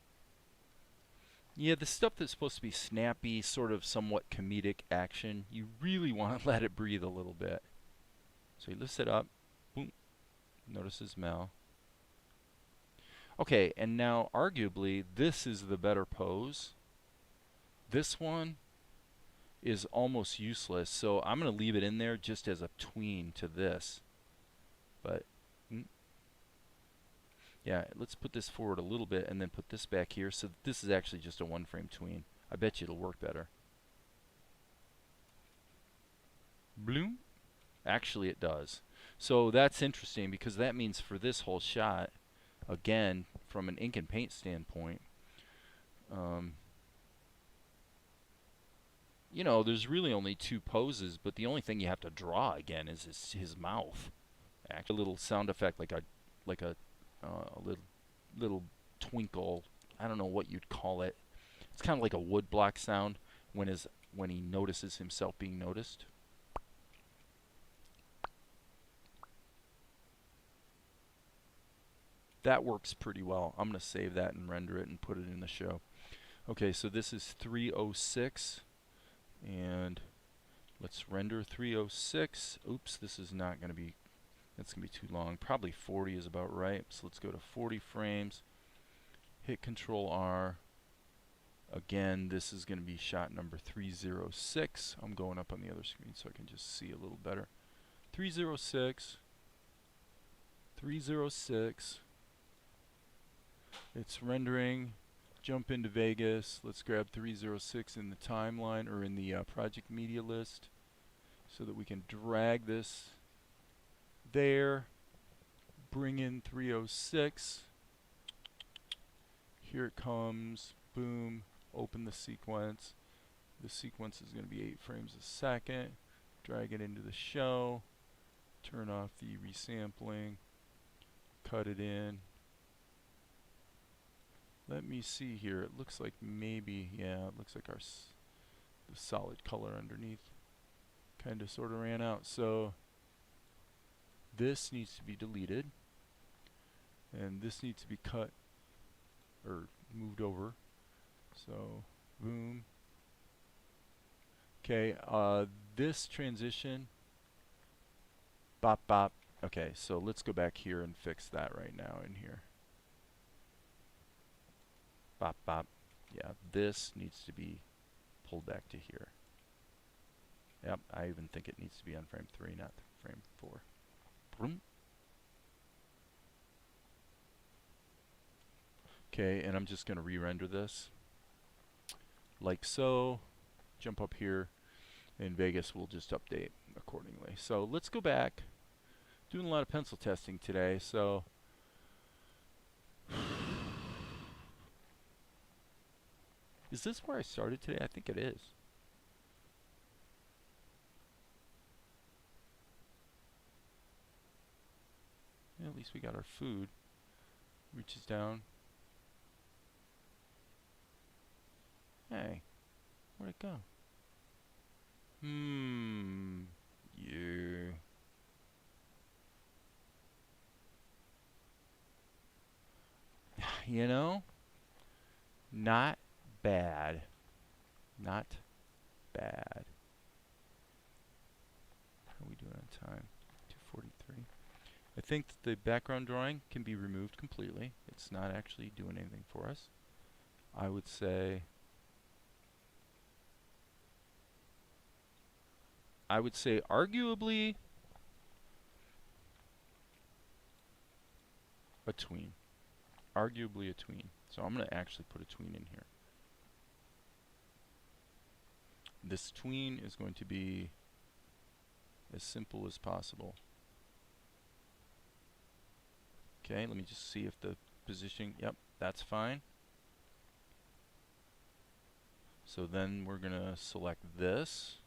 Yeah, the stuff that's supposed to be snappy, sort of somewhat comedic action, you really want to let it breathe a little bit. So he lifts it up. Boom. Notices Mel. Okay, and now arguably this is the better pose. This one is almost useless, so I'm going to leave it in there just as a tween to this. But yeah, let's put this forward a little bit and then put this back here. So this is actually just a 1-frame tween. I bet you it'll work better. Bloom. Actually, it does. So that's interesting because that means for this whole shot, again, from an ink and paint standpoint, you know, there's really only 2 poses, but the only thing you have to draw again is his mouth. Actually, a little sound effect like a little twinkle. I don't know what you'd call it. It's kind of like a wood block sound when he notices himself being noticed. That works pretty well. I'm going to save that and render it and put it in the show. Okay, so this is 306. And let's render 306. Oops, this is not going to be, that's going to be too long. Probably 40 is about right. So let's go to 40 frames. Hit Control R. Again, this is going to be shot number 306. I'm going up on the other screen so I can just see a little better. 306. 306. It's rendering. Jump into Vegas. Let's grab 306 in the timeline or in the project media list so that we can drag this there. Bring in 306. Here it comes. Boom. Open the sequence. The sequence is going to be 8 frames a second. Drag it into the show. Turn off the resampling. Cut it in. Let me see here. It looks like maybe, yeah, it looks like the solid color underneath kind of sort of ran out. So this needs to be deleted. And this needs to be cut or moved over. So, boom. Okay, this transition, bop bop. Okay, so let's go back here and fix that right now in here. Bop bop. Yeah, this needs to be pulled back to here. Yep, I even think it needs to be on frame 3, not frame 4. Boom. Okay, and I'm just going to re-render this like so. Jump up here, and Vegas will just update accordingly. So let's go back. Doing a lot of pencil testing today, so is this where I started today? I think it is. Yeah, at least we got our food. Reaches down. Hey, where'd it go? You. You know, not bad. Not bad. How are we doing on time? 2:43. I think that the background drawing can be removed completely. It's not actually doing anything for us. I would say arguably a tween. Arguably a tween. So I'm going to actually put a tween in here. This tween is going to be as simple as possible. Okay, let me just see if the positioning, yep, that's fine. So then we're going to select this.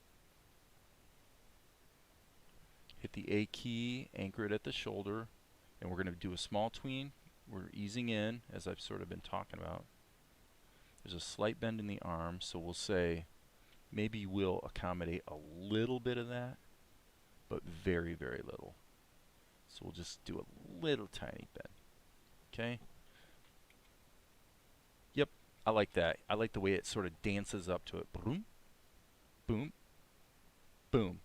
Hit the A key, anchor it at the shoulder, and we're going to do a small tween. We're easing in, as I've sort of been talking about. There's a slight bend in the arm, so we'll say maybe we'll accommodate a little bit of that, but very, very little. So we'll just do a little tiny bend. Okay? Yep, I like that. I like the way it sort of dances up to it. Boom, boom, boom.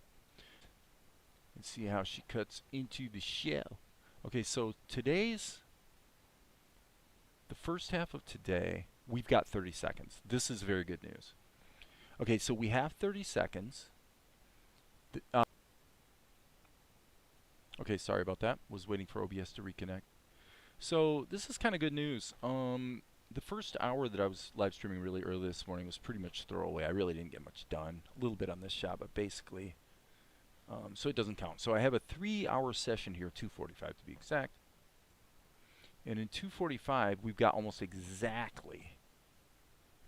And see how she cuts into the shell. Okay, so the first half of today, we've got 30 seconds. This is very good news. Okay, so we have 30 seconds. Okay, sorry about that. Was waiting for OBS to reconnect. So this is kind of good news. The first hour that I was live streaming really early this morning was pretty much throwaway. I really didn't get much done. A little bit on this shot, but basically, so it doesn't count. So I have a 3-hour session here, 2:45 to be exact. And in 2:45, we've got almost exactly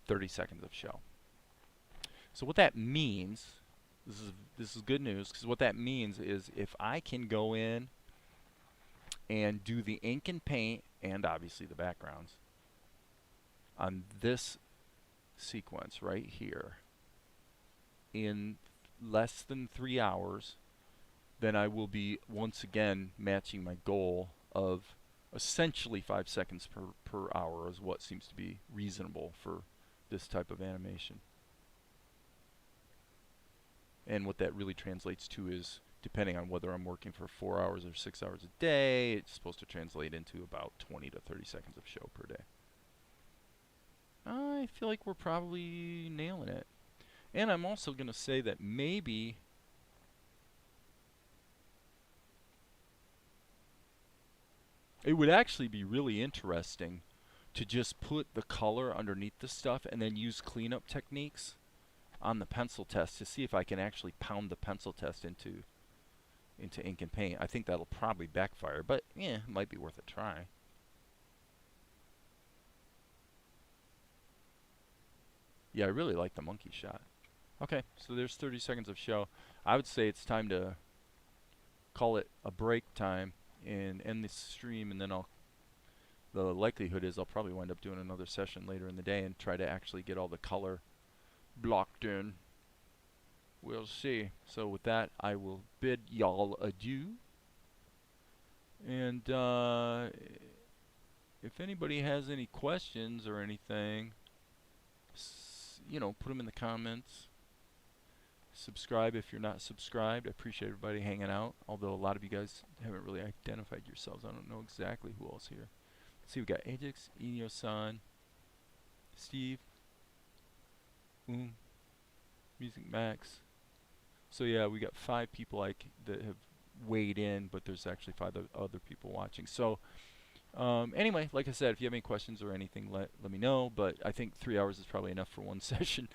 30 seconds of show. So what that means, this is good news, because what that means is if I can go in and do the ink and paint, and obviously the backgrounds, on this sequence right here in less than 3 hours, then I will be once again matching my goal of essentially 5 seconds per hour is what seems to be reasonable for this type of animation. And what that really translates to is, depending on whether I'm working for 4 hours or 6 hours a day, it's supposed to translate into about 20 to 30 seconds of show per day. I feel like we're probably nailing it. And I'm also going to say that maybe it would actually be really interesting to just put the color underneath the stuff and then use cleanup techniques on the pencil test to see if I can actually pound the pencil test into ink and paint. I think that'll probably backfire, but yeah, it might be worth a try. Yeah, I really like the monkey shot. Okay, so there's 30 seconds of show. I would say it's time to call it a break time and end this stream, and then the likelihood is I'll probably wind up doing another session later in the day and try to actually get all the color blocked in. We'll see. So with that, I will bid y'all adieu. And if anybody has any questions or anything, you know, put them in the comments. Subscribe if you're not subscribed. I appreciate everybody hanging out, although a lot of you guys haven't really identified yourselves. I don't know exactly who else here. Let's see, we got Ajax, Inyo-san, Steve, Music Max. So yeah, we got 5 people that have weighed in, but there's actually 5 other people watching. So anyway, like I said, if you have any questions or anything, let me know. But I think 3 hours is probably enough for one session.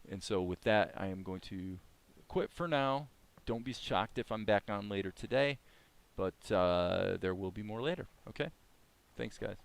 And so with that, I am going to quit for now. Don't be shocked if I'm back on later today, but there will be more later. Okay? Thanks, guys.